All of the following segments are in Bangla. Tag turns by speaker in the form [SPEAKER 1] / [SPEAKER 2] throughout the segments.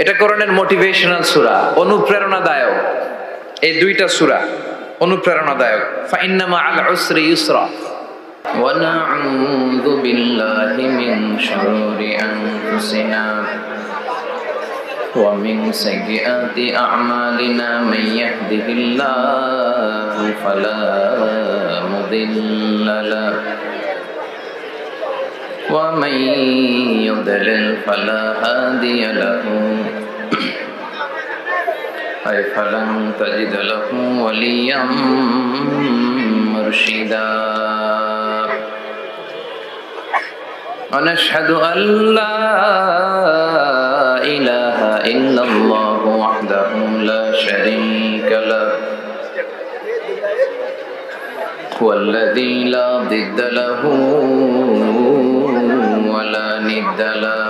[SPEAKER 1] এটা কোরআনের মোটিভেশনাল সূরা, অনুপ্রেরণাদায়ক। এই দুইটা সূরা অনুপ্রেরণাদায়ক। ফাইন্না মাআল উসরি ইউসরা ওয়া নাউযু বিল্লাহি মিন শুরুরি আনফুসিনা ওয়া মিন সাইয়্যাতি আ'মালিনা মান ইয়াহদিহিল্লাহু ফালা মুদিল্লা লাহু ওয়া মান ইউদ্লিল ফালা হাদিয়া লাহু أي فلن تجد له وليا مرشدا ونشهد أن لا إله إلا الله وحده لا شريك له والذي لا ضد له ولا ند له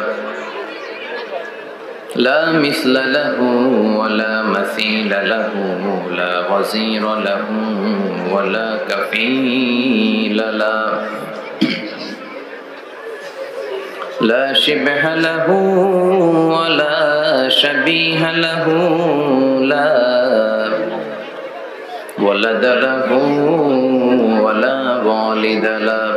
[SPEAKER 1] لا مثل له ولا مثيل له لا وزير له ولا كفيل له لا شبه له ولا شبيه له لا ولد له ولا والد له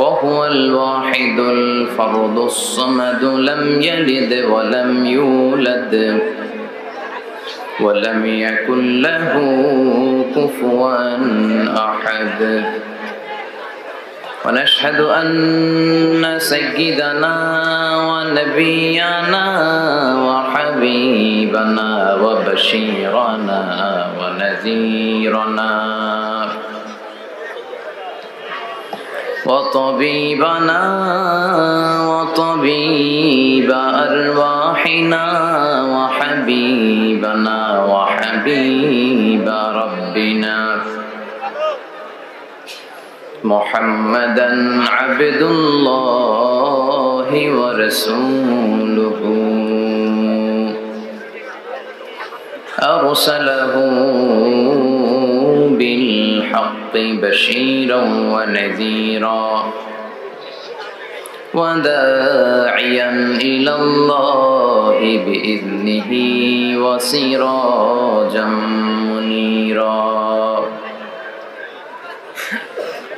[SPEAKER 1] وهو الواحد الفرد الصمد لم يلد ولم يولد ولم يكن له كفوا أحد ونشهد أن سيدنا ونبينا وحبيبنا وبشيرنا ونذيرنا وطبيبنا وطبيب أرواحنا وحبيبنا وحبيب ربنا محمدا عبد الله ورسوله أرسله بالحق بشيرا ونذيرا وداعيا إلى الله بإذنه وسراجا منيرا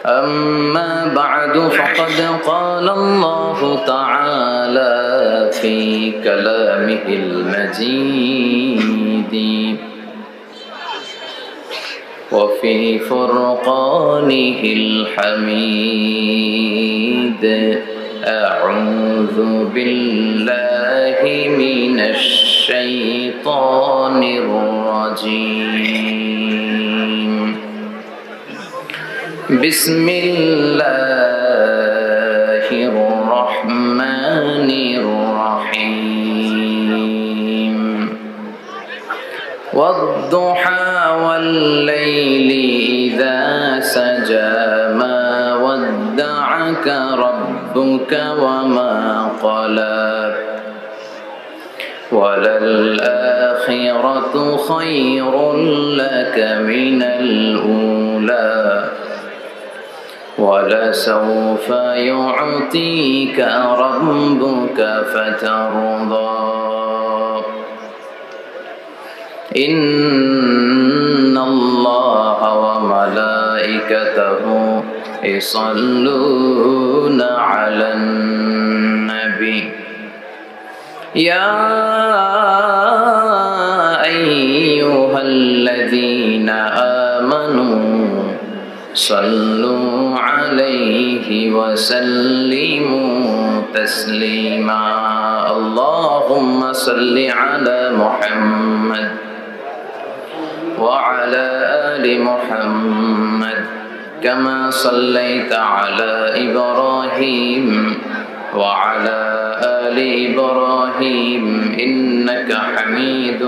[SPEAKER 1] أما بعد فقد قال الله تعالى في كلامه المجيد وفي فرقانه الحميد أعوذ بالله من الشيطان الرجيم بسم الله الرحمن الرحيم والضحى والليل إذا سجى ما ودعك ربك وما قلى وللآخرة خير لك من الأولى ولسوف يعطيك ربك فترضى إن الله وملائكته يصلون على النبي يا أيها الذين آمنوا صلوا عليه وسلموا تسليما اللهم صل على محمد وعلى آل محمد كما صليت على إبراهيم وعلى آل إبراهيم إنك حميد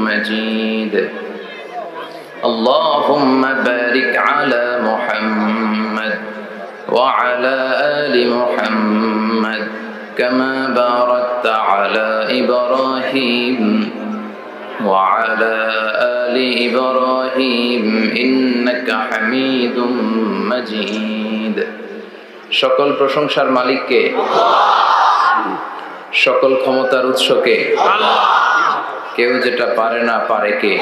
[SPEAKER 1] مجيد اللهم بارك على محمد وعلى آل محمد كما باركت على إبراهيم وعلى آل إبراهيم إنك حميد مجيد সকল প্রশংসার মালিককে সকল ক্ষমতার উৎসকে কেউ যেটা পারে না পারে কে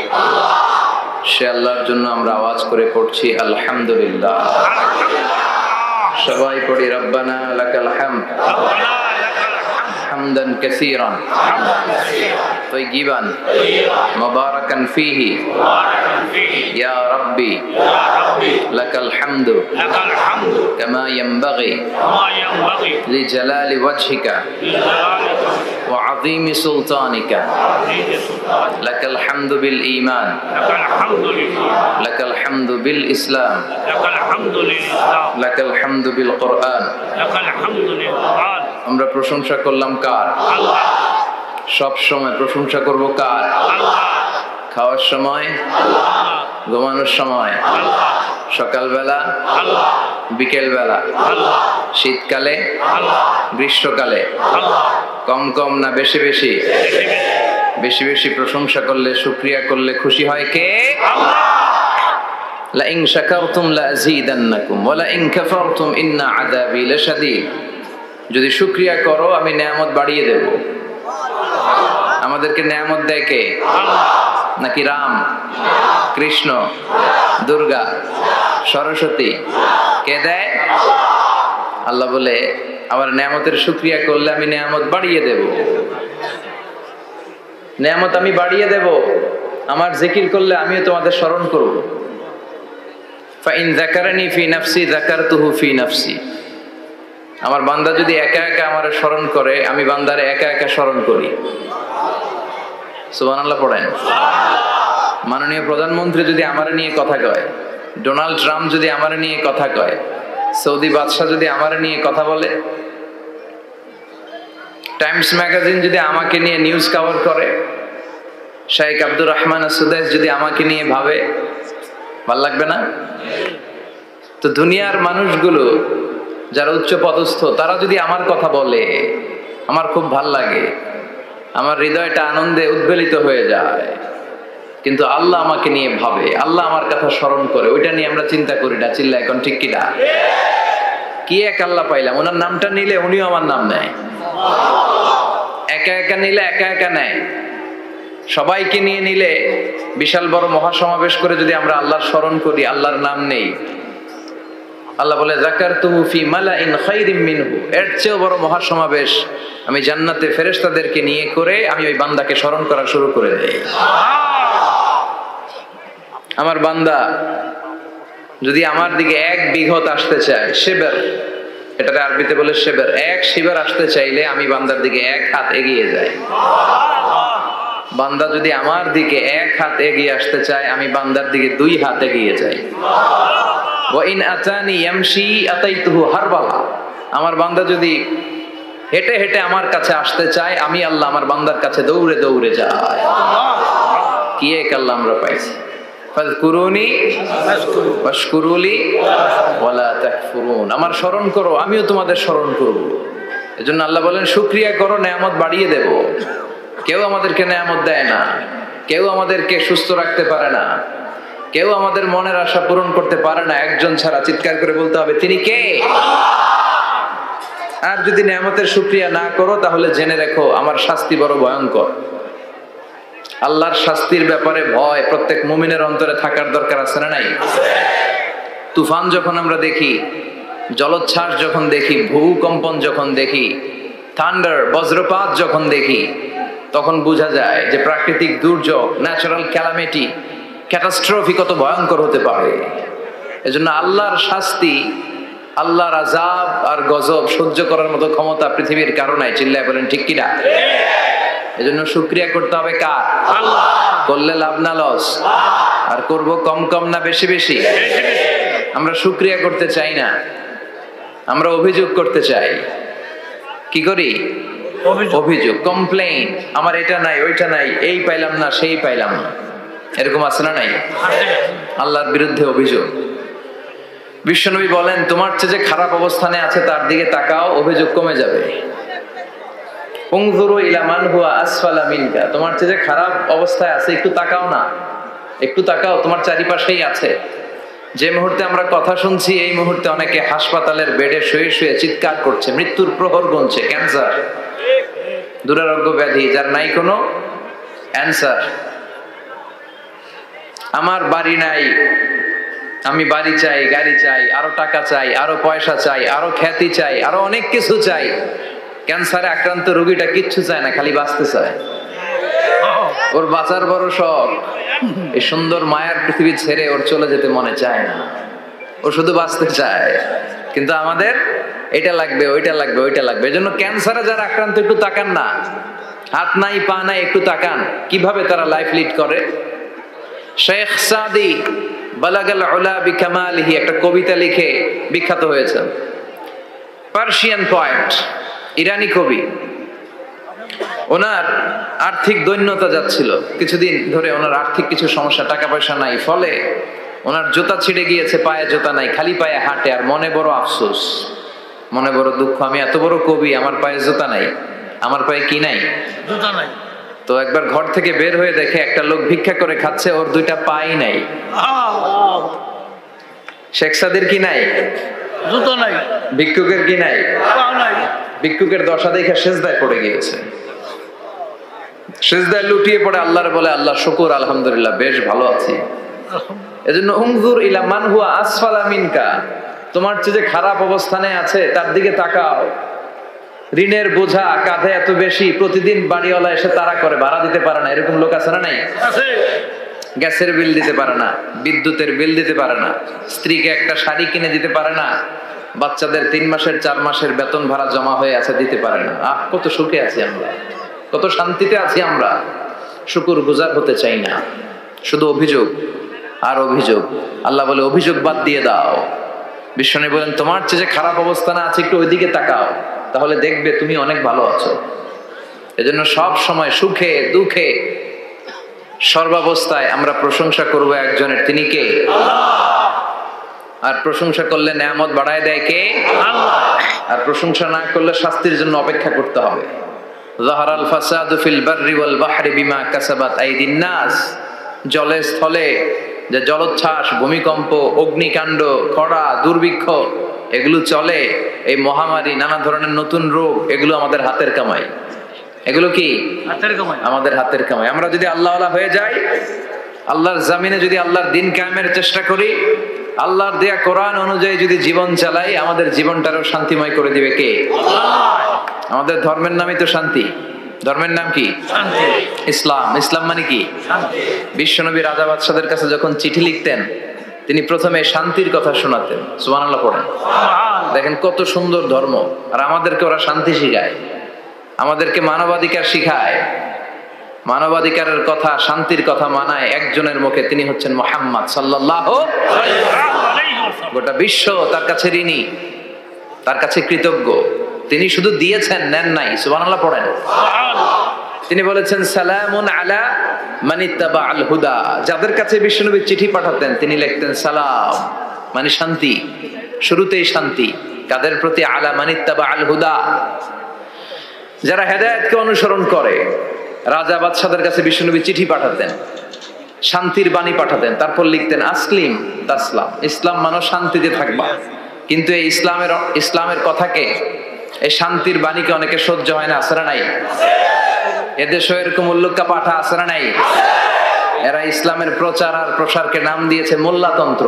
[SPEAKER 1] সে আল্লাহর জন্য আমরা আওয়াজ করে পড়ছি আলহামদুলিল্লাহ। সবাই পড়ি রব্বানা লাকাল হামদ হামদান কাসীরান তাইয়িবান মুবারাকান ফীহি ইয়া রাব্বি লাকাল হামদু কামা ইয়ানবাগি লিজালালি ওয়াজহিকা ওয়া আযীমি সুলতানিকা লাকাল হামদু বিল ঈমান লাকাল হামদু বিল ইসলাম লাকাল হামদু বিল কুরআন। আমরা প্রশংসা করলাম কার? আল্লাহ। সব সময় প্রশংসা করব কার? আল্লাহ। খাওয়ার সময়, আল্লাহ। ঘুমানোর সময়, আল্লাহ। সকালবেলা, আল্লাহ। বিকেলবেলা, আল্লাহ। শীতকালে, আল্লাহ। গ্রীষ্মকালে, আল্লাহ। কম কম না বেশি বেশি? বেশি বেশি প্রশংসা করলে, শুকরিয়া করলে খুশি হয় কে? আল্লাহ। লা ইন শাকারতুম লা আযীদান্নাকুম ওয়া লা ইন কাফারতুম ইন্না আযাবি লাশাদীদ। যদি শুকরিয়া করো আমি নেয়ামত বাড়িয়ে দেব। আমাদেরকে নেয়ামত দেয় কে? আল্লাহ। নাকি রাম, কৃষ্ণ, দুর্গা, সরস্বতী? কে দেয়? আল্লাহ বলে আমার নেয়ামতের শুকরিয়া করলে আমি নেয়ামত বাড়িয়ে দেব। নেয়ামত আমি বাড়িয়ে দেব। আমার জিকির করলে আমিও তোমাদের স্মরণ করব। ফাইন যাকারানি ফি নাফসি যাকারতুহু ফি নাফসি। আমার বান্দা যদি একা একা আমার স্মরণ করে আমি বান্দারে একা একা স্মরণ করি। সুবহানাল্লাহ পড়েন। মাননীয় প্রধানমন্ত্রী যদি আমার নিয়ে কথা কয়, ডোনাল্ড ট্রাম্প যদি আমার নিয়ে কথা কয়, সৌদি বাদশাহ যদি আমার নিয়ে কথা বলে, টাইমস ম্যাগাজিন যদি আমাকে নিয়ে নিউজ কভার করে, শেখ আব্দুর রহমান সুদাইস যদি আমাকে নিয়ে ভাবে, ভাল লাগবে না? তো দুনিয়ার মানুষগুলো যারা উচ্চ পদস্থ তারা যদি আমার কথা বলে আমার খুব ভাল লাগে, আমার হৃদয়টা আনন্দে উদ্বেলিত হয়ে যায়। কিন্তু আল্লাহ আমাকে নিয়ে ভাবে, আল্লাহ আমার কথা স্মরণ করে, ওইটা নিয়ে আমরা চিন্তা করি না। চিল্লা এখন ঠিক কিনা? কি এক আল্লাহ পাইলাম, ওনার নামটা নিলে উনিও আমার নাম নেয়। একা একা নিলে একা একা নেয়, সবাইকে নিয়ে নিলে বিশাল বড় মহাসমাবেশ করে যদি আমরা আল্লাহর স্মরণ করি, আল্লাহর নাম নেই, আল্লাহ বলে যাকারতুহু ফি মালাইন খায়রিম মিনহু। এর চেয়েও বড় মহাসমাবেশ আমি জান্নাতে ফেরেশতাদেরকে নিয়ে করে আমি ওই বান্দাকে স্মরণ করা শুরু করে দেই। আমার বান্দা যদি আমার দিকে এক বিঘত আসতে চায়, শিবর, এটাতে আরবিতে বলে শিবর, এক শিবর আসতে চাইলে আমি বান্দার দিকে এক হাত এগিয়ে যাই। বান্দা যদি আমার দিকে এক হাত এগিয়ে আসতে চায় আমি বান্দার দিকে দুই হাত এগিয়ে যাই। ওয়া ইন আতানি ইয়ামশি আতাইতুহু হারবালা। আমার বান্দা যদি হেঁটে হেঁটে আমার কাছে আসতে চায় আমি আল্লাহ আমার বান্দার কাছে দৌড়ে দৌড়ে যাই। কি এক আল্লাহ আমরা পাইছি। ফাযকুরুনি ওয়াশকুরুলি ওয়ালা তাকফুরুন। আমার স্মরণ করো আমিও তোমাদের স্মরণ করব। এজন্য আল্লাহ বলেন শুকরিয়া করো নেয়ামত বাড়িয়ে দেব। কেউ আমাদেরকে নেয়ামত দেয় না, কেউ আমাদেরকে সুস্থ রাখতে পারে না, কেউ আমাদের মনের আশা পূরণ করতে পারে না একজন ছাড়া। চিৎকার করে বলতে হবে তিনি কে? আর যদি নেয়ামতের শুকরিয়া না করো তাহলে জেনে রেখো আমার শাস্তি বড় ভয়ঙ্কর। আল্লাহর শাস্তির ব্যাপারে ভয় প্রত্যেক মুমিনের অন্তরে থাকার দরকার আছে না নাই? তুফান যখন আমরা দেখি, জলোচ্ছ্বাস যখন দেখি, ভূকম্পন যখন দেখি, থান্ডার বজ্রপাত যখন দেখি, তখন বোঝা যায় যে প্রাকৃতিক দুর্যোগ, ন্যাচারাল ক্যালামিটি, ক্যাটাস্ট্রফি কত ভয়ঙ্কর হতে পারে। এজন্য আল্লাহর শাস্তি, আল্লাহর আযাব আর গজব সহ্য করার মতো ক্ষমতা পৃথিবীর কারো নাই। চিল্লায় বলেন ঠিক কিনা? এজন্য শুকরিয়া করতে হবে কার? আল্লাহ। করলে লাভ না লস? আর করব কম কম না বেশি বেশি? আমরা শুকরিয়া করতে চাই না, আমরা অভিযোগ করতে চাই। কি করি? অভিযোগ, কমপ্লেইন। আমার এটা নাই, ওইটা নাই, এই পাইলাম না, সেই পাইলাম না, এরকম আছে না নাই? আল্লাহর বিরুদ্ধে অভিযোগ। বিশ্বনবী বলেন তোমার চেয়ে যে খারাপ অবস্থানে আছে তার দিকে তাকাও, অভিযোগ কমে যাবে। উনজুরু ইলা মান হুয়া আসফালা মিনকা। তোমার চেয়ে যে খারাপ অবস্থায় আছে একটু তাকাও না, একটু তাকাও, তোমার চারিপাশেই আছে। যে মুহূর্তে আমরা কথা শুনছি এই মুহূর্তে অনেকে হাসপাতালের বেডে শুয়ে শুয়ে চিৎকার করছে, মৃত্যুর প্রহর গুনছে, ক্যান্সার। দুরারোগ্য ব্যাধি যার নাই কোনো অ্যান্সার। আমার বাড়ি নাই, আমি বাড়ি চাই, গাড়ি চাই, আরো টাকা চাই, আরো পয়সা চাই, আরো খ্যাতি চাই, আরো অনেক কিছু চাই। ক্যান্সারে আক্রান্ত রোগীটা কিচ্ছু চায় না, খালি বাঁচতে চায়। ওর বাঁচার বড় শখ, এই সুন্দর মায়ার পৃথিবী ছেড়ে ওর চলে যেতে মনে চায় না, ও শুধু বাঁচতে চায়। কিন্তু আমাদের এটা লাগবে, ওইটা লাগবে, ওইটা লাগবে। এই জন্য ক্যান্সারে যারা আক্রান্ত একটু তাকান না, হাত নাই পা নাই, একটু তাকান কিভাবে তারা লাইফ লিড করে। শেখ সাদি বালাগাল উলা বিকামালিহি একটা কবিতা লিখে বিখ্যাত হয়েছেন। পার্সিয়ান পয়েট, ইরানি কবি। ওনার আর্থিক দৈন্যতা যাচ্ছিল, কিছুদিন ধরে ওনার আর্থিক কিছু সমস্যা, টাকা পয়সা নাই, ফলে ওনার জুতা ছিঁড়ে গিয়েছে, পায়ে জুতা নাই, খালি পায়ে হাঁটে। আর মনে বড় আফসোস, মনে বড় দুঃখ, আমি এত বড় কবি, আমার পায়ে জুতা নাই, আমার পায়ে কি নাই, জুতা নাই। তো একবার ঘর থেকে বের হয়ে দেখে একটা লোক ভিক্ষা করে খাচ্ছে, ওর দুইটা পাই নাই। শেখ সাদির কি নাই, জুতা নাই। ভিক্ষুকের কি নাই, পা নাই। ভিক্ষুকের দশা দেখে সেজদায় পড়ে গিয়েছে, সেজদায় লুটিয়ে পড়ে আল্লাহর বলে, আল্লাহ শুকুর, আলহামদুলিল্লাহ, বেশ ভালো আছি। এজন্য উনজুর ইলা মান হুয়া আসফালা মিনকা, তোমার চেয়ে যে খারাপ অবস্থানে আছে তার দিকে তাকাও। ঋণের বোঝা কাঁধে এত বেশি, প্রতিদিন বাড়িওয়ালা এসে তাড়া করে, ভাড়া দিতে পারে না, এরকম লোক আছে না নাই? গ্যাসের বিল দিতে পারে না, বিদ্যুতের বিল দিতে পারে না, স্ত্রীকে একটা শাড়ি কিনে দিতে পারে না, বাচ্চাদের 3 মাসের 4 মাসের বেতন ভাড়া জমা হয়ে আছে, দিতে পারে না। কত সুখে আছি আমরা, কত শান্তিতে আছি আমরা, শুকুর গুজার হতে চাই না, শুধু অভিযোগ আর অভিযোগ। আল্লাহ বলে অভিযোগ বাদ দিয়ে দাও। বিশ্বনবী বলেন তোমার চেয়ে যে খারাপ অবস্থানে আছে একটু ওইদিকে তাকাও, তাহলে দেখবে তুমি অনেক ভালো আছো। এজন্য সব সময় সুখে দুঃখে সর্বাবস্থায় আমরা প্রশংসা করব একজনের, তিনি কে? আর প্রশংসা করলে নেয়ামত বাড়ায় দেয় কে? আল্লাহ। আর প্রশংসা না করলে শাস্তির জন্য অপেক্ষা করতে হবে। যাহারাল ফাসাদু ফিল বাররি ওয়াল বাহরি বিমা কাসাবাত আইদিন নাস, জলে স্থলে যে জলোচ্ছ্বাস, ভূমিকম্প, অগ্নিকাণ্ড, খরা, দুর্ভিক্ষ এগুলো চলে, এই মহামারী, নানা ধরনের নতুন রোগ, এগুলো আমাদের হাতের কামাই। এগুলো কি হাতের কামাই? আমাদের হাতের কামাই। আমরা যদি আল্লাহওয়ালা হয়ে যাই, আল্লাহর জামিনে যদি আল্লাহর দিন কায়েমের চেষ্টা করি, আল্লাহর দেয়া কোরআন অনুযায়ী যদি জীবন চালাই, আমাদের জীবনটারও শান্তিময় করে দিবে কে? আল্লাহ। আমাদের ধর্মের নামই তো শান্তি। ধর্মের নাম কি? শান্তি। ইসলাম। ইসলাম মানে কি? শান্তি। বিশ্বনবী রাজা বাদশাদের কাছে যখন চিঠি লিখতেন, তিনি প্রথমে শান্তির কথা শোনাতেন। সুবহানাল্লাহ পড়েন। দেখেন কত সুন্দর ধর্ম। আর আমাদেরকে ওরা শান্তি শিখায়, আমাদেরকে মানবাধিকার শিখায়, মানবাধিকারের কথা, শান্তির কথা মানায় একজনের মুখে, তিনি হচ্ছেন মুহাম্মদ সাল্লাল্লাহু আলাইহি ওয়াসাল্লাম। গোটা বিশ্ব তার কাছে ঋণী, তার কাছে কৃতজ্ঞ। তিনি শুধু দিয়েছেন, নেন নাই। সুবহানাল্লাহ পড়েন। তিনি বলেছেন সালামুন আলা মান ইত্তাবা আল হুদা। যাদের কাছে বিশ্বনবী চিঠি পাঠাতেন তিনি লিখতেন সালাম, মানে শান্তি। শুরুতেই শান্তি কাদের প্রতি? আলা মান ইত্তাবা আল হুদা, যারা হেদায়েতকে অনুসরণ করে। রাজা বাদশাদের কাছে বিশ্বনবী চিঠি পাঠাতেন, শান্তির বাণী পাঠাতেন, তারপর লিখতেন আসলিম তাসলাম, ইসলাম মানো শান্তিতে থাকবা। কিন্তু এই ইসলামের কথাকে, এই শান্তির বাণীকে অনেকে সহ্য হয় না, আসরা নাই? এদেশে এরকম উল্লুক্কা পাঠা আসরা নাই? এরা ইসলামের প্রচার আর প্রসারকে নাম দিয়েছে মোল্লাতন্ত্র।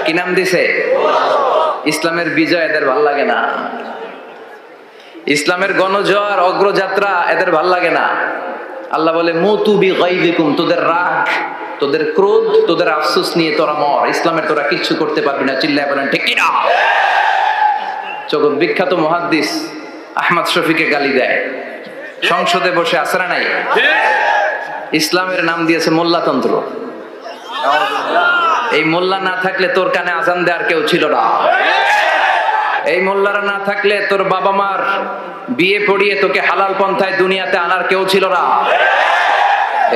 [SPEAKER 1] কি নাম দিছে? ইসলামের বিজয় এদের ভাল লাগে না, ইসলামের গণজোয়ার অগ্রযাত্রা এদের ভাল লাগে না। আল্লাহ বলে মুতু বিগাইযিকুম, তোদের রাগ, তোদের ক্রোধ, তোদের আফসোস নিয়ে তোরা মর, ইসলামের তোরা কিচ্ছু করতে পারবি না। চিল্লায় বলেন ঠিক কি না? জগৎ বিখ্যাত মুহাদ্দিস আহমদ শফিকে গালি দেয়, সংসদে বসে, আসরা নাই? ইসলামের নাম দিয়েছে মোল্লাতন্ত্র। এই মোল্লা না থাকলে তোর কানে আজান দেওয়ার কেউ ছিল না, এই মোল্লারা না থাকলে তোর বাবা মার বিয়ে পড়িয়ে তোকে হালাল পন্থায় দুনিয়াতে আনার কেউ ছিল না,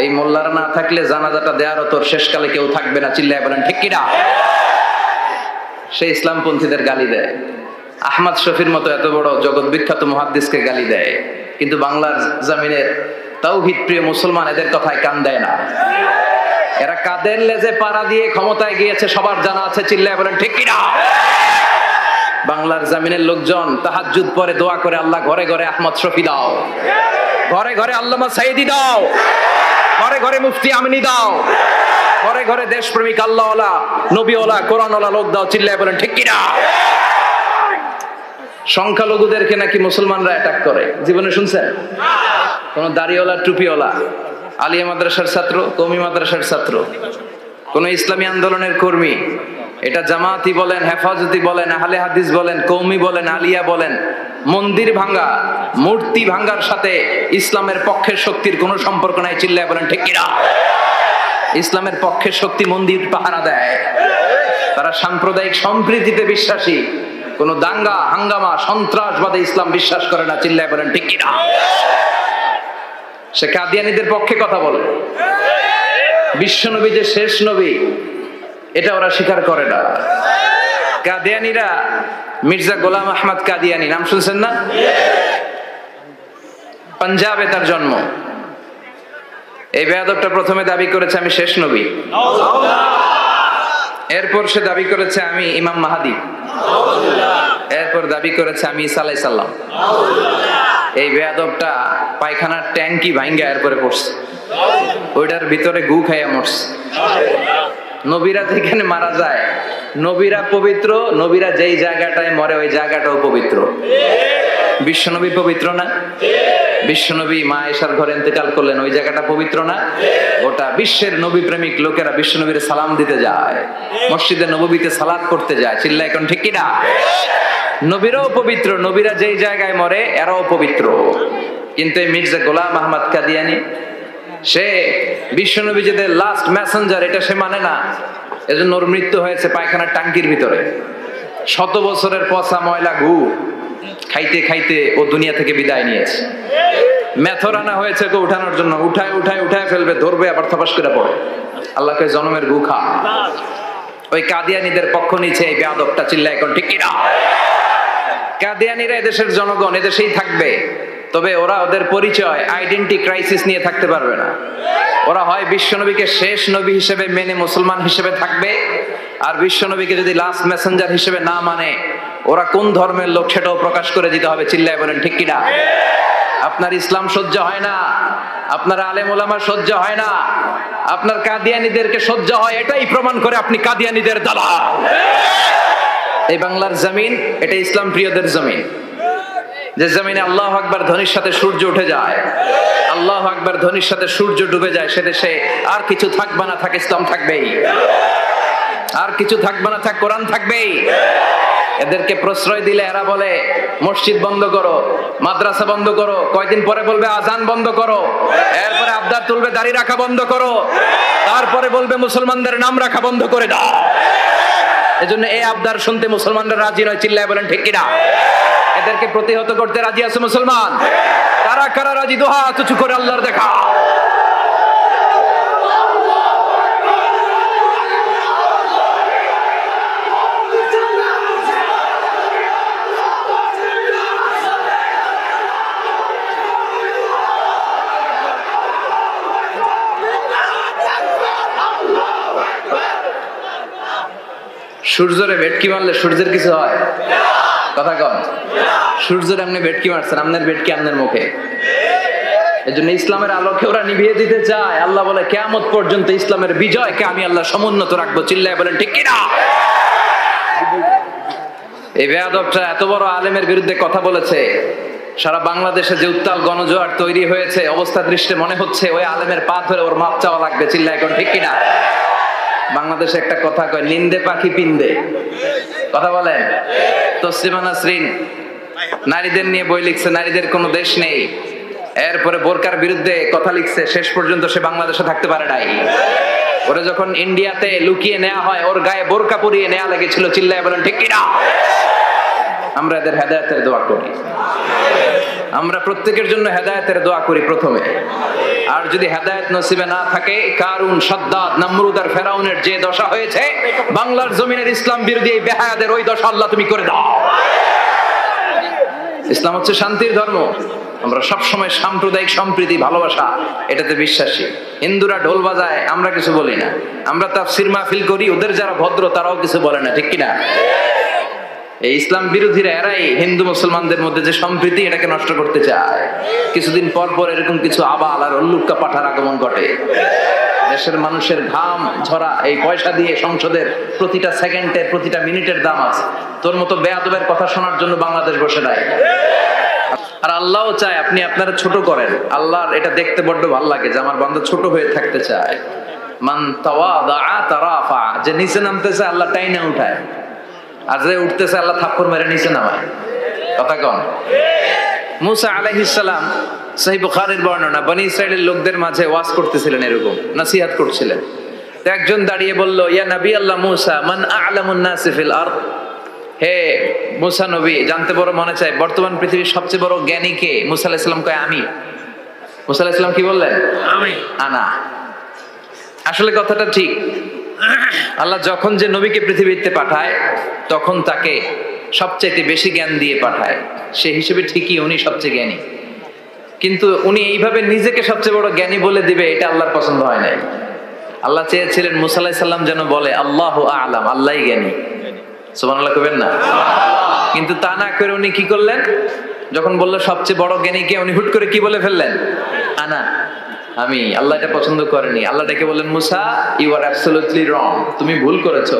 [SPEAKER 1] এই মোল্লারা না থাকলে জানাজাটা দেওয়ারও তোর শেষকালে কেউ থাকবে না। চিল্লায় বলেন ঠিক কি না? সে ইসলামপন্থীদের গালি দেয়, আহমদ শফির মতো এত বড় জগৎ বিখ্যাত মুহাদ্দিসকে গালি দেয়, কিন্তু বাংলার জমিনের তাওহীদ প্রিয় মুসলমান এদের কথায় কান দেয় না। এরা কাদের লেজে পাড়া দিয়ে ক্ষমতায় গিয়েছে সবার জানা আছে। চিল্লায় বলেন ঠিক কি না? বাংলার জমিনের লোকজন তাহাজ্জুদ পরে দোয়া করে, আল্লাহ ঘরে ঘরে আহমদ শফি দাও, ঘরে ঘরে আল্লামা সাইদি দাও, ঘরে ঘরে মুফতি আমিনী দাও, ঘরে ঘরে দেশপ্রেমিক আল্লাহওয়ালা নবীওয়ালা কোরআনওয়ালা লোক দাও। চিল্লায় বলেন ঠিক কিনা? সংখ্যালঘুদেরকে নাকি মুসলমানরা অ্যাটাক করে, জীবনে শুনছেন? কোন দাড়িওয়ালা টুপিওয়ালা আলিয়া মাদ্রাসার ছাত্র, কওমি মাদ্রাসার ছাত্র, কোন ইসলামী আন্দোলনের কর্মী, এটা জামাতি বলেন, হেফাজতি বলেন, আহলে হাদিস বলেন, কওমি বলেন, আলিয়া বলেন, মন্দির ভাঙ্গা মূর্তি ভাঙ্গার সাথে ইসলামের পক্ষের শক্তির কোনো সম্পর্ক নাই। চিল্লায় বলেন ঠিক কিনা? ইসলামের পক্ষের শক্তি মন্দির পাহারা দেয়, তারা সাম্প্রদায়িক সম্প্রীতিতে বিশ্বাসী, কোন দাঙ্গা হাঙ্গামা সন্ত্রাসবাদে ইসলাম বিশ্বাস করে না। চিল্লায় বলেন ঠিক কিনা? সে কাদিয়ানীদের পক্ষে কথা বলে, বিশ্বনবী যে শেষ নবী এটা ওরা স্বীকার করে না। কাদিয়ানীরা মির্জা গোলাম আহমদ কাদিয়ানী নাম শুনছেন না? পাঞ্জাবে তার জন্ম। এই বেয়াদবটা প্রথমে দাবি করেছে আমি শেষ নবী, এরপর সে দাবি করেছে আমি ইমাম মাহাদি, এরপর দাবি করেছে আমি ঈসা আলাইহিস সালাম। এই বেয়াদবটা পায়খানার ট্যাঙ্কি ভাঙ্গা এরপরে পড়ছে, ওইটার ভিতরে গু খাইয়া মরছে। নবীরা যেখানে মারা যায়, নবীরা পবিত্র, নবীরা যেই জায়গাটায় মরে ওই জায়গাটাও পবিত্র। বিশ্বনবী পবিত্র না? বিশ্বনবী মা আয়েশার ঘরে ইন্তেকাল করলেন, ওই জায়গাটা পবিত্র না? গোটা বিশ্বের নবী প্রেমিক লোকেরা বিশ্বনবীর সালাম দিতে যায়, মসজিদে নববীতে সালাত করতে যায়। চিল্লায় এখন ঠিক কিনা? নবীরাও পবিত্র, নবীরা যেই জায়গায় মরে এরাও পবিত্র। কিন্তু এই মির্জা গোলাম আহমদ কাদিয়ানী সে বিশ্বনবী যে লাস্ট মেসেঞ্জার এটা সে মানে না, এজন্য ওর মৃত্যু হয়েছে পায়খানার টাঙ্কির ভিতরে। 100 বছরের পচা ময়লা গু খাইতে খাইতে ও দুনিয়া থেকে বিদায় নিয়েছে। মেথর আনা হয়েছে ওকে উঠানোর জন্য, উঠায় উঠায় উঠায় ফেলবে, ধরবে আবার থপাস করে পড়ে। আল্লাহকে জনমের গু খা। ওই কাদিয়ানীদের পক্ষ নিচ্ছে এই বেয়াদবটা। চিল্লায় এখন ঠিক কিনা? কাদিয়ানীরা এদেশের জনগণ, এদেশেই থাকবে, তবে ওরা ওদের পরিচয় আইডেন্টি ক্রাইসিস নিয়ে থাকতে পারবে না। ওরা হয় বিশ্বনবীকে শেষ নবী হিসেবে মেনে মুসলমান হিসেবে থাকবে, আর বিশ্বনবীকে যদি লাস্ট মেসেঞ্জার হিসেবে না মানে ওরা কোন ধর্মের লোক সেটাও প্রকাশ করে দিতে হবে। চিল্লায় বলেন ঠিক কিনা? আপনার ইসলাম সহ্য হয় না, আপনার আলেম ওলামা সহ্য হয় না, আপনার কাদিয়ানীদেরকে সহ্য হয়, এটাই প্রমাণ করে আপনি কাদিয়ানীদের দালাল। এই বাংলার জমিন এটা ইসলাম প্রিয়দের জমিন, যে জমিনে আল্লাহু আকবার ধ্বনির সাথে সূর্য উঠে যায়, আল্লাহু আকবার ধ্বনির সাথে সূর্য ডুবে যায়, সে দেশে আর কিছু থাকবে না থাক ইসলাম থাকবেই, আর কিছু থাকবে না থাক কোরআন থাকবেই। এদেরকে প্রশ্রয় দিলে এরা বলে মসজিদ বন্ধ করো, মাদ্রাসা বন্ধ করো, কয়দিন পরে বলবে আজান বন্ধ করো, এরপরে আবদার তুলবে দাড়ি রাখা বন্ধ করো, তারপরে বলবে মুসলমানদের নাম রাখা বন্ধ করে দাও। এজন্য এই আবদার শুনতে মুসলমানরা রাজি নয়। চিল্লায় বলেন ঠিক কিনা? এদেরকে প্রতিহত করতে রাজি আছে মুসলমান? কারা কারা রাজি? দুহা উঁচু করে আল্লাহর দেখা। সূর্যরে ভেটকি মারলে সূর্যের কিছু হয়? কথা কম। সূর্যের এমনি ভেটকি মারছেন, আপনার ভেটকি আপনার মুখে। এজন্য ইসলামের আলোকে ওরা নিভিয়ে দিতে চায়। আল্লাহ বলে কিয়ামত পর্যন্ত ইসলামের বিজয়কে আমি আল্লাহ সমুন্নত রাখবো। চিল্লায় বলেন ঠিক কিনা? এই বেয়াদবটা এত বড় আলেমের বিরুদ্ধে কথা বলেছে, সারা বাংলাদেশে যে উত্তাল গণজোয়ার তৈরি হয়েছে, অবস্থা দৃষ্টে মনে হচ্ছে ওই আলেমের পা ধরে ওর মাপ চাওয়া লাগবে। চিল্লায় এখন ঠিক কিনা? বাংলাদেশে একটা কথা কয়, নিন্দে পাখি পিন্দে। কথা বলেন। তসলিমা নাসরিন নারীদের নিয়ে বই লিখছে, নারীদের কোনো দেশ নেই। এরপরে বোরকার বিরুদ্ধে কথা লিখছে, শেষ পর্যন্ত সে বাংলাদেশে থাকতে পারে নাই। ওরা যখন ইন্ডিয়াতে লুকিয়ে নেওয়া হয়, ওর গায়ে বোরকা পরিয়ে নেওয়া লেগেছিল। চিল্লায় বলেন ঠিক কিনা? আমরা এদের হেদায়েতের দোয়া করি, আমরা প্রত্যেকের জন্য হেদায়েতের দোয়া করি প্রথমে। আর যদি হেদায়েত নসিবে না থাকে, কারুন, সাদ্দাত, নমরুদ আর ফেরাউনের যে দশা হয়েছে, বাংলার জমিনের ইসলাম বিরোধী এই বেহায়াদের ওই দশা আল্লাহ তুমি করে দাও। ইসলাম হচ্ছে শান্তির ধর্ম। আমরা সবসময় সাম্প্রদায়িক সম্প্রীতি, ভালোবাসা এটাতে বিশ্বাসী। হিন্দুরা ঢোল বাজায়, আমরা কিছু বলি না। আমরা তাফসীর মাহফিল করি, ওদের যারা ভদ্র তারাও কিছু বলে না। ঠিক কিনা? এই ইসলাম বিরোধীরা এরাই হিন্দু মুসলমানদের মধ্যে যে সম্প্রীতি এটাকে নষ্ট করতে চায়। কিছুদিন পর পর এরকম কিছু আবাল আর উল্লুক্কা পাঠার আগমন ঘটে। দেশের মানুষের ঘাম ঝরা এই পয়সা দিয়ে সংসদের প্রতিটা সেকেন্ডের প্রতিটা মিনিটের দাম আছে। তোর মতো বেয়াদবের কথা শোনার জন্য বাংলাদেশ বসে নাই। আর আল্লাহও চায় আপনি আপনারা ছোট করেন। আল্লাহর এটা দেখতে বড্ড ভালো লাগে যে আমার বান্দা ছোট হয়ে থাকতে চায়। মান তাওয়াদা তারাফা, যে নিচে নামতেছে আল্লাহ টাইনা উঠায়, আর যে উঠতেছে আল্লাহ থাপ্পড় মেরে নিচে নামায়। কথা কন। মুসা আলাইহিস সালাম, সহিহ বুখারীর বর্ণনা, বনি ইসরাইলের লোকদের মাঝে ওয়াজ করতেছিলেন, এরকম নসিহত করছিলেন। তো একজন দাঁড়িয়ে বলল, ইয়া নবী আল্লাহ মুসা, মান আ'লামুন নাসি ফিল আরদ। হে মুসা নবী, জানতে বড় মনে চায় বর্তমান পৃথিবীর সবচেয়ে বড় জ্ঞানী কে? মুসা আলাইহিস সালাম কয় আমি। মুসা আলাইহিস সালাম কি বললেন? আমি, আনা। আসলে কথাটা ঠিক। আল্লাহ যখন যে নবীকে পৃথিবীতে পাঠায় তখন তাকে সবচেয়ে বেশি জ্ঞান দিয়ে পাঠায়। সেই হিসেবে ঠিকই উনি সবচেয়ে জ্ঞানী, কিন্তু উনি এইভাবে নিজেকে সবচেয়ে বড় জ্ঞানী বলে দিবে, এটা আল্লাহর পছন্দ হয় নাই। আল্লাহ চেয়েছিলেন মুসা আলাইহিস সালাম যেন বলে আল্লাহু আ'লাম, আল্লাহই জ্ঞানী। সুবহানাল্লাহ কইবেন না? কিন্তু তা না করে উনি কি করলেন? যখন বললো সবচেয়ে বড় জ্ঞানী কে, উনি হুট করে কি বলে ফেললেন? আনা, আমি। আল্লাহ এটা পছন্দ করেনি। আল্লাহ ডেকে বললেন, মুসা ইউ আর অ্যাবসলিউটলি রং, তুমি ভুল করেছো,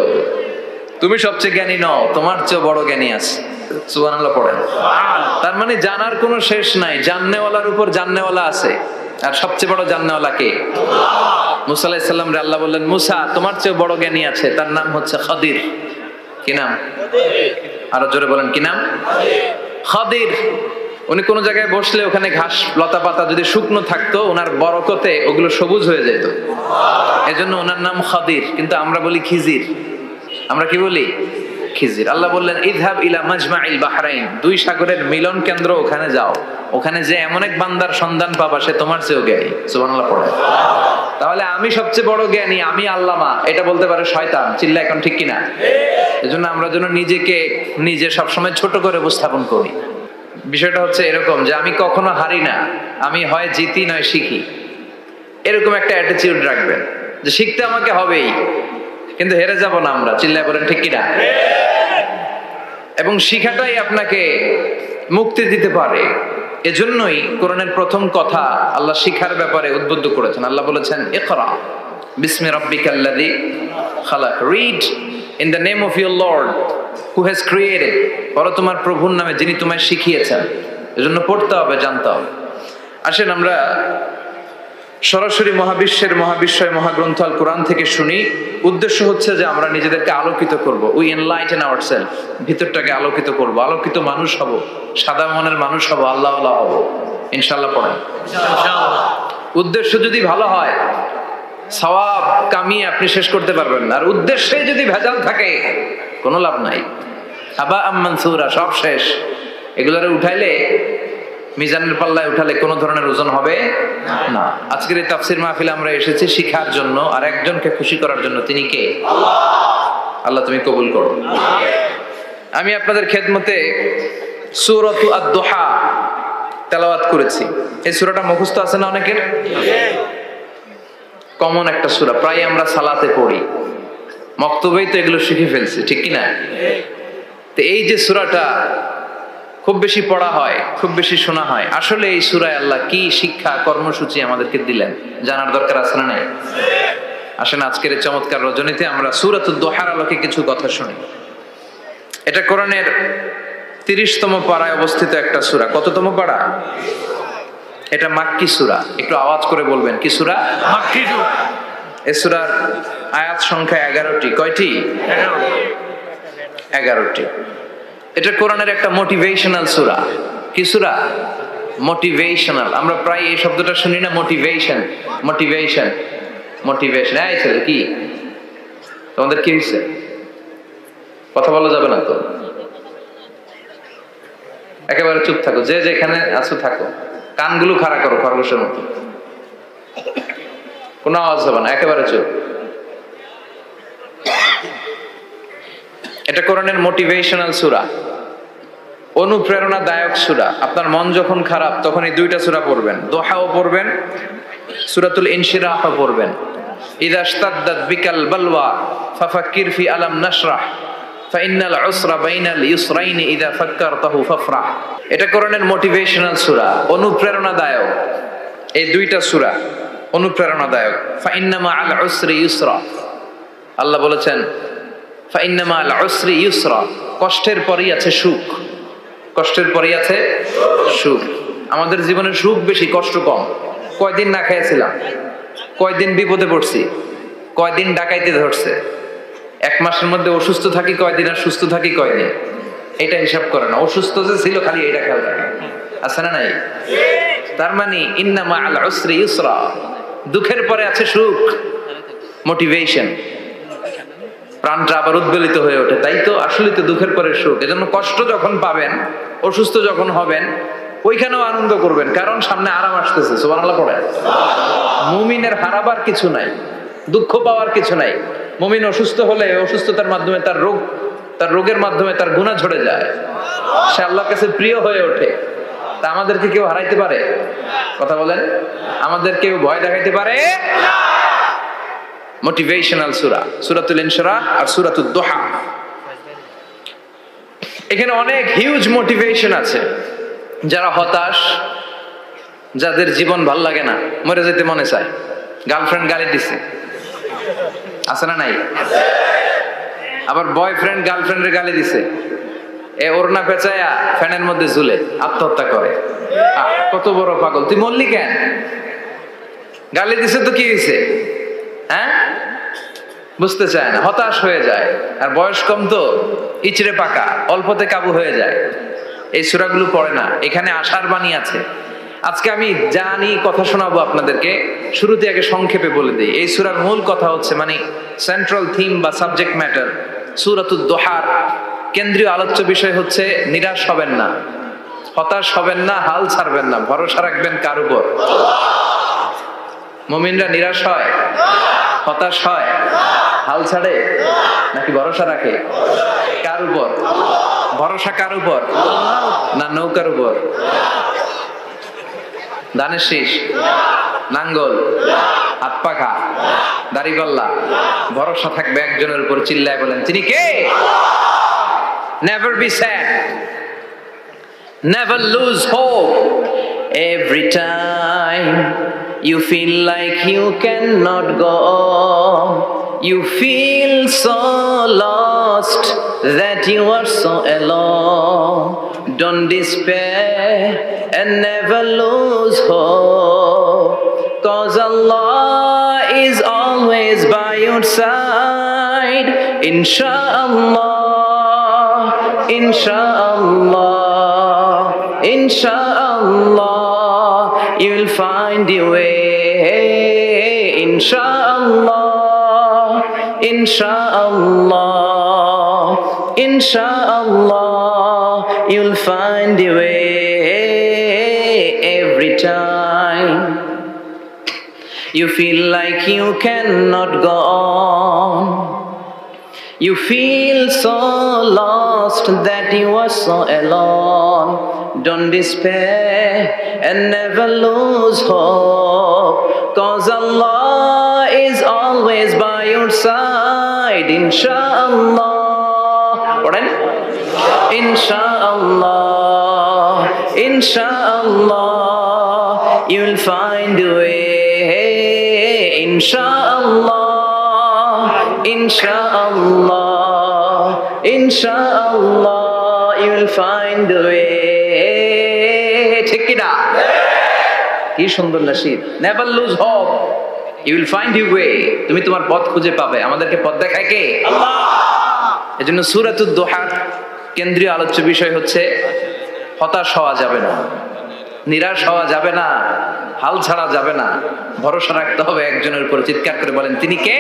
[SPEAKER 1] তুমি সবচেয়ে জ্ঞানী নও, তোমার চেয়ে বড় জ্ঞানী আছে। সুবহানাল্লাহ পড়েন। তার মানে জানার কোনো শেষ নাই, জাননেওয়ালার উপর জাননেওয়ালা আছে। আর সবচেয়ে বড় জাননেওয়ালা কে? মুসা আলাইহিস সালাম রে আল্লাহ বললেন, মুসা তোমার চেয়ে বড় জ্ঞানী আছে, তার নাম হচ্ছে খাদির। কি নাম? আরো জোরে বলেন, কি নাম? খাদির। উনি কোন জায়গায় বসলে ওখানে ঘাস লতা পাতা যদি শুকনো থাকতো, ওনার বরকতে ওগুলো সবুজ হয়ে যেত, এজন্য ওনার নাম খাদির। কিন্তু আমরা বলি খিজির। আমরা কি বলি? খিজির। আল্লাহ বললেন, ইযহাব ইলা মাজমাইল বাহরাইন, দুই সাগরের মিলন কেন্দ্র, ওখানে যাও, ওখানে যে এমন এক বান্দার সন্ধান পাবা সে তোমার চেয়েও জ্ঞানী। সুবহানাল্লাহ পড়ে। তাহলে আমি সবচেয়ে বড় জ্ঞানী, আমি আল্লামা, এটা বলতে পারে শয়তান। চিল্লা এখন ঠিক কিনা? এজন্য আমরা যেন নিজেকে নিজে সবসময় ছোট করে উপস্থাপন করি। বিষয়টা হচ্ছে এরকম যে আমি কখনো হারি না, আমি হয় জিতি নয় শিখি, এরকম একটা অ্যাটিটিউড রাখবেন যে শিখতে আমাকে হবেই, কিন্তু হেরে যাব না আমরা। চিল্লায় বলেন ঠিক কিনা? এবং শিখাটাই আপনাকে মুক্তি দিতে পারে। এজন্যই কোরআনের প্রথম কথা আল্লাহ শিখার ব্যাপারে উদ্বুদ্ধ করেছেন। আল্লাহ বলেছেন, ইকরা বিসমি রাব্বিকাল্লাযী খালাক, read in the name of your lord who has created, পড়ো তোমার প্রভুর নামে যিনি তোমায় শিখিয়েছেন। এজন্য পড়তে হবে, জানতে হবে। আসেন আমরা সরাসরি মহাবিশ্বের মহাবিশ্বয় মহাগ্রন্থ আল কোরআন থেকে শুনি। উদ্দেশ্য হচ্ছে যে আমরা নিজেদেরকে আলোকিত করব, উই এনলাইটেন আওয়ারসেলফ, ভিতরটাকে আলোকিত করব, আলোকিত মানুষ হব, সাদা মনের মানুষ হব, আল্লাহ আল্লাহ হব ইনশাআল্লাহ। পড়েন উদ্দেশ্য যদি ভালো হয় সওয়াব কামিয়ে আপনি শেষ করতে পারবেন না, আর উদ্দেশ্যে যদি ভেজাল থাকে কোনো লাভ নাই। আবা আম্মানসুরা, সব শেষ। এগুলোরে উঠাইলে, মিজানের পাল্লায় উঠালে কোনো ধরনের ওজন হবে না। আজকের এই তাফসীর মাহফিলে আমরা এসেছি শিখার জন্য আর একজনকে খুশি করার জন্য। তিনি কে? আল্লাহ তুমি কবুল করো। আমি আপনাদের খেদমতে সূরাতু আদ-দুহা তেলাওয়াত করেছি। এই সূরাটা মুখস্থ আছে না অনেকের? কমন একটা সূরা, প্রায় আমরা সালাতে পড়ি, মক্তবেই তো এগুলো শিখে ফেলছি, ঠিক কিনা? তো এই যে সূরাটা খুব বেশি পড়া হয়, খুব বেশি শোনা হয়, আসলে এই সূরায় আল্লাহ কি শিক্ষা কর্মসূচি আমাদেরকে দিলেন জানার দরকার আছে না নাই? আসেন আজকের এই চমৎকার রজনীতে আমরা সূরাতুদ দুহার আলোকে কিছু কথা শুনি। এটা কোরআনের 30তম পারায় অবস্থিত একটা সূরা। কততম পারা? এটা মাক্কি সূরা। একটু আওয়াজ করে বলবেন, কি সূরা? মাক্কি সূরা। এই সূরার আয়াত সংখ্যা 11টি। কয়টি? 11টি। এটা কোরআনের একটা মোটিভেশনাল সূরা। কি সূরা? মোটিভেশনাল। আমরা প্রায় এই শব্দটা শুনি না, মোটিভেশন, মোটিভেশন, মোটিভেশন। এই ছেলে কি তোমাদের কি হইছে? কথা বলা যাবে না তো, একেবারে চুপ থাকো, যে যেখানে আছো থাকো, কানগুলো খাড়া করো খরগোশের মতো, কোনো আওয়াজ হবে না, একেবারে চুপ। এটা কোরআনের মোটিভেশনাল সূরা, অনুপ্রেরণাদায়ক সূরা। আপনার মন যখন খারাপ তখন এই দুইটা সূরা পড়বেন, দোহাও পড়বেন, সূরাতুল ইনশিরাহও পড়বেন। ইযা ইশতাদ্দাত বিকাল বালওয়া ফাফাক্কির ফি আলাম নাশরাহ ফাইন্নাল উসরা বাইনাল ইউসরাইনি ইযা ফাক্কারতাহু ফাফরাহ। এটা কোরআনের মোটিভেশনাল সূরা, অনুপ্রেরণাদায়ক। এই দুইটা সূরা অনুপ্রেরণাদায়ক। ফাইন্না মাআল উসরি ইউসরা, আল্লাহ বলেছেন ফাইন্না মাআল উসরি ইউসরা, কষ্টের পরেই আছে সুখ। কষ্টের পরেই আছে সুখ। আমাদের জীবনে সুখ বেশি, কষ্ট কম। কয়দিন না খেয়েছিলাম, কয়দিন বিপদে পড়ছি, কয়দিন ডাকাইতে ধরছে, এক মাসের মধ্যে অসুস্থ থাকি কয়দিন আর সুস্থ থাকি কয়দিন, এটা হিসাব করে না। অসুস্থ যে ছিল খালি এটা খেয়াল রাখে, আছে না নাই? তার মানে ইন্না মাআল উসরি ইউসরা, দুঃখের পরে আছে সুখ, মোটিভেশন। প্রাণটা আবার উদ্বেলিত হয়ে ওঠে, তাই তো আসলে তো দুঃখের পরে সুখ। এজন্য কষ্ট যখন পাবেন, অসুস্থ যখন হবেন, ওইখানেও আনন্দ করবেন, কারণ সামনে আরাম আসতেছে। সুবহানাল্লাহ পড়ে। মুমিনের হারাবার কিছু নাই, দুঃখ পাওয়ার কিছু নাই। মুমিন অসুস্থ হলে অসুস্থতার মাধ্যমে তার রোগের মাধ্যমে তার গুনাহ ঝরে যায়, সে আল্লাহর কাছে প্রিয় হয়ে ওঠে। তা আমাদেরকে কেউ হারাইতে পারে? কথা বলেন, আমাদের কেউ ভয় দেখাইতে পারে? মোটিভেশনাল সূরা সূরাতুল ইনশিরাহ আর সূরাতুদ দুহা। এখানে অনেক হিউজ মোটিভেশন আছে। যারা হতাশ, যাদের জীবন ভাল লাগে না, মরে যেতে মনে চায়, গার্লফ্রেন্ড গালি দিছে, আছে না নাই? আবার বয়ফ্রেন্ড গার্লফ্রেন্ডের গালি দিছে, এ ওড়না পেঁচায়া ফ্যানের মধ্যে ঝুলে আত্মহত্যা করে। কত বড় পাগল তুই, মরলি কেন? গালি দিছে তো কি হয়েছে? হ্যাঁ, বুঝতে চায় না, হতাশ হয়ে যায়। আর বয়স কম তো, ইচড়ে পাকা, অল্পতে কাবু হয়ে যায়। এই সূরাগুলো পড়ে না। এখানে আশার বাণী আছে। আজকে আমি জানি কথা শোনাবো আপনাদেরকে, শুরুতে আগে সংক্ষেপে বলে দিই। এই সূরার মূল কথা হচ্ছে, মানে সেন্ট্রাল থিম বা সাবজেক্ট ম্যাটার সূরাতুদ দুহার কেন্দ্রীয় আলোচ্য বিষয় হচ্ছে নিরাশ হবেন না, হতাশ হবেন না, হাল ছাড়বেন না, ভরসা রাখবেন কার উপর? মুমিনরা নিরাশ হয়, হতাশ হয়, হাল ছাড়ে নাকি ভরসা রাখে? কার উপর ভরসা? কার উপর? না নৌকার উপর, ধানের শীষ, নাঙ্গল, হাত পাখা, দাড়িপাল্লা, ভরসা থাকবে একজনের উপর। চিল্লায় বলেন, তিনি কে? Never be sad, never lose hope. Every time you feel like you cannot go, you feel so lost that you are so alone. Don't despair and never lose hope, 'cause Allah is always by your side. Inshallah, inshallah, inshallah, you'll find your way. Inshallah, inshallah, inshallah, you'll find your way. Every time you feel like you cannot go on, you feel so lost that you are so alone. Don't despair and never lose hope, 'cause Allah is always by your side. Inshallah, inshallah, inshallah, you'll find a way. Inshallah, inshallah, inshallah, you'll find a way. ঠিক কি না? কি সুন্দর nasheed. Never lose hope, you will find your way. তুমি তোমার পথ খুঁজে পাবে। আমাদেরকে পথ দেখায় কে? আল্লাহ। এজন্য সূরাতুদ দুহার কেন্দ্রীয় আলোচ্য বিষয় হচ্ছে হতাশ হওয়া যাবে না, নিরাশ হওয়া যাবে না, হাল ছাড়া যাবে না, ভরসা রাখতে হবে একজনের উপর। চিৎকার করে বলেন, তিনি কে?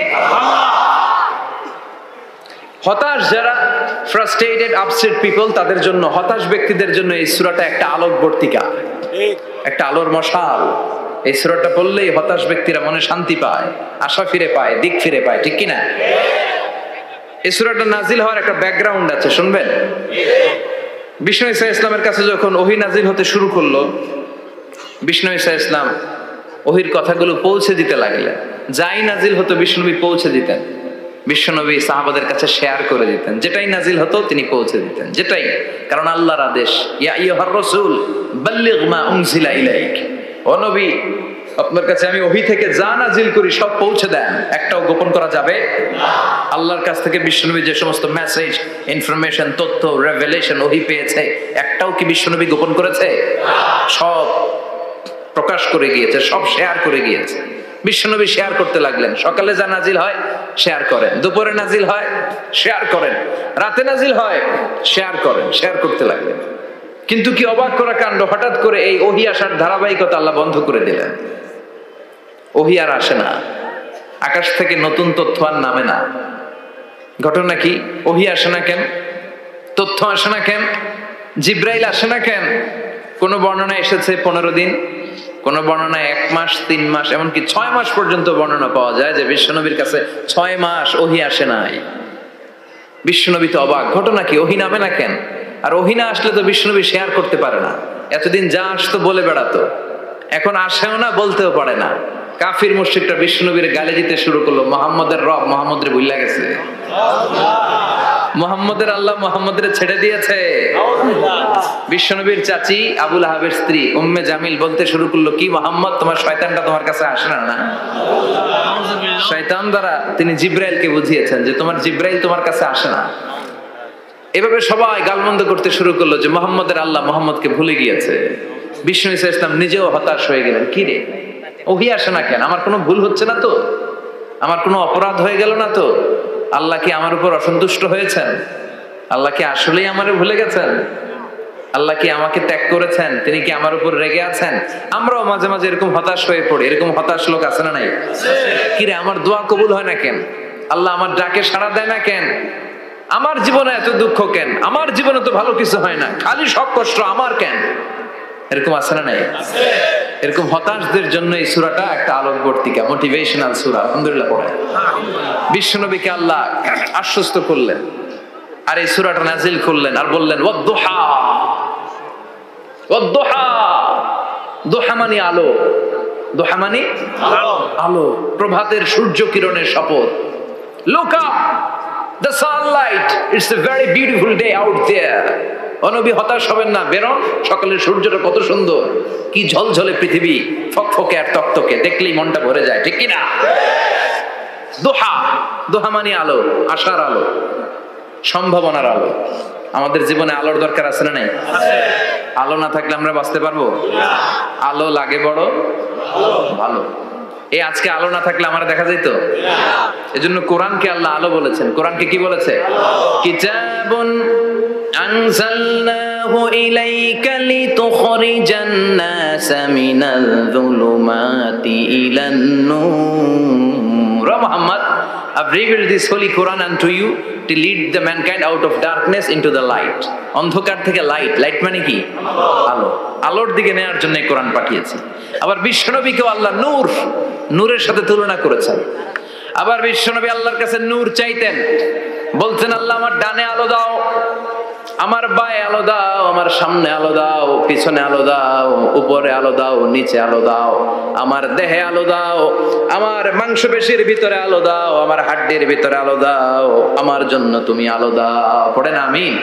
[SPEAKER 1] হতাশ যারা, ফ্রাস্ট্রেটেড আপসেট পিপল, তাদের জন্য, হতাশ ব্যক্তিদের জন্য এই সূরাটা একটা আলোকবর্তিকা, একটা আলোর মশাল। এই সূরাটা পড়লেই হতাশ ব্যক্তিরা মনে শান্তি পায়, আশা ফিরে পায়, দিক ফিরে পায়। ঠিক কিনা? এই সূরাটা নাজিল হওয়ার একটা ব্যাকগ্রাউন্ড আছে, শুনবেন। বিষ্ণু ঈসা ইসলামের কাছে যখন ওহী নাজিল হতে শুরু করলো, বিষ্ণু ঈসা ইসলাম ওহীর কথাগুলো পৌঁছে দিতে লাগলেন। যাই নাজিল হতো বিষ্ণুবী পৌঁছে দিতেন। বিশ্বনবী সাহাবাদের কাছে শেয়ার করে দিতেন, যেটাই নাজিল হতো তিনি পৌঁছে দিতেন, যেটাই, কারণ আল্লাহর আদেশ, ইয়া আইয়ুহার রাসূল বাল্লিগ মা উনজিলা ইলাইক, ও নবী আপনার কাছে আমি ওহী থেকে যা নাজিল করি সব পৌঁছে দেন, একটাও গোপন করা যাবে না। আল্লাহর কাছ থেকে বিশ্বনবী যে সমস্ত মেসেজ, ইনফরমেশন, তথ্য, রেভেলেশন ওহী পেয়েছে, একটাও কি বিশ্বনবী গোপন করেছে? সব প্রকাশ করে গিয়েছে, সব শেয়ার করে গিয়েছে। বিশ্বনবী শেয়ার করতে লাগলেন, সকালে যা নাজিল হয় শেয়ার করেন, দুপুরে নাজিল হয় শেয়ার করেন, রাতে নাজিল হয় শেয়ার করেন, শেয়ার করতে লাগলেন। কিন্তু কি অবাক করা কাণ্ড, হঠাৎ করে এই ওহী আসার ধারাবাহিকতা আল্লাহ বন্ধ করে দিলেন। ওহী আর আসে না, আকাশ থেকে নতুন তথ্য আর নামে না। ঘটনা কি? ওহী আসে না কেন? তথ্য আসে না কেন? জিব্রাইল আসে না কেন? কোন বর্ণনা এসেছে 15 দিন, কোন বর্ণনায় 1 মাস, 3 মাস, এমনকি 6 মাস পর্যন্ত বর্ণনা পাওয়া যায় যে বিশ্বনবীর কাছে 6 মাস ওহী আসে নাই। বিশ্বনবী তো অবাক, ঘটনা কি? ওহী নামে না কেন? আর ওহী না আসলে তো বিশ্বনবী শেয়ার করতে পারে না। এতদিন যা আসতো বলে বেড়াতো, এখন আসেও না, বলতেও পারে না। কাফির মুশরিকরা বিশ্বনবীর গালি দিতে শুরু করলো, মুহাম্মদের রব মুহাম্মদরে ভুইলা গেছে, মুহাম্মদের আল্লাহ মুহাম্মদের ছেড়ে দিয়েছে। বিশ্বনবীর চাচি আবু লাহাবের স্ত্রী উম্মে জামিল বলতে শুরু করলো, কি মুহাম্মদ, তোমার শয়তানটা তোমার কাছে আসে না? না, শয়তান দ্বারা তিনি জিব্রাইলকে বুঝিয়েছেন যে তোমার জিব্রাইল তোমার কাছে আসে না। এভাবে সবাই গালমন্দ করতে শুরু করলো যে মুহাম্মদের আল্লাহ মুহাম্মদকে ভুলে গিয়েছে। বিষ্ণু ঈসা ইসলাম নিজেও হতাশ হয়ে গেলেন, কি রে ওহী আসে না কেন? আমার কোনো ভুল হচ্ছে না তো? আমার কোনো অপরাধ হয়ে গেল না তো? আল্লাহ কি আমার উপর অসন্তুষ্ট হয়েছেন? আল্লাহ কি আসলেই আমারে ভুলে গেছেন? আল্লাহ কি আমাকে ত্যাগ করেছেন? তিনি কি আমার উপর রেগে আছেন? আমরাও মাঝে মাঝে এরকম হতাশ হয়ে পড়ি। এরকম হতাশ লোক আছে না নাই? কিরে আমার দোয়া কবুল হয় না কেন? আল্লাহ আমার ডাকে সাড়া দেয় না কেন? আমার জীবনে এত দুঃখ কেন? আমার জীবনে তো ভালো কিছু হয় না, খালি সব কষ্ট আমার কেন? এরকম আছে না নাই? এরকম হতাশদের জন্য এই সূরাটা একটা আলোকবর্তিকা, মোটিভেশনাল সূরা। আলহামদুলিল্লাহ পড়ে বিশ্বনবীকে আল্লাহ আশ্বস্ত করলেন, আর এই সূরাটা নাজিল করলেন, আর বললেন ওয়াদ-দুহা। ওয়াদ-দুহা, দুহা মানে আলো, দুহা মানে আলো, প্রভাতের সূর্য কিরণের শপথ। Look up, the sunlight, it's a very beautiful day out there. নবী হতাশ হবেন না, বেরোন, সকালের সূর্যটা কত সুন্দর, কি ঝলঝলে পৃথিবী, ফকফকে আর তকতকে, দেখলেই মনটা ভরে যায়, ঠিক কি না? দোহা, দোহা মানে আলো, আশার আলো, সম্ভাবনার আলো। আমাদের জীবনে আলোর দরকার আছে না নাই? আলো না থাকলে আমরা বাঁচতে পারবো? আলো লাগে বড় ভালো। এই আজকে আলো না থাকলে আমার দেখা যেত? এজন্য কোরআনকে আল্লাহ আলো বলেছেন। কোরআনকে কি বলেছে? কিতাবুন আনজালনাহু ইলাইকা লিতুখরিজান নাসা মিনাল যুলুমাতি ইলান নূর। Muhammad, I've revealed this holy Quran unto you to lead the mankind out of darkness into the light. অন্ধকার থেকে লাইট, লাইট মানে কি? আলো, আলোর দিকে নেওয়ার জন্য কোরআন পাঠিয়েছি। আবার বিশ্বনবীকেও আল্লাহ নূর, নূরের সাথে তুলনা করেছেন। আবার বিশ্বনবী আল্লাহর কাছে নূর চাইতেন, বলতেন আল্লাহ আমার ডানে আলো দাও, আমার বায়ে আলো দাও, আমার সামনে আলো দাও, পিছনে আলো দাও, উপরে আলো দাও, নিচে আলো দাও, আমার দেহে আলো দাও, আমার মাংসপেশির ভিতরে আলো দাও, আমার হাড্ডির ভিতরে আলো দাও, আমার জন্য তুমি আলো দাও। পড়েন আমিন।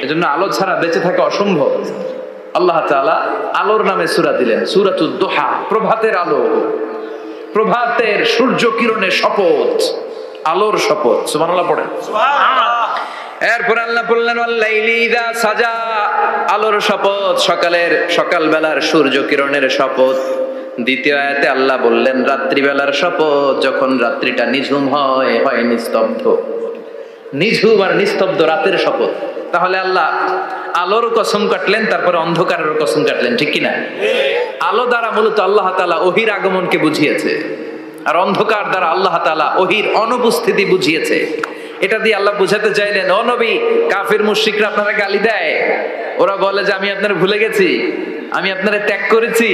[SPEAKER 1] এজন্য আলো ছাড়া বেঁচে থাকা অসম্ভব। আল্লাহ তাআলা আলোর নামে সূরা দিলেন, সূরাতুদ দুহা, প্রভাতের আলো, প্রভাতের সূর্য কিরণের শপথ, আলোর শপথ। সুবহানাল্লাহ পড়েন। এরপর আল্লাহ বললেন ওয়াল্লাইলি ইযা সাজা, আলোর শপথ, সকালের, সকালবেলার সূর্য কিরণের শপথ। দ্বিতীয় আয়াতে আল্লাহ বললেন রাত্রিবেলার শপথ, যখন রাত্রিটা নিঝুম হয়, হয় নিস্তব্ধ। নিঝুম আর নিস্তব্ধ রাতের শপথ। তাহলে আল্লাহ আলোর কসম কাটলেন, তারপরে অন্ধকারের কসম কাটলেন, ঠিক কিনা? আলো দ্বারা মূলত আল্লাহ তাআলা ওহীর আগমনকে বুঝিয়েছে, আর অন্ধকার দ্বারা আল্লাহ তাআলা ওহীর অনুপস্থিতি বুঝিয়েছে। এটা দিয়ে আল্লাহ বুঝাতে চাইলেন, ও নবী, কাফির মুশরিকরা আপনারা গালি দেয়, ওরা বলে যে আমি আপনার ভুলে গেছি, আমি আপনারে ত্যাগ করেছি,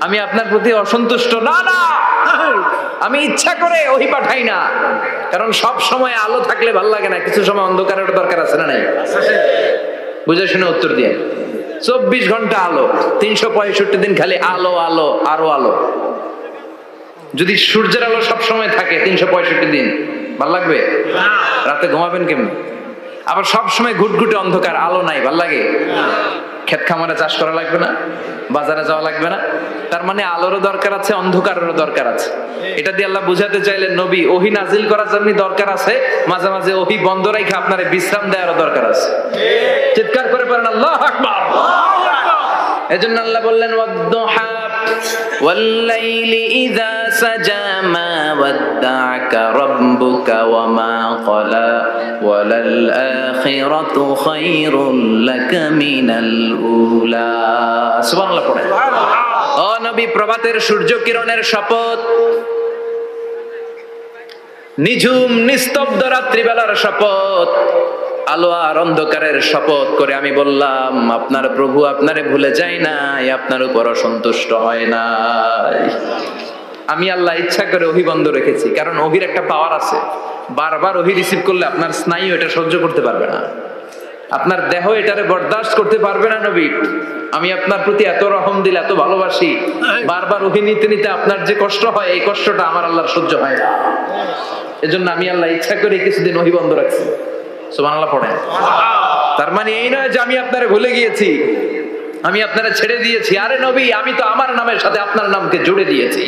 [SPEAKER 1] আমি আপনার প্রতি অসন্তুষ্ট। না না, আমি ইচ্ছা করে ওহী পাঠাই না, কারণ সব সময় আলো থাকলে ভালো লাগে না, কিছু সময় অন্ধকারের দরকার আছে না নাই? বুঝে শুনে উত্তর দিয়ে। 24 ঘন্টা আলো, 365 দিন খালি আলো আলো আরো আলো। যদি সূর্যের আলো সব সময় থাকে 365 দিন, ভাল লাগবে? রাতে ঘুমাবেন কেমনি? আবার সবসময় ঘুটঘুটে অন্ধকার, আলো নাই, ভাল লাগে? ক্ষেত খামারে চাষ করা লাগবে না, বাজারে যাওয়া লাগবে না। তার মানে আলোরও দরকার আছে, অন্ধকারেরও দরকার আছে। এটা দিয়ে আল্লাহ বুঝাতে চাইলেন নবী ওহী নাজিল করার জন্য দরকার আছে, মাঝে মাঝে ওহী বন্ধ রাখা আপনারে বিশ্রাম দেওয়ারও দরকার আছে। চিৎকার করে বলেন আল্লাহু আকবার। এজন্য আল্লাহ বললেন ওয়াদ-দুহা ওয়াল-লাইলি ইযা সাজা মা ওয়াদ্দা'আকা রাব্বুকা ওয়া মা ক্বালা ওয়ালাল আখিরাতু খায়রুল লাকা মিনাল উলা। সুবহানাল্লাহ পড়েন। ও নবী, প্রভাতের সূর্য কিরণের শপথ, নিঝুম নিস্তব্ধ রাত্রিবেলার শপথ, আলো আর অন্ধকারের শপথ করে আমি বললাম আপনার প্রভু আপনারে ভুলে যায় নাই, আপনার উপর অসন্তুষ্ট হয় নাই। আমি আল্লাহ ইচ্ছা করে ওহী বন্ধ রেখেছি, কারণ ওহীর একটা পাওয়ার আছে। বারবার ওহী রিসিভ করলে আপনার স্নায়ু এটা সহ্য করতে পারবে না, আপনার দেহ এটারে বরদাস্ত করতে পারবে না। নবী, আমি আপনার প্রতি এত রহম দিল, এত ভালোবাসি, বারবার ওহী নিতে নিতে আপনার যে কষ্ট হয়, এই কষ্টটা আমার আল্লাহর সহ্য হয় না। এজন্য আমি আল্লাহ ইচ্ছা করে কিছুদিন ওহী বন্ধ রাখছি। সুবহানাল্লাহ পড়েন। তার মানে এই নয় যে আমি আপনারে ভুলে গিয়েছি, আমি আপনারে ছেড়ে দিয়েছি। আরে নবী, আমি তো আমার নামের সাথে আপনার নামকে জুড়ে দিয়েছি।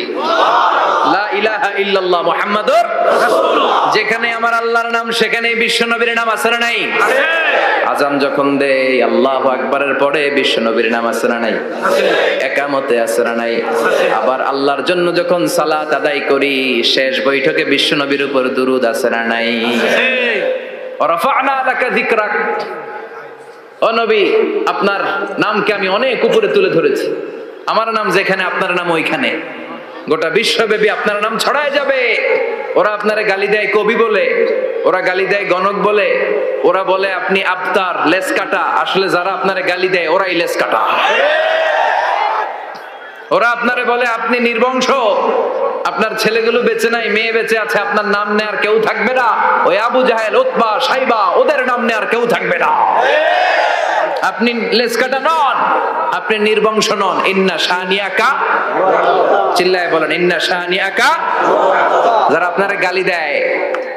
[SPEAKER 1] লা ইলাহা ইল্লাল্লাহ মুহাম্মাদুর রাসূলুল্লাহ। যেখানে আমার আল্লাহর নাম সেখানে বিশ্ব নবীর নাম আছে না নাই? আজান যখন দেই আল্লাহু আকবারের পরে বিশ্ব নবীর নাম আছে না নাই? একামতে আছে না নাই? আবার আল্লাহর জন্য যখন সালাত আদায় করি শেষ বৈঠকে বিশ্ব নবীর উপর দুরূদ আছে না নাই? রাফা'না লাকা যিকরাক। ও নবী, আপনার নামকে আমি অনেক উপরে তুলে ধরেছি। আমার নাম যেখানে আপনার নাম ওইখানে, গোটা বিশ্বব্যাপী আপনার নাম ছড়ায় যাবে। ওরা আপনারে গালি দেয় কবি বলে, ওরা গালি দেয় গণক বলে, ওরা বলে আপনি আবতার, লেস কাটা। আসলে যারা আপনারে গালি দেয় ওরাই লেস কাটা। ওরা আপনারে বলে আপনি নির্বংশ, আপনার ছেলেগুলো বেঁচে নাই, মেয়ে বেঁচে আছে, আপনার নাম নেয়ার কেউ থাকবে না। ওই আবু জাহেল, উতবা, সাইবা, ওদের নাম নেয়ার কেউ থাকবে না। আপনি লেসকাটা নন, আপনি নির্বংশ নন। ইন্না শানিয়াকা, চিল্লায় বলেন ইন্না শানিয়াকা। যারা আপনারে গালি দেয়,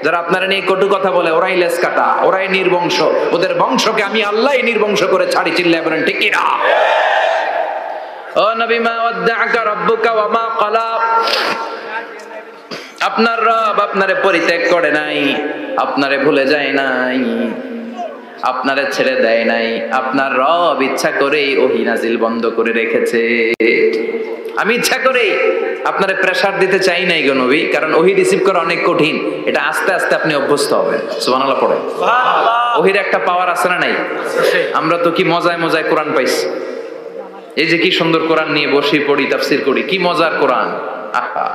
[SPEAKER 1] যারা আপনারা নিয়ে কটু কথা বলে, ওরাই লেসকাটা, ওরাই নির্বংশ। ওদের বংশকে আমি আল্লাহই নির্বংশ করে ছাড়ি। চিল্লায় বলেন ঠিক কি না? ও নবী, মা ওয়াদ্দা'আকা রাব্বুকা ওয়া মা ক্বালা। আপনার রব আপনারে পরিত্যাগ করে নাই, আপনারে ভুলে যায় নাই, আপনারে ছেড়ে দেয় নাই। আপনার রব ইচ্ছা করেই ওহী নাজিল বন্ধ করে রেখেছে। আমি ইচ্ছা করেই আপনারে প্রেসার দিতে চাই নাই গো নবী, কারণ ওহী রিসিভ করা অনেক কঠিন। এটা আস্তে আস্তে আপনি অভ্যস্ত হবেন। সুবহানাল্লাহ পড়ে। ওহীর একটা পাওয়ার আছে না নাই? আমরা তো কি মজায় মজায় কোরআন পাইছি। এই যে কি সুন্দর কোরআন নিয়ে বসি, পড়ি, তাফসীর করি, কি মজার কোরআন। আহা,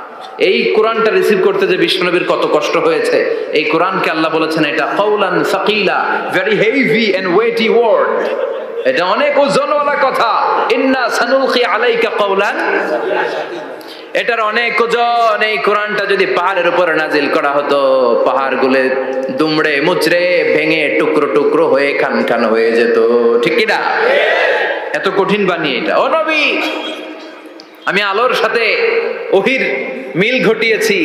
[SPEAKER 1] এই কোরআনটা রিসিভ করতে যে বিশ্বনবীর কত কষ্ট হয়েছে। এই কোরআনকে আল্লাহ বলেছেন এটা কাওলান সাকিলা, very heavy and weighty word. এটা অনেক ওজনওয়ালা কথা। ইন্না সানুলকি আলাইকা কাওলান, এটার অনেক ওজন। এই কোরআনটা যদি পাহাড়ের উপর নাজিল করা হতো, পাহাড়গুলো দুমড়ে মুচড়ে ভেঙে টুকরো টুকরো হয়ে খান খান হয়ে যেত। ঠিক কি না? এত কঠিন বানিয়ে এটা। ও নবী, আমি আলোর সাথে ওহীর মিল ঘটিয়েছি,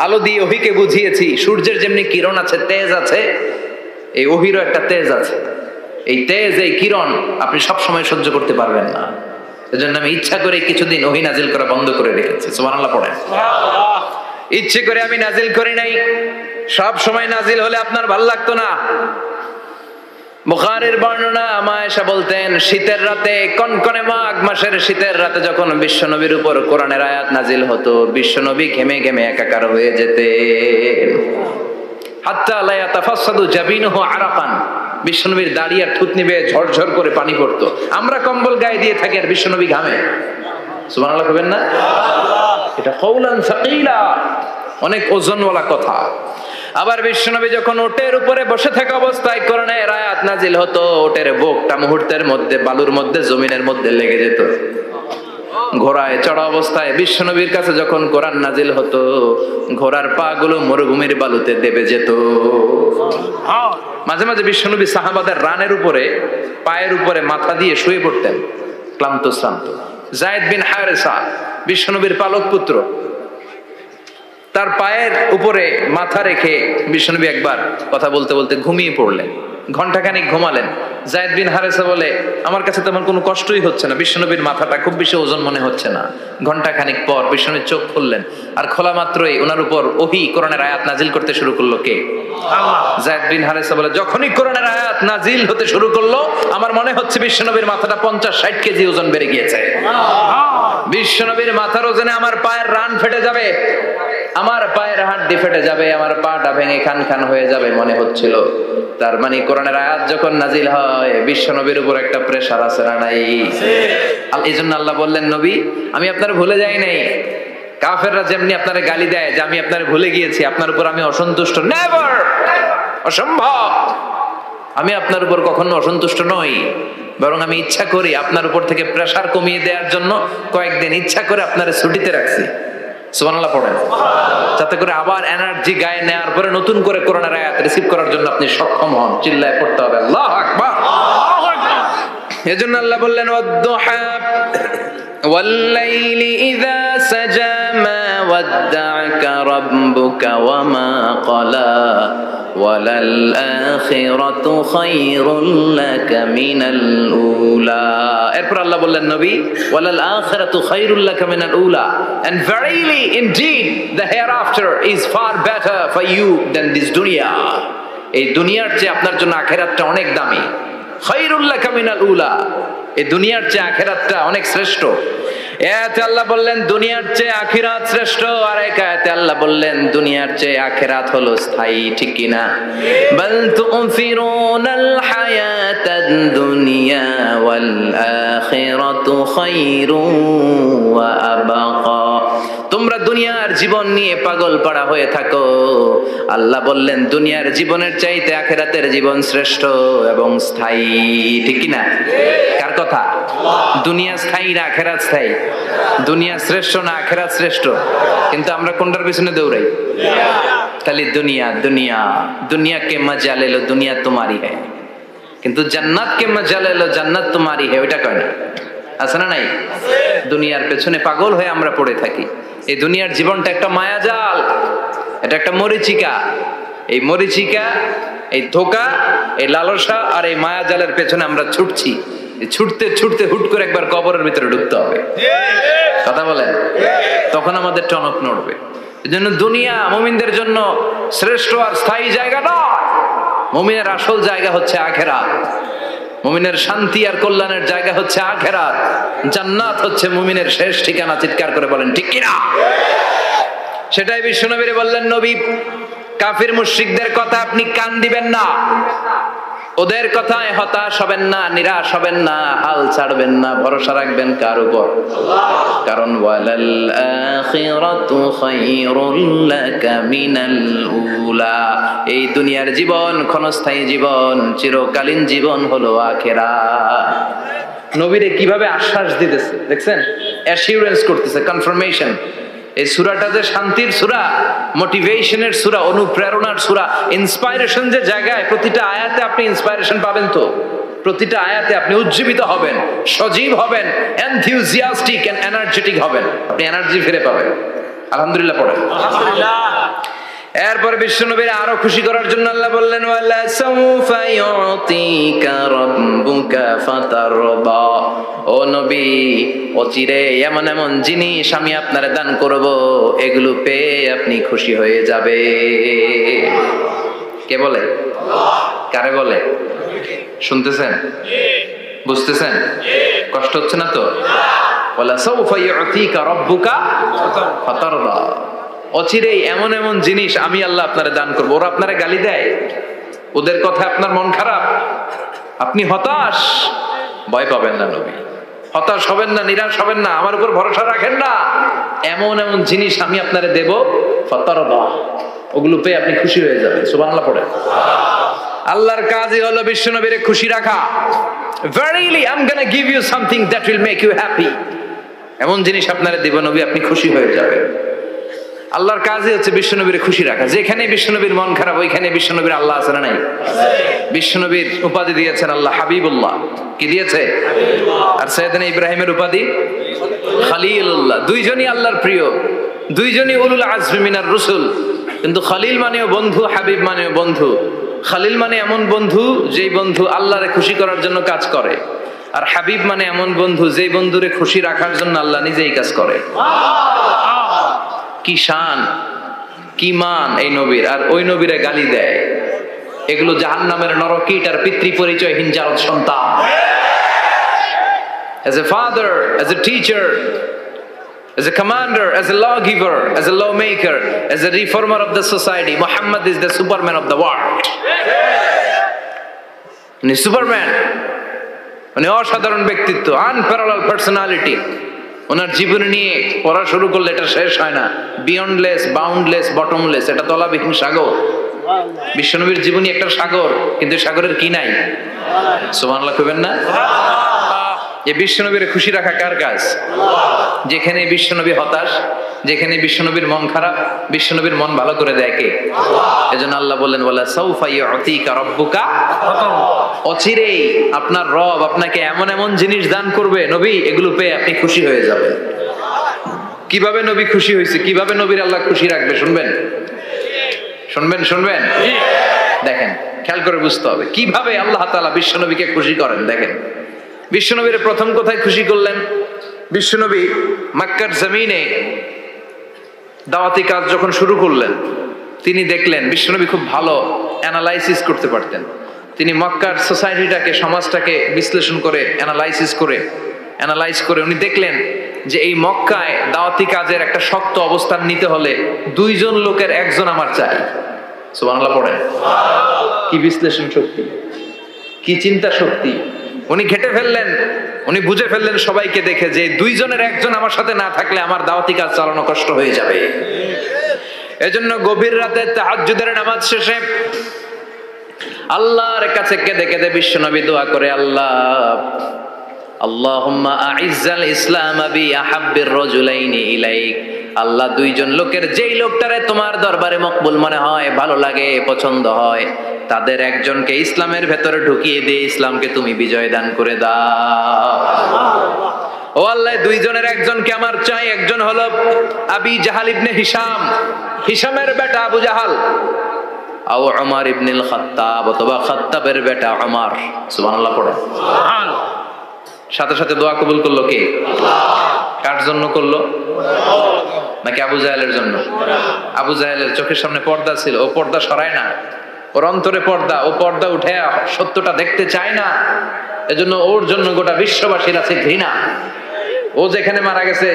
[SPEAKER 1] আলো দিয়ে ওহীকে বুঝিয়েছি। সূর্যের যেমনি কিরণ আছে, তেজ আছে, এই ওহীরও একটা তেজ আছে। এই তেজ, এই কিরণ আপনি সব সময় সহ্য করতে পারবেন না। এজন্য আমি ইচ্ছা করে কিছুদিন ওহী নাজিল করা বন্ধ করে রেখেছি। সুবহানাল্লাহ পড়েন। ইচ্ছে করে আমি নাজিল করি নাই। সব সময় নাজিল হলে আপনার ভালো লাগতো না। বুখারীর বর্ণনা, আয়েশা বলতেন শীতের রাতে, কনকনে মাঘ মাসের শীতের রাতে যখন বিশ্বনবীর উপর কোরআনের আয়াত নাজিল হতো, বিশ্বনবী ঘেমে ঘেমে একাকার হয়ে যেতেন। হাত্তা লা ইয়াতাফাসসাদু জাবিনুহু আরাকান, বিশ্বনবীর দাড়ি আর থুতনি বেয়ে ঝরঝর করে পানি পড়তো। আমরা কম্বল গায়ে দিয়ে থাকি আর বিশ্বনবী ঘামে। সুবহানাল্লাহ কইবেন না? এটা কাওলান সাকিলা, অনেক ওজনওয়ালা কথা। আবার বিশ্বনবী যখন ওটের উপরে বসে থাকা অবস্থায় কোরআনের আয়াত নাজিল হতো, ওটের বুকটা মুহূর্তের মধ্যে বালুর মধ্যে, জমিনের মধ্যে লেগে যেত। ঘোড়ায় চড়া অবস্থায় বিশ্বনবীর কাছে যখন কোরআন নাজিল হতো, ঘোড়ার পা গুলো মরুভূমির বালুতে দেবে যেত। মাঝে মাঝে বিশ্বনবী সাহাবাদের রানের উপরে, পায়ের উপরে মাথা দিয়ে শুয়ে পড়তেন, ক্লান্ত শ্রান্ত। যায়েদ বিন হারেসা, বিশ্বনবীর পালক পুত্র, তার পায়ের উপরে মাথা রেখে বিশ্বনবী একবার কথা বলতে বলতে ঘুমিয়ে পড়লেন। ঘন্টাখানিক ঘুমালেন। যায়েদ বিন হারেসা বলে, আমার কাছে তেমন কোনো কষ্টই হচ্ছে না, বিশ্বনবীর মাথাটা খুব বেশি ওজন মনে হচ্ছে না। ঘন্টাখানিক পর বিশ্বনবীর চোখ খুললেন, আর খোলা মাত্রই ওনার উপর ওহী কোরআনের আয়াত নাজিল করতে শুরু করলো। কে? আল্লাহ। যায়েদ বিন হারেসা বলে, যখনই কোরআনের আয়াত নাজিল হতে শুরু করলো, আমার মনে হচ্ছে বিশ্বনবীর মাথাটা 50-60 কেজি ওজন বেড়ে গিয়েছে। বিশ্বনবীর মাথার ওজনে আমার পায়ের রান ফেটে যাবে, আমার পায়ের হাড্ডি ফেটে যাবে, আমার পাটা ভেঙে খান খান হয়ে যাবে মনে হচ্ছিল। তার মানে কোরআনের আয়াত যখন নাজিল হয়, বিশ্বনবীর উপর একটা প্রেসার আছে না নাই? এই জন্য আল্লাহ বললেন, নবী আমি আপনার ভুলে যাই নাই। কাফেররা যেমনি আপনার গালি দেয় যে আমি আপনার ভুলে গিয়েছি, আপনার উপর আমি অসন্তুষ্ট, নেভার, অসম্ভব। আমি আপনার উপর কখনো অসন্তুষ্ট নই, বরং আমি ইচ্ছা করি আপনার উপর থেকে প্রেসার কমিয়ে দেওয়ার জন্য কয়েকদিন ইচ্ছা করে আপনার ছুটিতে রাখছি। সুবহানাল্লাহ পড়েন, যাতে করে আবার এনার্জি গায়ে নেওয়ার পরে নতুন করে কোরআনের আয়াত রিসিভ করার জন্য আপনি সক্ষম হন। চিল্লায় পড়তে হবে আল্লাহু আকবার। এজন্য আল্লাহ বললেন, ওয়াদ-দুহা ওয়াল-লাইলি ইযা সাজা মা ওয়াদ্দা'আকা রাব্বুকা ওয়া মা ক্বালা ওয়ালাল আখিরাতু খায়রুল লাকা মিনাল উলা। এরপর আল্লাহ বললেন, নবী ওয়ালাল আখিরাতু খায়রুল লাকা মিনাল উলা, and verily indeed the hereafter is far better for you than this dunya. এই দুনিয়ার চেয়ে আপনার জন্য আখিরাতটা অনেক দামি। খায়রুল লাকা মিনাল উলা, এই দুনিয়ার চেয়ে আখিরাতটা অনেক শ্রেষ্ঠ। এতে আল্লাহ বললেন দুনিয়ার চেয়ে আখিরাত শ্রেষ্ঠ, আর এক আয়াতে আল্লাহ বললেন দুনিয়ার চেয়ে আখিরাত হলো স্থায়ী। ঠিক কি না? বাল তুফিরুনাল হায়াতাদ দুনিয়া ওয়াল আখিরাতু খায়রুন ওয়া আবাকা। তোমরা দুনিয়ার জীবন নিয়ে পাগল পাড়া হয়ে থাকো, আল্লাহ বললেন দুনিয়ার জীবনের চাইতে আখিরাতের জীবন শ্রেষ্ঠ এবং স্থায়ী। ঠিক কি না? কার কথা? দুনিয়া স্থায়ী না আখিরাত স্থায়ী? দুনিয়া শ্রেষ্ঠ না আখিরাত শ্রেষ্ঠ? কিন্তু আমরা কোনটার পিছনে দৌড়াই? খালি দুনিয়া দুনিয়া। দুনিয়া কে মজা লে লো, দুনিয়া তোমারি হ্যায়, কিন্তু জান্নাত কে মজা লে লো, জান্নাত তোমারি হ্যায়, ওইটা কয় না? আছে না নাই? দুনিয়ার পেছনে পাগল হয়ে আমরা পড়ে থাকি। এই দুনিয়ার জীবনটা একটা মায়াজাল, এটা একটা মরিচিকা। এই মরিচিকা, এই ধোঁকা, এই লালসা আর এই মায়াজালের পেছনে আমরা ছুটছি। ছুটতে ছুটতে হুট করে একবার কবরের ভিতরে ঢুকতে হবে। কথা বলেন, তখন আমাদের টনক নড়বে। এজন্য দুনিয়া মুমিনদের জন্য শ্রেষ্ঠ আর স্থায়ী জায়গা নয়। মুমিনের আসল জায়গা হচ্ছে আখিরাত। মুমিনের শান্তি আর কল্যাণের জায়গা হচ্ছে আখিরাত। জান্নাত হচ্ছে মুমিনের শেষ ঠিকানা। চিৎকার করে বলেন ঠিক কি না? সেটাই বিশ্বনবীরে বললেন, নবী কাফির মুশরিকদের কথা আপনি কান দিবেন না, ওদের কথায় হতাশ হবেন না, নিরাশ হবেন না, হাল ছাড়বেন না, ভরসা রাখবেন কার উপর? কারণ ওয়ালাল আখিরাতু খায়রুল লাকা মিনাল উলা, এই দুনিয়ার জীবন ক্ষণস্থায়ী জীবন, চিরকালীন জীবন হলো আখিরাত। নবীরে কিভাবে আশ্বাস দিতেছে দেখছেন? অ্যাসিউরেন্স করতেছে, কনফার্মেশন। এই সূরাটা যে শান্তির সূরা, মোটিভেশনের সূরা, অনুপ্রেরণার সূরা, ইন্সপাইরেশন যে জায়গায়, প্রতিটা আয়াতে আপনি ইন্সপাইরেশন পাবেন। তো প্রতিটা আয়াতে আপনি উজ্জীবিত হবেন, সজীব হবেন, এনথিউজিয়াস্টিক এন্ড এনার্জেটিক হবেন, আপনি এনার্জি ফিরে পাবেন। আলহামদুলিল্লাহ পড়েন। আলহামদুলিল্লাহ। এরপর বিশ্বনবীর আরো খুশি করার জন্য আল্লাহ বললেন, ওয়ালা সাউফা ইউতিকা রাব্বুকা ফাতারদা। ও নবী, অচিরে এমন এমন জিনিস আমি আপনারে দান করব, এগুলো পেয়ে আপনি খুশি হয়ে যাবে। কে বলে? কারে বলে? শুনতেছেন? বুঝতেছেন? কষ্ট হচ্ছে না তো? ওয়ালা সাউফা ইউতিকা রাব্বুকা ফাতারদা। অচিরেই এমন এমন জিনিস আমি আল্লাহ আপনারে দান করবো। ওরা আপনারে গালি দেয়, ওদের কথা আপনার মন খারাপ, আপনি হতাশ, ভয় পাবেন না নবী, হতাশ হবেন না, নিরাশ হবেন না, আমার উপর ভরসা রাখেন না। এমন এমন জিনিস আমি আপনারে দেব, ফাতারদা, ওগুলো পেয়ে আপনি খুশি হয়ে যাবেন। সুবহানাল্লাহ পড়ে। আল্লাহর কাজই হলো বিশ্বনবীরে খুশি রাখা। Verily I'm gonna give you something that will make you happy. এমন জিনিস আপনারে দেব নবী, আপনি খুশি হয়ে যাবেন। আল্লাহর কাজই হচ্ছে বিশ্বনবীর খুশি রাখা। যেখানে বিশ্বনবীর মন খারাপ, ওইখানে বিশ্বনবীর আল্লাহ আছে না নাই? বিশ্বনবীর উপাধি দিয়েছেন আল্লাহ হাবিবুল্লাহ। কি দিয়েছে? আর সাইয়েদনা ইব্রাহিমের উপাধি খালিলুল্লাহ। দুইজনই আল্লাহর প্রিয়। দুইজনই উলুল আজমি মিনার রসুল, কিন্তু খলিল মানেও বন্ধু, হাবিব মানেও বন্ধু। খলিল মানে এমন বন্ধু যেই বন্ধু আল্লাহরে খুশি করার জন্য কাজ করে, আর হাবিব মানে এমন বন্ধু যেই বন্ধুরে খুশি রাখার জন্য আল্লাহ নিজেই কাজ করে। কি শান, কি মান এই নবীর, আর ওই নবীরে গালি দেয়। এগুলো জাহান্নামের নরকীট আর পিতৃ পরিচয়হীন জারদ সন্তান। As a father, as a teacher, as a commander, as a lawgiver, as a lawmaker, as a reformer of the society, Muhammad is the Superman of the world. উনি সুপারম্যান, উনি অসাধারণ ব্যক্তিত্ব, unparalleled personality। ওনার জীবন নিয়ে পড়া শুরু করলে এটা শেষ হয় না। বিয়ন্ডলেস, বাউন্ডলেস, বটমলেস, এটা তলাবিহীন সাগর। বিশ্বনবীর জীবনী একটা সাগর, কিন্তু সাগরের কি নাই? সুবহানাল্লাহ কইবেন না? এই বিশ্বনবীর খুশি রাখা কার কাজ? যেখানে বিশ্বনবী হতাশ, যেখানে বিশ্বনবীর মন খারাপ, বিশ্বনবীর মন ভালো করে দেয় কে? এজন্য আল্লাহ বললেন, ওয়ালা সাউফা ইউতিকা রাব্বুকা, অচিরেই আপনার রব আপনাকে এমন এমন জিনিস দান করবে নবী, এগুলো পেয়ে আপনি খুশি হয়ে যাবেন। কিভাবে নবী খুশি হয়েছে, কিভাবে নবীর আল্লাহ খুশি রাখবে শুনবেন? শুনবেন? দেখেন, খেয়াল করে বুঝতে হবে কিভাবে আল্লাহ তাআলা বিশ্বনবীকে খুশি করেন। দেখেন, বিশ্বনবীর প্রথম কোথায় খুশি করলেন? বিশ্বনবী মক্কার জমিনে দাওয়াতি কাজ যখন শুরু করলেন, তিনি দেখলেন বিশ্বনবী খুব ভালো অ্যানালাইসিস করতে পারতেন। তিনি মক্কার সোসাইটিটাকে, সমাজটাকে বিশ্লেষণ করে অ্যানালাইজ করে উনি দেখলেন যে এই মক্কায় দাওয়াতি কাজের একটা শক্ত অবস্থান নিতে হলে দুইজন লোকের একজন আমার চাই। সুবহানাল্লাহ পড়েন। কি বিশ্লেষণ শক্তি, কি চিন্তা শক্তি! উনি ঘেটে ফেললেন, উনি বুঝে ফেললেন সবাইকে দেখে যে দুইজনের একজন আমার সাথে না থাকলে আমার দাওয়াতি কাজ চালানো কষ্ট হয়ে যাবে। এজন্য গভীর রাতে তাহাজ্জুদের নামাজ শেষে আল্লাহর কাছে কেঁদে কেঁদে বিশ্বনবী দোয়া করে, আল্লাহুম্মা আইজ্জাল ইসলাম বি আহাব্বির রাজুলাইনি ইলাইক। আল্লাহ, দুইজন লোকের যেই লোকটারে তোমার দরবারে মকবুল মনে হয়, ভালো লাগে, পছন্দ হয়, তাদের একজনকে ইসলামের ভেতরে ঢুকিয়ে দিয়ে ইসলামকে তুমি বিজয় দান করে দাও। ও আল্লাহ, দুইজনের একজনকে আমার চাই। একজন হলো আবি জাহাল ইবনে হিশাম, হিশামের বেটা আবু জাহাল, আও উমর ইবনুল খাত্তাব, অথবা খাত্তাবের বেটা উমর। সুবহানাল্লাহ পড়ো। সাথে সাথে দোয়া কবুল করলো কে? কার জন্য করলো? নাকি আবু জাহেলের জন্য? আবু জাহেলের চোখের সামনে পর্দা ছিল, ও পর্দা সরায় না। ওর অন্তরে পর্দা, ও পর্দা উঠে সত্যটা দেখতে চায় না। এজন্য ওর জন্য গোটা বিশ্ববাসীর আছে ঘৃণা। ও যেখানে মারা গেছে,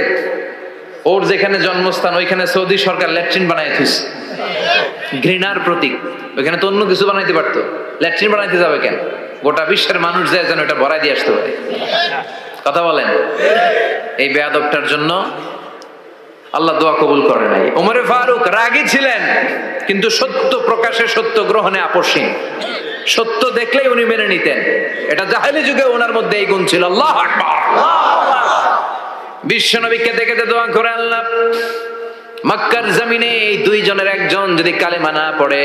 [SPEAKER 1] ওর যেখানে জন্মস্থান, ওইখানে সৌদি সরকার ল্যাট্রিন বানাই দিয়েছে। ঘৃণার প্রতীক। ওইখানে তো অন্য কিছু বানাইতে পারতো, ল্যাট্রিন বানাইতে যাবে কেন? গোটা বিশ্বের মানুষ যায় যেন এটা ভরাই দিয়ে আসতে পারে। কথা বলেন। এই বেয়াদবটার জন্য আল্লাহ দোয়া কবুল করে নাই। ওমরে ফারুক রাগী ছিলেন, কিন্তু সত্য প্রকাশে, সত্য গ্রহণে আপসহীন। সত্য দেখলেই উনি মেনে নিতেন। এটা জাহেলি যুগে ওনার মধ্যে এই গুণ ছিল। আল্লাহু আকবার। বিশ্বনবীকে দেখে দোয়া করে, আল্লাহ, মক্কার জমিনে এই দুইজনের একজন যদি কালেমা না পড়ে,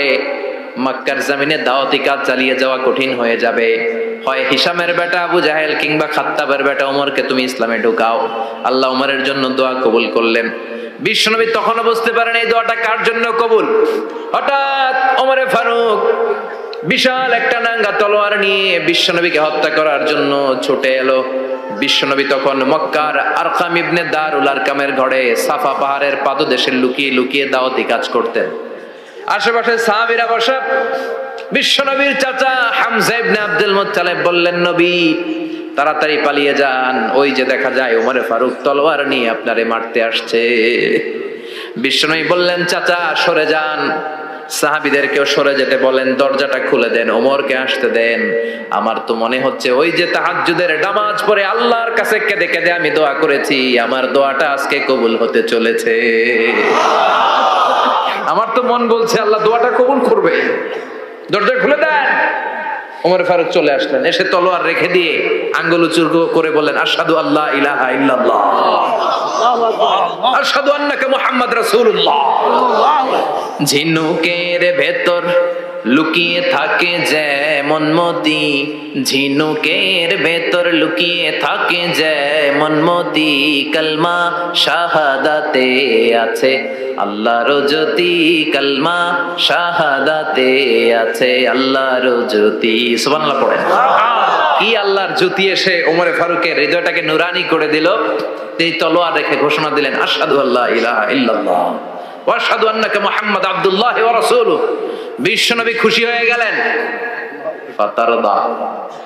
[SPEAKER 1] মক্কার জমিনে দাওয়াতি কাজ চালিয়ে যাওয়া কঠিন হয়ে যাবে। হয় হিশামের বেটা আবু জাহেল কিংবা খাত্তাবের বেটা ওমরকে তুমি ইসলামে ঢুকাও। আল্লাহ ওমরের জন্য দোয়া কবুল করলেন। বিশ্বনবী তখনও বুঝতে পারেন এই দোয়াটা কার জন্য কবুল। হঠাৎ ওমরে ফারুক বিশাল একটা নাঙ্গা তলোয়ার নিয়ে বিশ্বনবীকে হত্যা করার জন্য ছুটে এলো। বিশ্বনবী তখন মক্কার আরকাম ইবনে দারুল আরকামের ঘরে সাফা পাহাড়ের পাদদেশে লুকিয়ে লুকিয়ে দাওয়াতি কাজ করতেন। আশেপাশে সাহাবীরা বসা। বিশ্বনবীর চাচা হামজা ইবনে আব্দুল মুত্তালিব বললেন, নবী তাড়াতাড়ি পালিয়ে যান, ওই যে দেখা যায় ওমরে ফারুক তলোয়ার নিয়ে আপনারে মারতে আসছে। বিশ্বনবী বললেন, চাচা সরে যান, সাহাবীদেরকেও সরে যেতে বলেন, দরজাটা খুলে দেন, ওমরকে আসতে দেন। আমার তো মনে হচ্ছে ওই যে তাহাজ্জুদের নামাজ পড়ে আল্লাহর কাছে কেঁদে কেঁদে আমি দোয়া করেছি, আমার দোয়াটা আজকে কবুল হতে চলেছে। আমার তো মন বলছে আল্লাহ দোয়াটা কবুল করবে। দরজা খুলে দেন। ওমর ফারুক চলে আসলেন, এসে তলোয়ার রেখে দিয়ে আঙ্গুল উঁচু করে বললেন, আশহাদু আল্লা ইলাহা ইল্লাল্লাহ, আশহাদু আন্নাকা মুহাম্মাদ রাসূলুল্লাহ। ঝিনুকের ভেতর লুকিয়ে থাকে যেমন মতি, ঝিনুকের ভেতর লুকিয়ে থাকে যেমন মতি, কালমা শাহাদাতে আছে আল্লাহর জ্যোতি, কালমা শাহাদাতে আছে আল্লাহর জ্যোতি। সুবহানাল্লাহ পড়েন। কি আল্লাহর জ্যোতি এসে ওমরে ফারুকের হৃদয়টাকে নুরানি করে দিল। তিনি তলোয়ার রেখে ঘোষণা দিলেন, আশহাদু আল্লা ইলাহা ইল্লাল্লাহ ওয়া আশহাদু আন্নাকা মুহাম্মাদ আবদুল্লাহ ওয়া রাসূলুহু। বিশ্বনবী খুশি হয়ে গেলেন। ফাতারদা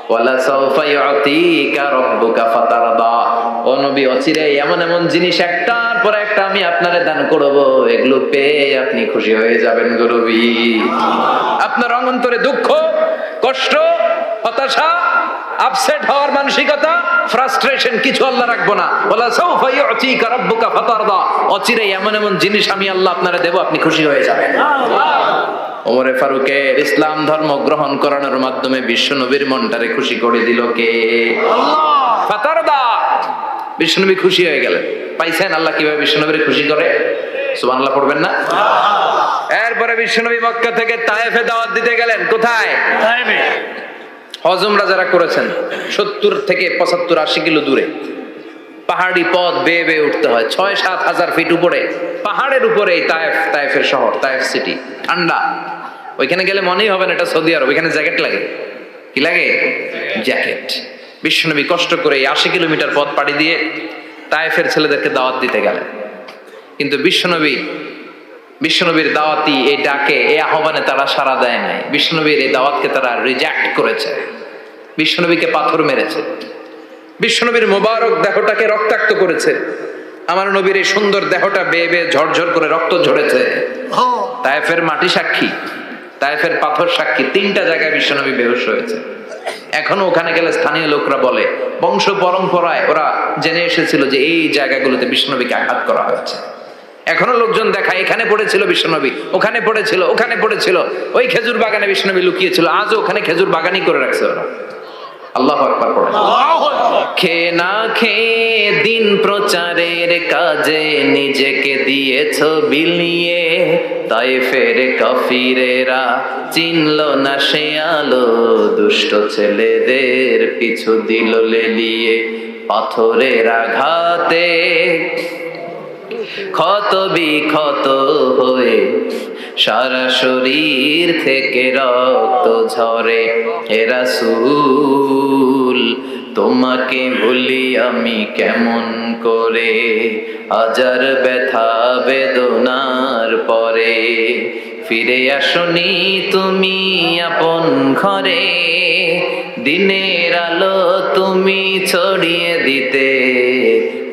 [SPEAKER 1] ওয়ালা সাওফা ইউতিকা রাব্বুকা ফাতারদা। ও নবী, অচিরে এমন এমন জিনিস একটার পর একটা আমি আপনারে দান করব, এগুলো পেয়ে আপনি খুশি হয়ে যাবেন গো নবী। আপনার অন্তরে দুঃখ, কষ্ট, হতাশা, আপসেট হওয়ার মানসিকতা, ফ্রাস্ট্রেশন কিছু আল্লাহ রাখবো না। ওয়ালা সাওফা ইউতিকা রাব্বুকা ফাতারদা। অচিরে এমন এমন জিনিস আমি আল্লাহ আপনারে দেব, আপনি খুশি হয়ে যাবেন। ওমরে ফারুকের ইসলাম ধর্ম গ্রহণ করানোর মাধ্যমে বিশ্বনবীর মনটারে খুশি করে দিল কে? আল্লাহ। ফাতারদা, বিশ্বনবী খুশি হয়ে গেলেন। পাইছেন আল্লাহ কিভাবে বিশ্বনবীর খুশি করে? সুবহানাল্লাহ পড়বেন না? এরপরে বিশ্বনবী মক্কা থেকে তায়েফে দাওয়াত দিতে গেলেন। কোথায়? তায়েফে। হজ উমরা যারা করেছেন 70 থেকে 75 80 কিলো দূরে পাহাড়ি পথ বেয়ে বেয়ে উঠতে হয়, 6-7 হাজার ফিট উপরে পাহাড়ের উপরে তায়েফের শহর, তায়েফ সিটি। ঠান্ডা, ওইখানে গেলে মনেই হবে না এটা সৌদি আরব। ওইখানে জ্যাকেট লাগে। কি লাগে? জ্যাকেট। বিশ্বনবী কষ্ট করে 80 কিলোমিটার পথ পাড়ি দিয়ে তায়েফের ছেলেদেরকে দাওয়াত দিতে গেলেন। কিন্তু বিশ্বনবীর দাওয়াতি এই ডাকে, এই আহ্বানে তারা সাড়া দেয় নাই। বিশ্বনবীর এই দাওয়াতকে তারা রিজেক্ট করেছে, বিশ্বনবীকে পাথর মেরেছে, বিশ্বনবীর মোবারক দেহটাকে রক্তাক্ত করেছে। আমার নবীর এই সুন্দর দেহটা বেয়ে বেয়ে ঝরঝর করে রক্ত ঝরেছে। তায়েফের মাটি সাক্ষী, তায়েফের পাথর সাক্ষী। 3টা জায়গায় বিশ্বনবী বেহুশ হয়েছে। এখনো ওখানে গেলে স্থানীয় লোকরা বলে, বংশ পরম্পরায় ওরা জেনে এসেছিল যে এই জায়গাগুলোতে বিশ্বনবীকে আঘাত করা হয়েছে। এখনো লোকজন দেখায়, এখানে পড়েছিল বিশ্বনবী, ওখানে পড়েছিল, ওখানে পড়েছিল, ওই খেজুর বাগানে বিশ্বনবী লুকিয়েছিল। আজও ওখানে খেজুর বাগানই করে রাখছে ওরা। আল্লাহু আকবার পড়েন। খেয়ে না খেয়ে দিন প্রচারের কাজে নিজেকে দিয়েছ বিলিয়ে, তায়েফের কাফিরেরা চিনল না সে আলো, দুষ্ট ছেলেদের পিছু দিল লেলিয়ে, পাথরের আঘাতে ক্ষত বিক্ষত হয়ে সারা শরীর থেকে রক্ত ঝরে। হে রাসূল, তোমাকে ভুলি আমি কেমন করে, হাজার ব্যথা বেদনার পরে ফিরে আসনি তুমি আপন ঘরে, দিনের আলো তুমি ছড়িয়ে দিতে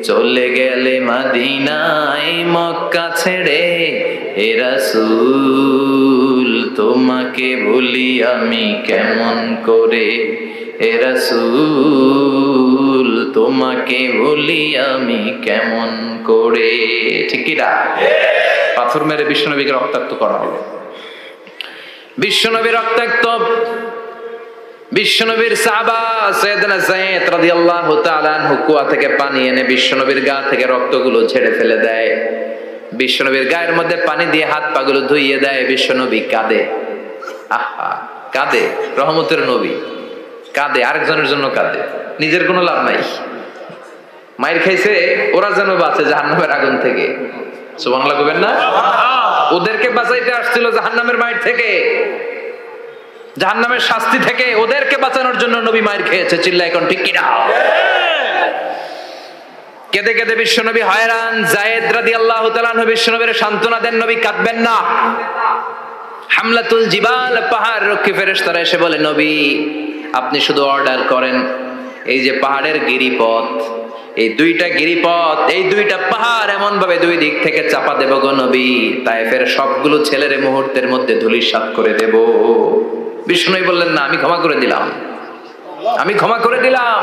[SPEAKER 1] চলে গেলে মদিনায় মক্কা ছেড়ে। হে রাসূল, তোমাকে ভুলি আমি কেমন করে, হে রাসূল, তোমাকে ভুলি আমি কেমন করে। ঠিক কি না? পাথর মেরে বিশ্বনবীকে রক্তাক্ত করা হলো। বিশ্বনবী রক্তাক্ত। বিশ্বনবীর সাহাবা সাইয়েদনা যায়েদ রাদিয়াল্লাহু তাআলা আনহু কুয়া থেকে পানি এনে বিশ্বনবীর গা থেকে রক্তগুলো ঝেড়ে ফেলে দেয়। বিশ্বনবীর গায়ের মধ্যে পানি দিয়ে হাত পাগুলো ধুইয়ে দেয়। বিশ্বনবী কাঁদে। আহা, কাঁদে। রহমতের নবী কাঁদে, আরেকজনের জন্য কাঁদে, নিজের কোনো লাভ নাই। মায়ের খাইছে, ওরা যেন বাঁচে জাহান্নামের আগুন থেকে। সুবহানাল্লাহ কইবেন না? ওদেরকে বাঁচাইতে আসছিল জাহান্নামের মায়ের থেকে, জাহান্নামের শাস্তি থেকে। ওদেরকে বাঁচানোর জন্য নবী মায়ের খেয়েছে। চিল্লায় এখন ঠিক কিনা? কেঁদে কেঁদে বিশ্বনবী হয়রান। যায়েদ রাদিয়াল্লাহু তাআলা আনহু বিশ্বনবীর সান্ত্বনা দেন, নবী কাঁদবেন না। হামলাতুল জিবাল, পাহাড় রক্ষী ফেরেশতারা এসে বলে, নবী আপনি শুধু অর্ডার করেন, এই যে পাহাড়ের গিরিপথ, এই 2টা গিরিপথ, এই 2টা পাহাড় এমন ভাবে 2 দিক থেকে চাপা দেব গো নবী, তায়েফের সবগুলো ছেলের মুহূর্তের মধ্যে ধূলিসাৎ করে দেব। বিষ্ণু বললেন, না, আমি ক্ষমা করে দিলাম, আমি ক্ষমা করে দিলাম।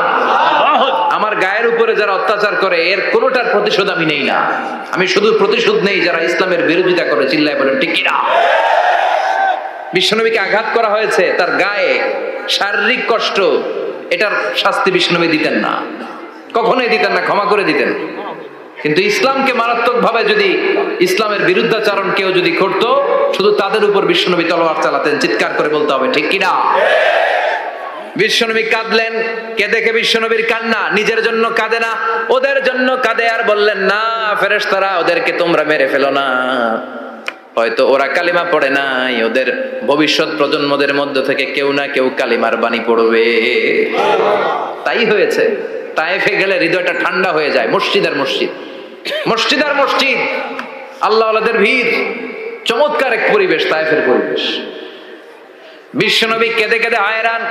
[SPEAKER 1] আমার গায়ের উপরে যারা অত্যাচার করে এর কোনোটার প্রতিশোধ আমি নেই না। আমি শুধু প্রতিশোধ নেই যারা ইসলামের বিরোধিতা করে। চিল্লায় বলেন ঠিক কিনা? বিশ্বনবীকে আঘাত করা হয়েছে, তার গায়ে শারীরিক কষ্ট, এটার শাস্তি বিশ্বনবী দিতেন না, কখনোই দিতেন না, ক্ষমা করে দিতেন। কিন্তু ইসলামকে মারাত্মক ভাবে যদি ইসলামের বিরুদ্ধাচরণ কেউ যদি করতো, শুধু তাদের উপর বিশ্বনবী তলোয়ার চালাতেন। চিৎকার করে বলতে হবে ঠিক কিনা? বিশ্বনবী কাঁদলেন। কে দেখে বিশ্বনবীর কান্না? নিজের জন্য কাঁদে না, ওদের জন্য কাঁদে। আর বললেন, না ফেরেশতারা, ওদেরকে তোমরা মেরে ফেলো না, হয়তো ওরা কালিমা পড়ে নাই, ওদের ভবিষ্যৎ প্রজন্মদের মধ্য থেকে কেউ না কেউ কালিমার বাণী পড়বে। তাই হয়েছে। তায়েফে গেলে হৃদয়টা ঠান্ডা হয়ে যায়। মসজিদ আর মসজিদ, মসজিদ আর মসজিদ, আল্লাহ ওয়ালাদের ভিড়, চমৎকার এক পরিবেশ তায়েফের পরিবেশ। বিশ্বনবী কেঁদে কেঁদে হায়রান।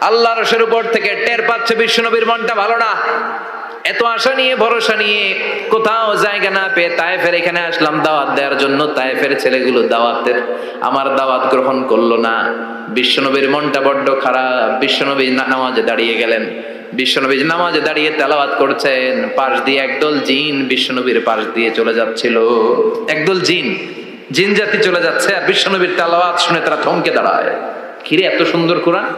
[SPEAKER 1] আল্লাহর রসের উপর থেকে টের পাচ্ছে বিশ্বনবীর মনটা ভালো না। এত আশা নিয়ে ভরসা নিয়ে কোথাও জায়গা না পেয়ে তায়েফের এখানে আসলাম দাওয়াত দেওয়ার জন্য। তায়েফের ছেলেগুলো আমার দাওয়াত গ্রহণ করলো না। বিশ্বনবীর মনটা বড্ড খারাপ। বিশ্বনবী নামাজে দাঁড়িয়ে গেলেন। বিশ্বনবী নামাজে দাঁড়িয়ে তেলাওয়াত করছেন। পাশ দিয়ে একদল জিন বিশ্বনবীর পাশ দিয়ে চলে যাচ্ছিল। একদল জিন জাতি চলে যাচ্ছে, আর বিশ্বনবীর তেলাওয়াত শুনে তারা থমকে দাঁড়ায়। কিরে, এত সুন্দর কোরআন,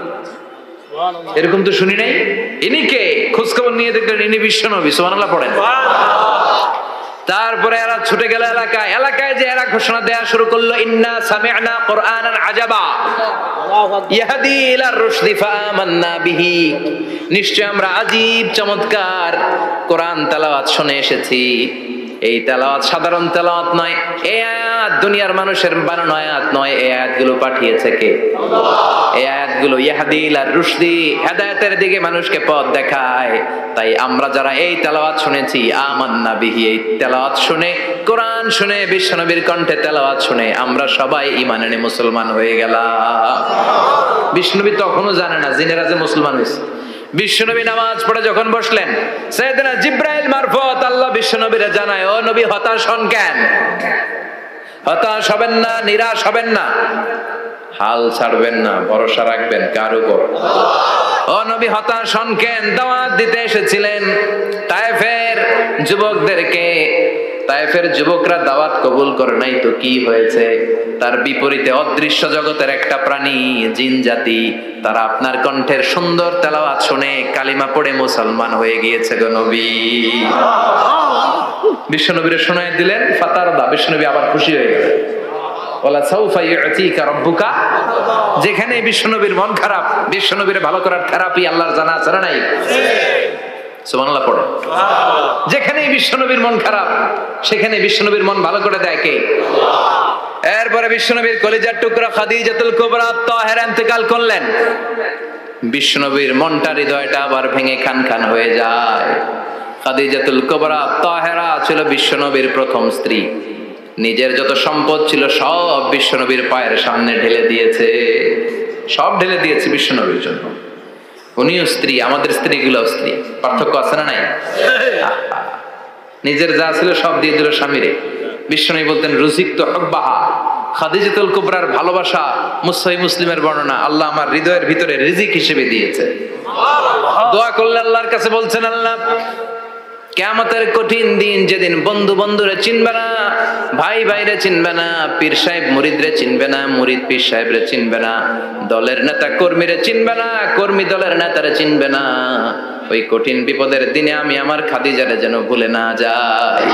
[SPEAKER 1] এরকম তো শুনি নাই। ইনি কে? খোঁজখবর নিয়ে দেখলেন ইনি বিশ্বনবী। সুবহানাল্লাহ পড়েন। তারপরে এরা ছুটে গেল এলাকায় যে এরা ঘোষণা দেয়া শুরু করলো, ইন্না সামি'না কুরআনান আজাবা ইয়াহদি ইলা রুশদি ফাআমান্না বিহি। নিশ্চয় আমরা আজীব চমৎকার কোরআন তেলাওয়াত শুনে এসেছি। এই তেলাওয়াত সাধারণ তেলাওয়াত নয়, এই আয়াত দুনিয়ার মানুষের বানানো আয়াত নয়। এই আয়াতগুলো পাঠিয়েছে কে? আল্লাহ। এই আয়াতগুলো ইয়াহদি ইলা রুশদি, হেদায়েতের দিকে মানুষকে পথ দেখায়। তাই আমরা যারা এই তেলাওয়াত শুনেছি, আমান্না বিহি, এই তেলাওয়াত শুনে, কোরআন শুনে, বিশ্বনবীর কণ্ঠে তেলাওয়াত শুনে আমরা সবাই ঈমান এনে মুসলমান হয়ে গেলাম। বিশ্বনবী তখনও জানে না জিনেরা যে মুসলমান হয়েছে। বিশ্বনবী নামাজ পড়ে যখন বসলেন, সাইয়েদনা জিবরাইল মারফত আল্লাহ বিশ্বনবীরে জানায়, ও নবী হতাশ হন কেন? হতাশ হবেন না, নিরাশ হবেন না, হাল ছাড়বেন না, ভরসা রাখবেন কার উপর? ও নবী হতাশ হন কেন? দাওয়াত দিতে এসেছিলেন তায়েফের যুবকদেরকে। তায়েফের যুবকরা দাওয়াত কবুল করে নাই তো কি হয়েছে? তার বিপরীতে অদৃশ্য জগতের একটা প্রাণী, জিন জাতি, তারা আপনার কণ্ঠের সুন্দর তেলাওয়াত শুনে কালিমা পড়ে মুসলমান হয়ে গিয়েছে গো নবী। বিশ্বনবীরে শোনায় দিলেন, ফাতারদা, বিশ্বনবী আবার খুশি হয়ে গেলেন। ওয়ালা সাউফা ইউতিকা রাব্বুকা। যেখানে বিশ্বনবীর মন খারাপ, বিশ্বনবীরে ভালো করার থেরাপি আল্লাহর জানা আছে না নাই? সুবহানাল্লাহ পড়ে। যেখানে বিশ্বনবীর মন খারাপ, সেখানে বিশ্বনবীর মন ভালো করে দেয় কে? আল্লাহ। এরপরে বিশ্বনবীর কলিজার টুকরা খাদিজাতুল কুবরা তাহেরা ইন্তেকাল করলেন। বিশ্বনবীর মনটা, হৃদয়টা আবার ভেঙে খান খান হয়ে যায়। খাদিজাতুল কুবরা তাহেরা ছিল বিশ্বনবীর প্রথম স্ত্রী। নিজের যত সম্পদ ছিল সব বিশ্বনবীর পায়ের সামনে ঢেলে দিয়েছে। সব ঢেলে দিয়েছে বিশ্বনবীর জন্য। উনিও স্ত্রী, আমাদের স্ত্রীগুলো স্ত্রী, পার্থক্য আছে না নাই? নিজের যা ছিল সব দিয়ে দিল স্বামীরে। বিশ্বনবী বলতেন, রুজিকতু হুব্বাহা। খাদিজাতুল কুবরার ভালোবাসা সহিহ মুসলিমের বর্ণনা, আল্লাহ আমার হৃদয়ের ভিতরে রিজিক হিসেবে দিয়েছে। দোয়া করলে আল্লাহর কাছে বলছেন, আল্লাহ কিয়ামতের কঠিন দিন, যেদিন বন্ধু বন্ধুরে চিনবে না, ভাই ভাইরে চিনবে না, পীর সাহেব মুরিদরে চিনবে না, মুরিদ পীর সাহেবরে চিনবে না, দলের নেতা কর্মীরে চিনবে না, কর্মী দলের নেতারে চিনবে না, ওই কঠিন বিপদের দিনে আমি আমার খাদিজারে যেন ভুলে না যাই।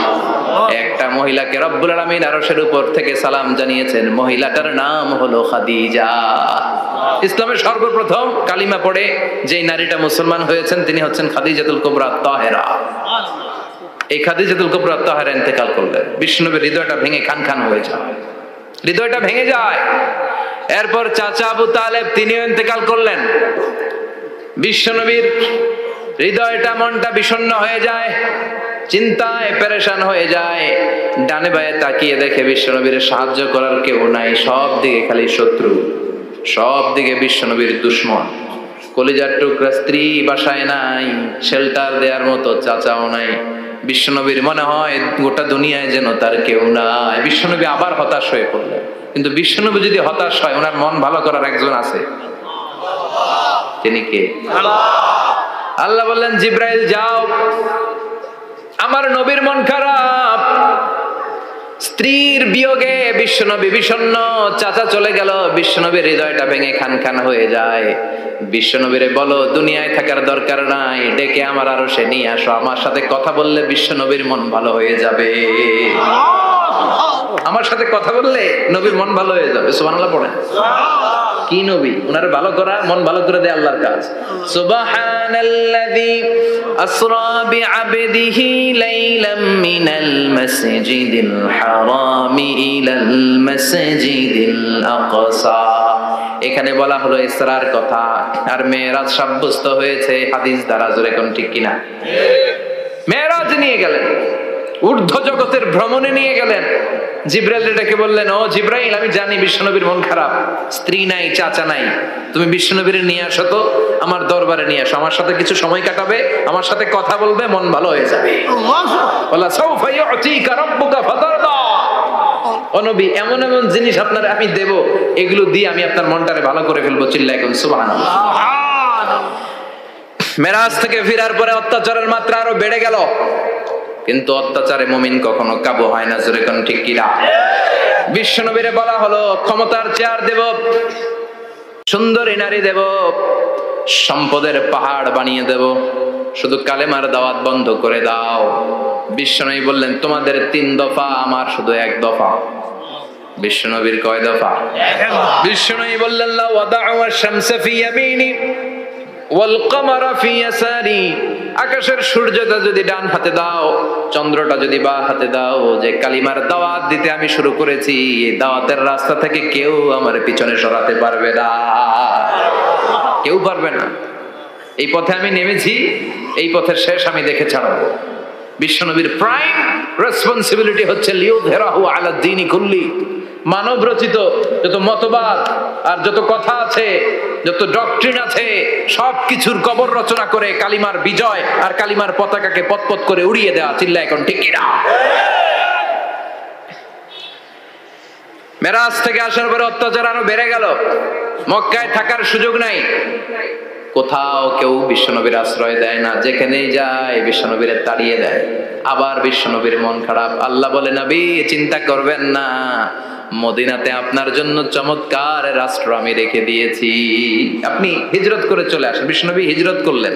[SPEAKER 1] একটা মহিলাকে রব্বুল আলামিন আরশের উপর থেকে সালাম জানিয়েছেন, মহিলাটার নাম হলো খাদিজা। ইসলামের সর্বপ্রথম কালিমা পড়ে যেই নারীটা মুসলমান হয়েছেন তিনি হচ্ছেন খাদিজাতুল কুবরা তাহেরা। এই খাদিজাতুল কুবরা তাহেরা ইন্তেকাল করলেন। বিশ্বনবীর হৃদয়টা ভেঙে খান খান হয়ে যায়, হৃদয়টা ভেঙে যায়। এরপর চাচা আবু তালেব তিনিও ইন্তেকাল করলেন। বিশ্বনবীর হৃদয়টা, মনটা বিষণ্ণ হয়ে যায়, চিন্তায় পেরেশান হয়ে যায়। ডানে বায়ে তাকিয়ে দেখে বিশ্বনবীর সাহায্য করার কেউ নাই, সব দিকে খালি শত্রু, সব দিকে বিশ্বনবীর দুশ্মন। কলিজার টুকরা স্ত্রী বাসায় নাই, শেল্টার দেওয়ার মতো চাচাও নাই। বিশ্বনবীর মনে হয় গোটা দুনিয়ায় যেন তার কেউ নাই। বিশ্বনবী আবার হতাশ হয়ে পড়লেন। কিন্তু বিশ্বনবী যদি হতাশ হয়, ওনার মন ভালো করার একজন আছে। তিনি কে? আল্লাহ বললেন, জিব্রাইল যাও, আমার নবীর মন খারাপ, স্ত্রীর বিয়োগে বিশ্বনবী বিষণ্ণ, চাচা চলে গেল, বিশ্বনবীর হৃদয়টা ভেঙে খান খান হয়ে যায়। বিশ্বনবীরে বলো দুনিয়ায় থাকার দরকার নাই, ডেকে আমার আরো সে নিয়ে আসো, আমার সাথে কথা বললে বিশ্বনবীর মন ভালো হয়ে যাবে। সাথে কথা বললে নবীর মন ভালো হয়ে যাবে। সুবহানাল্লাহ পড়েন। কি নবী, উনার ভালো করা, মন ভালো করে দেয় আল্লাহর কাজ। সুবহানাল্লাযী আসরা বিআবদিহি লাইলাম মিনাল মাসজিদিল হারামি ইলাল মাসজিদিল আকসা। এখানে বলা হলো ইসরার কথা, আর মেরাজ সাব্যস্ত হয়েছে হাদিস দ্বারা। জোরে কোন ঠিক কিনা? মেরাজ নিয়ে গেলেন, ঊর্ধ্ব জগতের ভ্রমণে নিয়ে গেলেন। জিব্রাইল ডেকে বললেন, ও জিব্রাইল, আমি জানি বিশ্বনবীর মন খারাপ, স্ত্রী নাই, চাচা নাই, তুমি বিশ্বনবীর নিয়ে আসো তো, আমার দরবারে নিয়ে আসো, আমার সাথে কিছু সময় কাটাবে, আমার সাথে কথা বলবে, মন ভালো হয়ে যাবে। ওয়ালা সাউফা ইউতিকা রাব্বুকা ফাতারদা। ও নবী, এমন এমন জিনিস আপনার আমি দেব, এগুলো দিয়ে আমি আপনার মনটারে ভালো করে ফেলবো। চিল্লায় কোন সুবহানাল্লাহ। মেরাজ থেকে ফেরার পরে অত্যাচারের মাত্রা আরো বেড়ে গেল, কিন্তু অত্যাচারে মুমিন কখনো কাবু হয় না। জোরে কোন ঠিক কিনা? বিশ্বনবীরে বলা হলো, ক্ষমতার চেয়ার দেব, সুন্দরী নারী দেব, সম্পদের পাহাড় বানিয়ে দেব, শুধু কালেমার দাওয়াত বন্ধ করে দাও। বিশ্বনবী বললেন, তোমাদের 3 দফা, আমার শুধু 1 দফা। বিশ্বনবীর কয় দফা? বিশ্বনবী বললেন, লা ওয়াদা'u আশ-শামসা ফি ইয়ামিনি ওয়াল কামারা ফি ইয়াসারি। আকাশের সূর্যটা যদি ডান হাতে দাও, চন্দ্রটা যদি বাঁ হাতে দাও, যে কালিমার দাওয়াত দিতে আমি শুরু করেছি, এই দাওয়াতের রাস্তা থেকে কেউ আমার পিছনে সরাতে পারবে না, কেউ পারবে না। এই পথে আমি নেমেছি, এই পথের শেষ আমি দেখে ছাড়বো। বিশ্বনবীর প্রাইম রেসপন্সিবিলিটি হচ্ছে লিউযহিরাহু আলা দ্বীনি কুল্লি। মানব রচিত যত মতবাদ আর যত কথা আছে, যত ডক্ট্রিন আছে, সবকিছুর কবর রচনা করে কালিমার বিজয় আর কালিমার পতাকাকে পতপত করে উড়িয়ে দেওয়া। চিল্লায় এখন ঠিক কিনা? মেরাজ থেকে আসার পরে অত্যাচার আরো বেড়ে গেল, মক্কায় থাকার সুযোগ নাই, কোথাও কেউ বিশ্বনবীর আশ্রয় দেয় না, যেখানেই যায় বিশ্বনবীরে তাড়িয়ে দেয়। আবার বিশ্বনবীর মন খারাপ। আল্লাহ বলে, নবী চিন্তা করবেন না, মদিনাতে আপনার জন্য চমৎকার রাষ্ট্র আমি রেখে দিয়েছি, আপনি হিজরত করে চলে আসেন। বিশ্বনবী হিজরত করলেন,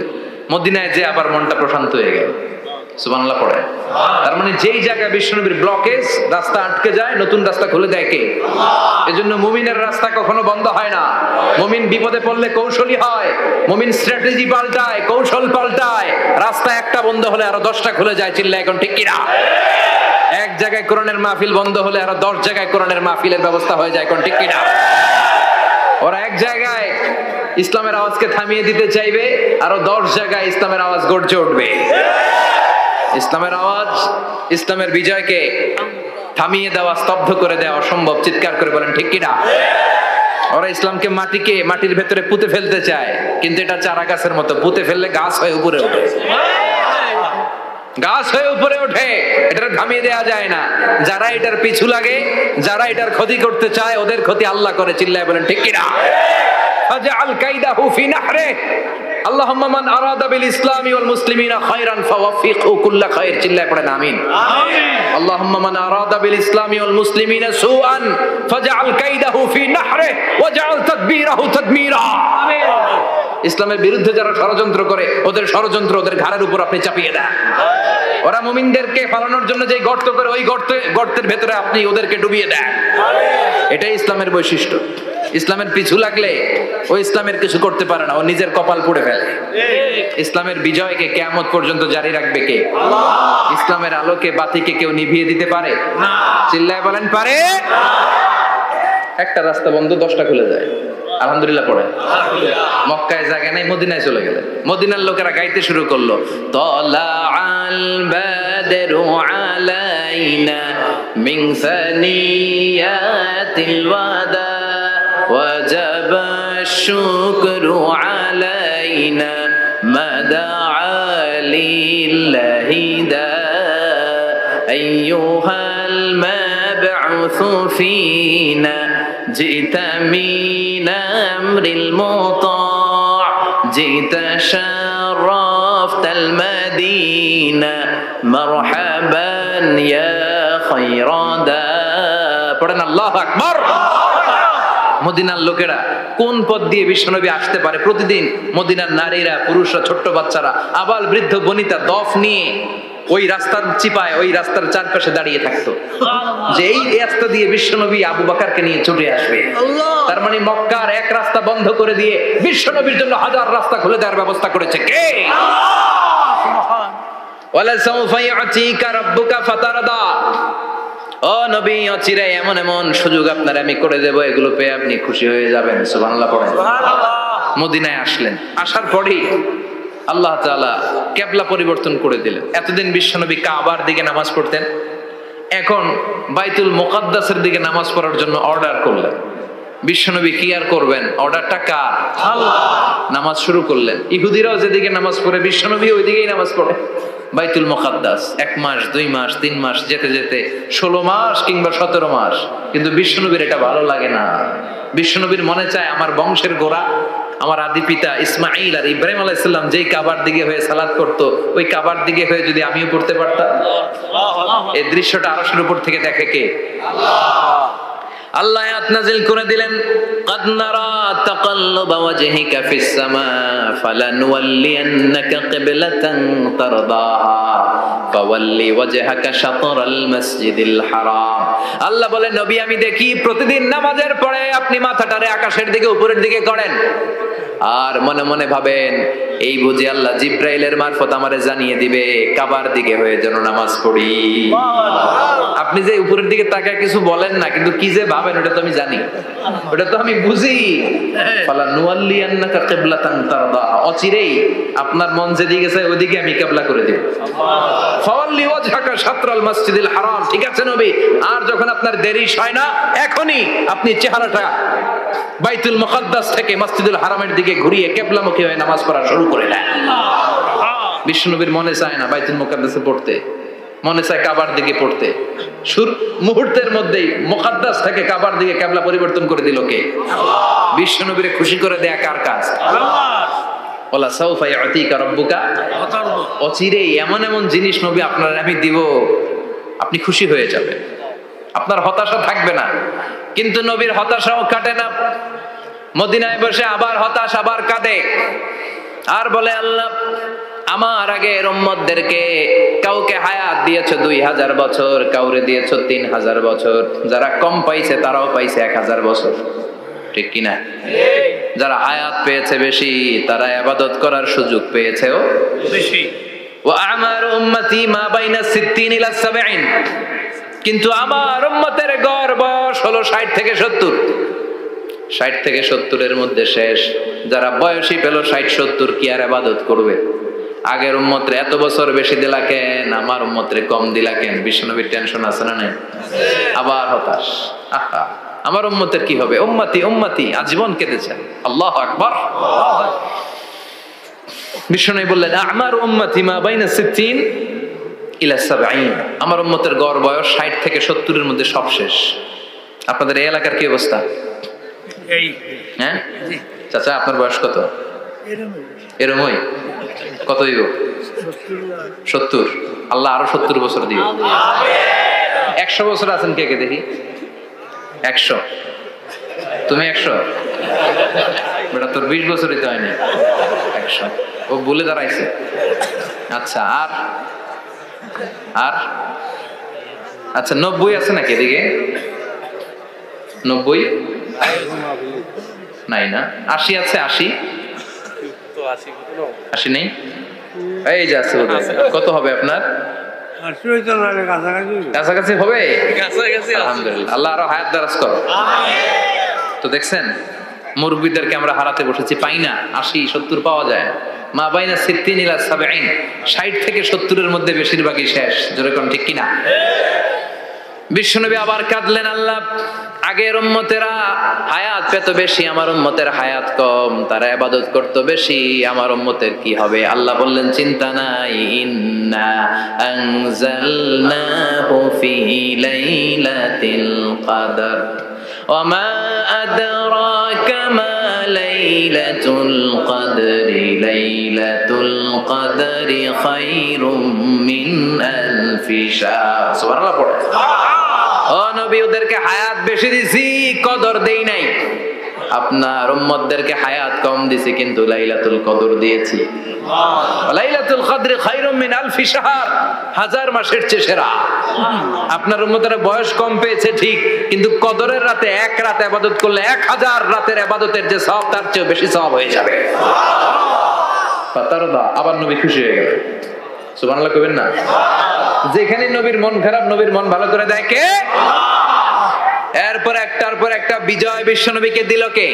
[SPEAKER 1] মদিনায় যে আবার মনটা প্রশান্ত হয়ে গেল। সুবহানাল্লাহ পড়ে। তার মানে যেই জায়গায় বিশ্বনবীর ব্লকেজ, রাস্তা আটকে যায়, নতুন রাস্তা খুলে দেয় কে? এজন্য মুমিনের রাস্তা কখনো বন্ধ হয় না। মুমিন বিপদে পড়লে কৌশলী হয়, মুমিন স্ট্র্যাটেজি পাল্টায়, কৌশল পাল্টায়। রাস্তা একটা বন্ধ হলে আরো 10টা খুলে যায়। চিল্লায় এখন ঠিক কিনা? এক জায়গায় কোরআনের মাহফিল বন্ধ হলে আরো 10 জায়গায় কোরআনের মাহফিলের ব্যবস্থা হয়ে যায়। এখন ঠিক কিনা? ওরা এক জায়গায় ইসলামের আওয়াজকে থামিয়ে দিতে চাইবে, আরো 10 জায়গায় ইসলামের আওয়াজ গর্জে উঠবে। ইসলামের আওয়াজ, ইসলামের বিজয়কে থামিয়ে দেওয়া, স্তব্ধ করে দেওয়া অসম্ভব। চিৎকার করে বলেন ঠিক কিনা? ওরা ইসলামকে মাটির ভেতরে পুঁতে ফেলতে চায়, কিন্তু এটা চারা গাছের মতো, পুঁতে ফেললে গাছ হয়ে উপরে ওঠে, গাছ হয়ে উপরে ওঠে, এটা থামিয়ে দেওয়া যায় না। যারা এটার পিছু লাগে, যারা এটার ক্ষতি করতে চায়, ওদের ক্ষতি আল্লাহ করে। চিল্লায় বলেন ঠিক কিনা? ফাজআল কাইদাহু ফি নাহরে। আল্লাহুম্মা মান আরাদা বিল ইসলামি ওয়াল মুসলিমিনা খায়রান ফাওয়াফিকহু কুল্লা খায়র। চিল্লায় পড়েন আমিন। আল্লাহুম্মা মান আরাদা বিল ইসলামি ওয়াল মুসলিমিনা সুআন ফাজআল কাইদাহু ফি নাহরে ওয়াজআল তাদবীরাহু তাদমীরা। আমিন। ইসলামের বিরুদ্ধে যারা ষড়যন্ত্র করে, ওদের ষড়যন্ত্র ওদের ঘাড়ের উপর আপনি চাপিয়ে দেন। ওরা মুমিনদেরকে ফালানোর জন্য যে গর্ত করে, ওই গর্তের ভেতরে আপনি ওদেরকে ডুবিয়ে দেন। এটাই ইসলামের বৈশিষ্ট্য। ইসলামের পিছু লাগলে ও ইসলামের কিছু করতে পারে না, ও নিজের কপাল পুড়ে ফেলে। ইসলামের বিজয়কে কিয়ামত পর্যন্ত জারি রাখবে কে? আল্লাহ। ইসলামের আলোকে বাতিকে কেউ নিভিয়ে দিতে পারে না? চিল্লায় বলেন পারে? একটা রাস্তা বন্ধ, 10টা খুলে যায়। আলহামদুলিল্লাহ পড়ে। মক্কায় জায়গা নাই, মদিনায় চলে গেলেন। মদিনার লোকেরা গাইতে শুরু করলো, তলা আল বাদরু আলাইনা মিন সানিয়াতিল ওয়াদা وجب الشكر علينا ما دعا لله دا أيها المبعوث فينا جئت من أمر المطاع جئت شرفت المدينة مرحبا يا خير دا পড়েন আল্লাহু আকবার। মদিনার লোকেরা কোন পথ দিয়ে বিশ্বনবী আসতে পারে? প্রতিদিন মদিনার নারীরা, পুরুষরা, ছোট্ট বাচ্চারা, আবাল বৃদ্ধ বনিতা দফ নিয়ে ওই রাস্তার চিপায় ওই রাস্তার চারপাশে দাঁড়িয়ে থাকতো যে এই রাস্তা দিয়ে বিশ্বনবী আবু বকরকে নিয়ে ছুটে আসবে। তার মানে মক্কার এক রাস্তা বন্ধ করে দিয়ে বিশ্বনবীর জন্য হাজার রাস্তা খুলে দেওয়ার ব্যবস্থা করেছে কে? ওয়ালা সাউফা ইয়াতিকা রাব্বুকা ফাতারদা। ও নবী, অচিরে এমন এমন সুযোগ আপনার আমি করে দেব, এগুলো পেয়ে আপনি খুশি হয়ে যাবেন। সুবহানাল্লাহ পড়েন। মদিনায় আসলেন, আসার পরেই আল্লাহ তাআলা কিবলা পরিবর্তন করে দিলেন। এতদিন বিশ্বনবী কাবার দিকে নামাজ পড়তেন, এখন বাইতুল মুকাদ্দাসের দিকে নামাজ পড়ার জন্য অর্ডার করলেন। বিশ্বনবী কি আর করবেন, অর্ডারটা কার? আল্লাহ। নামাজ শুরু করলেন। ইহুদিরাও যেদিকে নামাজ পড়ে বিশ্বনবী ওইদিকেই নামাজ পড়ে। বাইতুল মুকাদ্দাস 1 মাস 2 মাস 3 মাস যেতে যেতে 16 মাস কিংবা 17 মাস, কিন্তু বিশ্বনবীর এটা ভালো লাগে না। বিশ্বনবীর মনে চায় আমার বংশের গোড়া, আমার আদি পিতা ইসমাইল আর ইব্রাহিম আলাইহিস সালাম যেই কাবার দিকে হয়ে সালাত করত, ওই কাবার দিকে হয়ে যদি আমিও পড়তে পারতাম। এই দৃশ্যটা আরশের উপর থেকে দেখে কে? আল্লাহ। আল্লাহ আয়াত নাযিল করে দিলেন, قد نرى تقلب وجهك في السماء فلنولينك قبلة ترضاها فولي وجهك شطر المسجد الحرام। আল্লাহ বলে, নবী আমি দেখি প্রতিদিন নামাজের পরে আপনি মাথাটারে আকাশের দিকে উপরের দিকে করেন, আর মনে মনে ভাবেন এই বুঝি আল্লাহ জিব্রাইলের মারফত আমারে জানিয়ে দিবে কাবার দিকে হয়ে যেন নামাজ পড়ি। আপনি যে উপরের দিকে তাকায় কিছু বলেন না, কিন্তু কি যে ভাবেন ওটা তো আমি জানি, ওটা তো আমি বুঝি। ফালা নুওয়াল্লিয়ান্নাকা কিবলাতান তারদাহা, অচিরেই আপনার মন যেদিকে চায় ওইদিকে আমি কিবলা করে দেব। ফাওয়াল্লি ওয়াজহাকা শাতরাল মসজিদিল হারাম। ঠিক আছে নবী, আর যখন আপনার দেরি হয় না, এখনই আপনি চেহারাটা বাইতুল মুকাদ্দাস থেকে মসজিদুল হারামের দিকে ঘুরিয়ে কিবলামুখী হয়ে নামাজ পড়া শুরু করে দেন। বিশ্বনবীর মনে চায় না বাইতুল মুকাদ্দাসে পড়তে, মনে চায় কাবার দিকে পড়তে। মুহূর্তের মধ্যেই মুকাদ্দাস থেকে কাবার দিকে কিবলা পরিবর্তন করে দিল কে? আল্লাহ। বিশ্বনবীরে খুশি করে দেয়া কার কাজ? আল্লাহর। ওয়ালা সাউফা ইয়াতিকা রাব্বুকা ফাতারদা। অচিরেই এমন এমন জিনিস নবী আপনার আমি দিব, আপনি খুশি হয়ে যাবেন, আপনার হতাশা থাকবে না। কিন্তু নবীর হতাশাও কাটে না। মদিনায় বসে আবার হতাশ, আবার কাঁদে, আর বলে আল্লাহ আমার আগের উম্মতদেরকে কাউকে হায়াত দিয়েছো 2000 বছর, কাউরে দিয়েছো 3000 বছর, যারা কম পাইছে তারাও পাইছে 1000 বছর। ঠিক কিনা? যারা হায়াত পেয়েছে বেশি, তারা ইবাদত করার সুযোগ পেয়েছেও বেশি। ওয়া আমারু উম্মতি মা বাইনা 60 ইলা 70, কিন্তু আমার উম্মতের গড় বয়স হলো 60 থেকে 70। 60 থেকে 70 এর মধ্যে শেষ। যারা বয়সী পেল 60-70, কি আর ইবাদত করবে? আগের উম্মতরে এত বছর বেশি দিলা কেন, আমার উম্মতরে কম দিলা কেন? বিশ্বনবীর টেনশন আছে না নাই? আবার হতাশ, আহা আমার উম্মতের কি হবে? উম্মতি উম্মতি আজীবন কেঁদেছেন। আল্লাহু আকবার। বিশ্বনবী বললেন আমার উম্মতি মা বাইনা 60 ইলা 70, আমার উম্মতের গড় বয়স 60 থেকে 70 এর মধ্যে সব শেষ। আপনাদের এই এলাকার কি অবস্থা? হ্যাঁ চাচা, আপনার বয়স কত? এরমই। কত দিব? 70। আল্লাহ আরো 70 বছর দিবে। 100 বছর আছেন কে কে দেখি? 100। তুমি 100? বেটা তোর 20 বছরই তো হয়নি। 100 ও বলে দাঁড়াইছে। আচ্ছা, আর আর আচ্ছা 90 আছে নাকি এদিকে? 90 নাই না? 80 আছে? 80 নেই? এই যে আছে। কত হবে আপনার? কাছাকাছি হবে। আলহামদুলিল্লাহ, আল্লাহ আরো হায়াত দারাজ করো। তো দেখছেন মুরব্বীদেরকে আমরা হারাতে বসেছি, পাই না। 80-70 পাওয়া যায়। মা বাইনা 60 ইলা 70, 60 থেকে 70 এর মধ্যে বেশিরভাগই শেষ। যেরকম ঠিক কিনা? বিশ্বনবী আবার কাঁদলেন, আল্লাহ আগের উম্মতেরা হায়াত পেত বেশি, আমার উম্মতের হায়াত কম, তারা ইবাদত করত বেশি, আমার উম্মতের কি হবে? আল্লাহ বললেন চিন্তা নাই, ইন্না আনজালনাহু ফি লাইলাতিল কদর ওয়া মা আদরাকা মা লাইলাতুল কদরি লাইলাতুল কদরি খায়রুম মিন আলফি শাহর। সুবহানাল্লাহ পড়ে। ও নবী, ওদেরকে হায়াত বেশি দিছি, কদর দেই নাই। আপনার উম্মতদেরকে হায়াত কম দিয়েছি কিন্তু লাইলাতুল কদর দিয়েছি। লাইলাতুল কদর খায়রুম মিন আলফি শাহর, হাজার মাসের চেয়ে সেরা। আপনার উম্মতেরা বয়স কম পেয়েছে ঠিক, কিন্তু কদরের রাতে এক রাত ইবাদত করলে 1000 রাতের ইবাদতের যে সওয়াব তার চেয়ে বেশি সওয়াব হয়ে যাবে। ফাতারদা, আবার নবী খুশি হয়ে গেলেন। সুবহানাল্লাহ কইবেন না? যেখানে নবীর মন খারাপ, নবীর মন ভালো করে দেয় কে? এরপর একটার পর একটা বিজয় বিশ্বনবীকে দিল কে?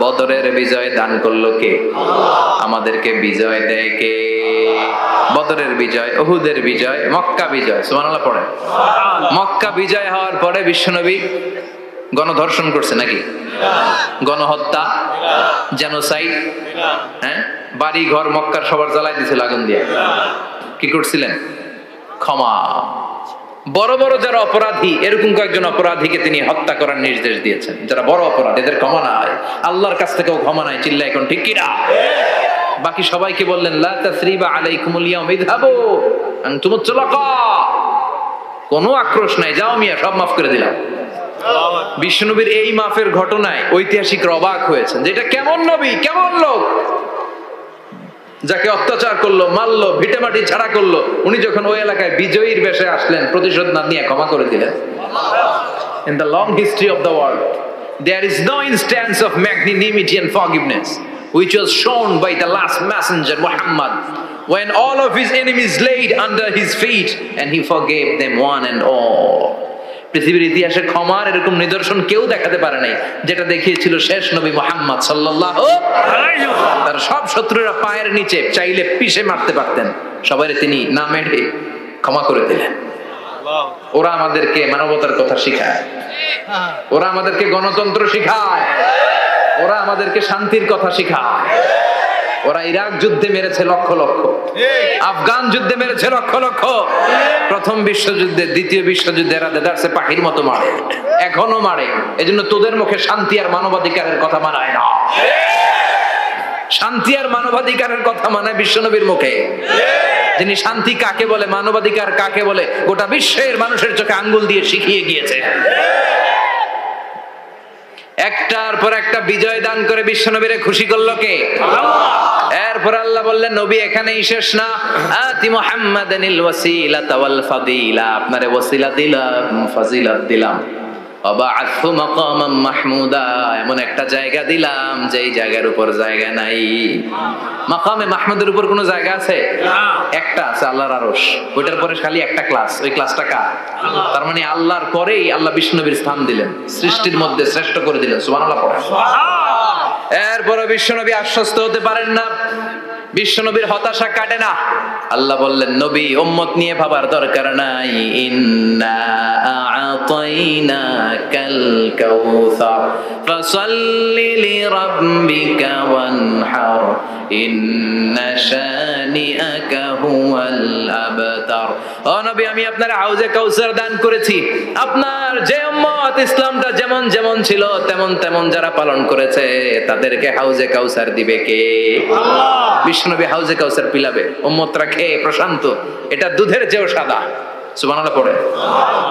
[SPEAKER 1] বদরের বিজয় দান করলো কে? আমাদেরকে বিজয় দেয় কে? বদরের বিজয়, উহুদের বিজয়, মক্কা বিজয়। সুবহানাল্লাহ পড়ে। মক্কা বিজয় হওয়ার পরে বিশ্বনবী গণধর্ষণ করছে নাকি? গণহত্যা, জেনোসাইড, হ্যাঁ, বাড়ি ঘর মক্কার সবার জ্বালাই দিয়েছিল আগুন দিয়ে। কি করছিলেন? ক্ষমা। বড় বড় যারা অপরাধী, এরকম কয়েকজন অপরাধীকে তিনি হত্যা করার নির্দেশ দিয়েছেন। যারা বড় অপরাধী, এদের ক্ষমা নাই, আল্লাহর কাছ থেকেও ক্ষমা নাই। চিল্লা এখন ঠিক কিনা? বাকি সবাইকে বললেন লা তাসরিবা আলাইকুমুল ইয়াউম ইযহাবু আনতুমুত তুলাকা, কোনো আক্রোশ নাই, যাও মিয়া, সব মাফ করে দিলাম। বিশ্বনবীর এই মাফের ঘটনায় ঐতিহাসিকরা অবাক হয়েছেন যে এটা কেমন নবী, কেমন লোক, যাকে অত্যাচার করলো, মারলো, ভিটেমাটি ছাড়া করলো, উনি যখন ওই এলাকায় বিজয়ীর বেশে আসলেন, প্রতিশোধ না নিয়ে ক্ষমা করে দিলেন। In the long history of the world, there is no instance of magnanimity and forgiveness which was shown by the last messenger Muhammad, when all of his enemies laid under his feet and he forgave them one and all. পৃথিবীর ইতিহাসে ক্ষমার এরকম নিদর্শন কেউ দেখাতে পারে নাই যেটা দেখিয়েছিল শেষ নবী মুহাম্মদ সাল্লাল্লাহু আলাইহি ওয়াসাল্লাম। তার সব শত্রুরা পায়ের নিচে চাইলে পিষে মারতে পারতেন, সবাই তিনি না মেরে ক্ষমা করে দিলেন। ওরা আমাদেরকে মানবতার কথা শিখায়, ওরা আমাদেরকে গণতন্ত্র শিখায়, ওরা আমাদেরকে শান্তির কথা শিখায়। ওরা ইরাক যুদ্ধে মেরেছে লক্ষ লক্ষ, আফগান যুদ্ধে মেরেছে লক্ষ লক্ষ, প্রথম বিশ্বযুদ্ধে, দ্বিতীয় বিশ্বযুদ্ধে এরা দেদারসে পাখির মতো মারে, এখনো মারে। এজন্য তোদের মুখে শান্তি আর মানবাধিকারের কথা মানায় না। শান্তি আর মানবাধিকারের কথা মানায় বিশ্বনবীর মুখে, যিনি শান্তি কাকে বলে, মানবাধিকার কাকে বলে, গোটা বিশ্বের মানুষের চোখে আঙ্গুল দিয়ে শিখিয়ে গিয়েছে। একটার পর একটা বিজয় দান করে বিশ্বনবীরে খুশি করলো কে? এরপর আল্লাহ বললেন নবী এখানেই শেষ না, আতি মুহাম্মাদানিল ওয়াসিলাতা ওয়াল ফাদিলা, আপনারে ওয়াসিলা দিলাম, ফাজিলাত দিলাম, ওয়াবা'আথু মাকামান মাহমুদা, এমন একটা জায়গা দিলাম যেই জায়গার উপর জায়গা নাই। মাকামে মাহমুদের উপর কোনো জায়গা আছে? একটা আছে, আল্লাহর আরশ। ওইটার পরে খালি একটা ক্লাস, ওই ক্লাসটা কার? তার মানে আল্লাহর পরেই আল্লাহ বিশ্বনবীর স্থান দিলেন, সৃষ্টির মধ্যে শ্রেষ্ঠ করে দিলেন। সুবহানাল্লাহ পড়ে। এরপরে বিশ্বনবী আশ্বস্ত হতে পারেন না, বিশ্বনবীর হতাশা কাটে না। আল্লাহ বললেন নবী উম্মত নিয়ে ভাবার দরকার নাই, ইন্না আ'তাইনাকাল কাউসার ফাসাল্লি লিরাব্বিকা ওয়ানহার ইন্না শানিআকা হুয়াল আবতার। ও নবী আমি আপনার হাউজে কাউসার দান করেছি। আপনার যে উম্মত ইসলামটা যেমন যেমন ছিল তেমন তেমন যারা পালন করেছে তাদেরকে হাউজে কাউসার দিবে কে? আল্লাহ। বিশ্বনবী হাউজে কাউসার পিলাবে, উম্মতরা খেয়ে প্রশান্ত। এটা দুধের চেয়েও সাদা, সুবহানাল্লাহ পড়ে,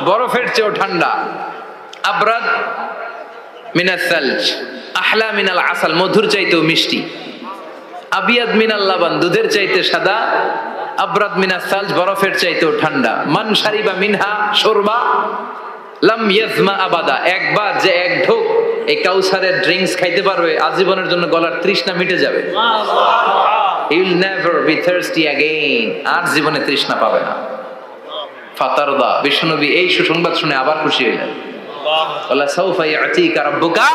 [SPEAKER 1] বরফের চেয়েও ঠান্ডা। আবরাদ মিনাস সালজ আহলা মিনাল আসাল, মধুর চাইতেও মিষ্টি। আবিয়াদ মিনাল লাবান, দুধের চাইতে সাদা। আবরাদ মিনাস সালজ, বরফের চাইতেও ঠান্ডা। মান শারিবা মিনহা শুরবা লাম ইয়াজমা আবাদা, একবার যে এক ঢোক এই কাউসারের ড্রিঙ্কস খাইতে পারবে আজীবনের জন্য গলার তৃষ্ণা মিটে যাবে। He will never be thirsty again, আর জীবনে তৃষ্ণা পাবে না। ফাতারদা, বিশ্বনবী এই সুসংবাদ শুনে আবার খুশি হলেন। ওয়ালা সাউফা ইয়াতিকা রাব্বুকা।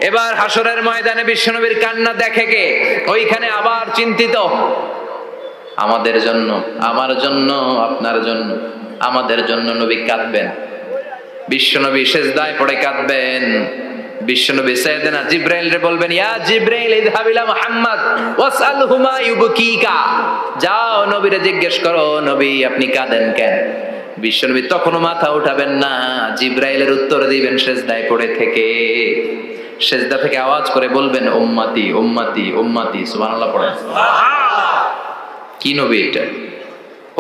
[SPEAKER 1] এবার হাসরের ময়দানে বিশ্বনবীর কান্না দেখে কে? ওইখানে আবার চিন্তিত, আমাদের জন্য, আমার জন্য, আপনার জন্য, আমাদের জন্য নবী কাঁদবেন। বিশ্বনবী সিজদায় পড়ে কাঁদবেন। বিশ্বনবী সাইয়েদনা জিবরাইল রে বলবেন, ইয়া জিবরাইল ইযহাব ইলা মুহাম্মদ ওয়াসআলহু মা ইউবকিকা, যাও নবীরে জিজ্ঞেস করো নবী আপনি কাঁদেন কেন? বিশ্বনবী তখনও মাথা উঠাবেন না, জিবরাইলের উত্তর দিবেন সিজদায় পড়ে থেকে। সিজদা থেকে আওয়াজ করে বলবেন উম্মতি উম্মতি উম্মতি। সুবহানাল্লাহ পড়েন। কি নবী এটা?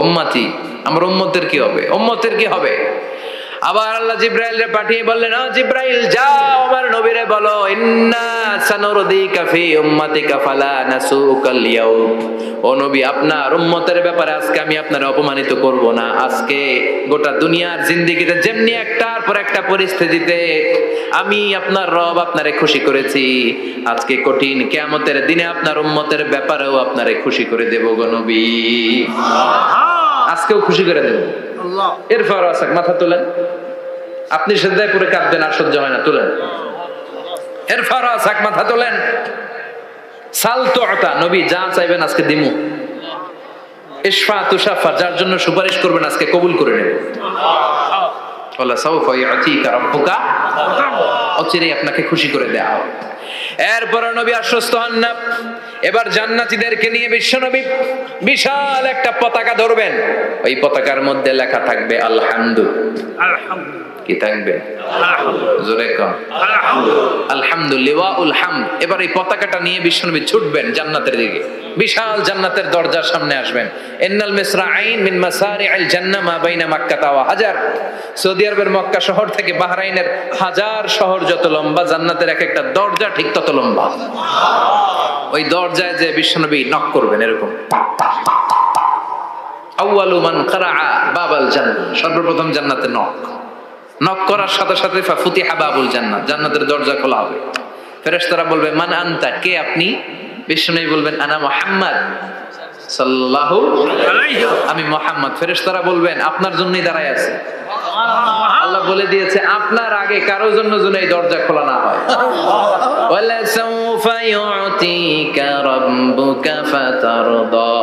[SPEAKER 1] উম্মতি, আমার উম্মতের কি হবে? উম্মতের কি হবে? আবার আল্লাহ জিব্রাইলকে পাঠিয়ে বললেন, ও জিব্রাইল যাও আমার নবীরে বলো, ইন্না সানুরদিকা ফি উম্মাতিকা ফালা নাসুকাল ইয়াউম। ও নবী, আপনার উম্মতের ব্যাপারে আজকে আমি আপনার অপমানিত করব না। আজকে গোটা দুনিয়ার জিন্দেগিতে যেমনি একটার পর একটা পরিস্থিতিতে আমি আপনার রব আপনারে খুশি করেছি, আজকে কঠিন কিয়ামতের দিনে আপনার উম্মতের ব্যাপারেও আপনারে খুশি করে দেব গো নবী। আজকেও খুশি করে দেব। এরপর আসাক মাথা তোলেন, আপনি সেজদায় পড়ে কাঁদবেন আর সহ্য হয় না, তোলেন। এরপর আসাক মাথা তোলেন। সাল তুতা, নবী যা চাইবেন আজকে দিমু। ইশফা তুশাফা, যার জন্য সুপারিশ করবেন আজকে কবুল করে নেব। ওয়ালা সাউফা ইউতিকা রাব্বুকা, অচিরেই আপনাকে খুশি করে দেয়া হবে। এরপর নবী আশ্বস্ত হন না। এবার জান্নাতীদেরকে নিয়ে বিশ্বনবী বিশাল একটা পতাকা ধরবেন। ওই পতাকার মধ্যে লেখা থাকবে আলহামদুলিল্লাহ। কি থাকবে? জোরে কর আলহামদুলিল্লাহ। হামদ। এবার এই পতাকাটা নিয়ে বিশ্বনবী ছুটবেন জান্নাতের দিকে। বিশাল জান্নাতের দরজার সামনে আসবেন। ইন্নাল মিসরাঈন মিন মাসারি'আল জান্নাহ মা বাইনা মাক্কাহ ওয়া হাজার। সৌদি আরবের মক্কা শহর থেকে বাহরাইনের হাজার শহর যত লম্বা, জান্নাতের এক একটা দরজা ঠিক তত লম্বা। ওই দরজায় যে বিশ্বনবী নক করবেন এরকম, আউয়ালু মান কারাআ বাবাল জান্নাহ, সর্বপ্রথম জান্নাতে নক করার সাথে সাথে ফাফুতিহা বাবুল জান্নাহ, জান্নাতের দরজা খোলা হবে। ফেরেশতারা বলবে মান আনতা, কে আপনি? বিশ্বনবী বলবেন আনা মুহাম্মদ সাল্লাল্লাহু আলাইহি, আমি মুহাম্মদ। ফেরেশতারা বলবেন আপনার জন্যই দাঁড়ায় আছে। আল্লাহ বলে দিয়েছে আপনার আগে কারো জন্য যেন এই দরজা খোলা না হয়। ওয়ালা সাউফা ইউতিকা রাব্বুকা ফাতারদা,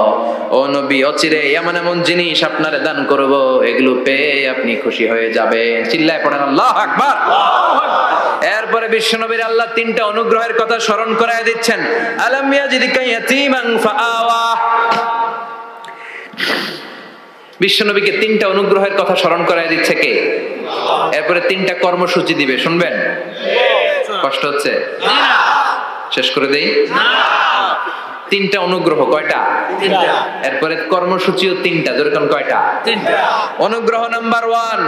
[SPEAKER 1] ও নবী অচিরে এমন এমন জিনিস আপনারে দান করব, এগুলো পেয়ে আপনি খুশি হয়ে যাবেন। চিল্লায় পড়েন আল্লাহু আকবার। এরপরে বিশ্বনবীর আল্লাহ তিনটা অনুগ্রহের কথা স্মরণ করায় দিচ্ছেন। আলাম ইয়াজিদকা ইয়াতীমান ফাআওয়া, বিশ্বনবীকে তিনটা অনুগ্রহের কথা স্মরণ করায় দিচ্ছে কে? এরপরে তিনটা কর্মসূচি দিবে, শুনবেন? কষ্ট হচ্ছে? শেষ করে দেই। তিনটা অনুগ্রহ, কয়টা? এরপরে কর্মসূচিও তিনটা, যেরকম কয়টা? অনুগ্রহ নাম্বার 1,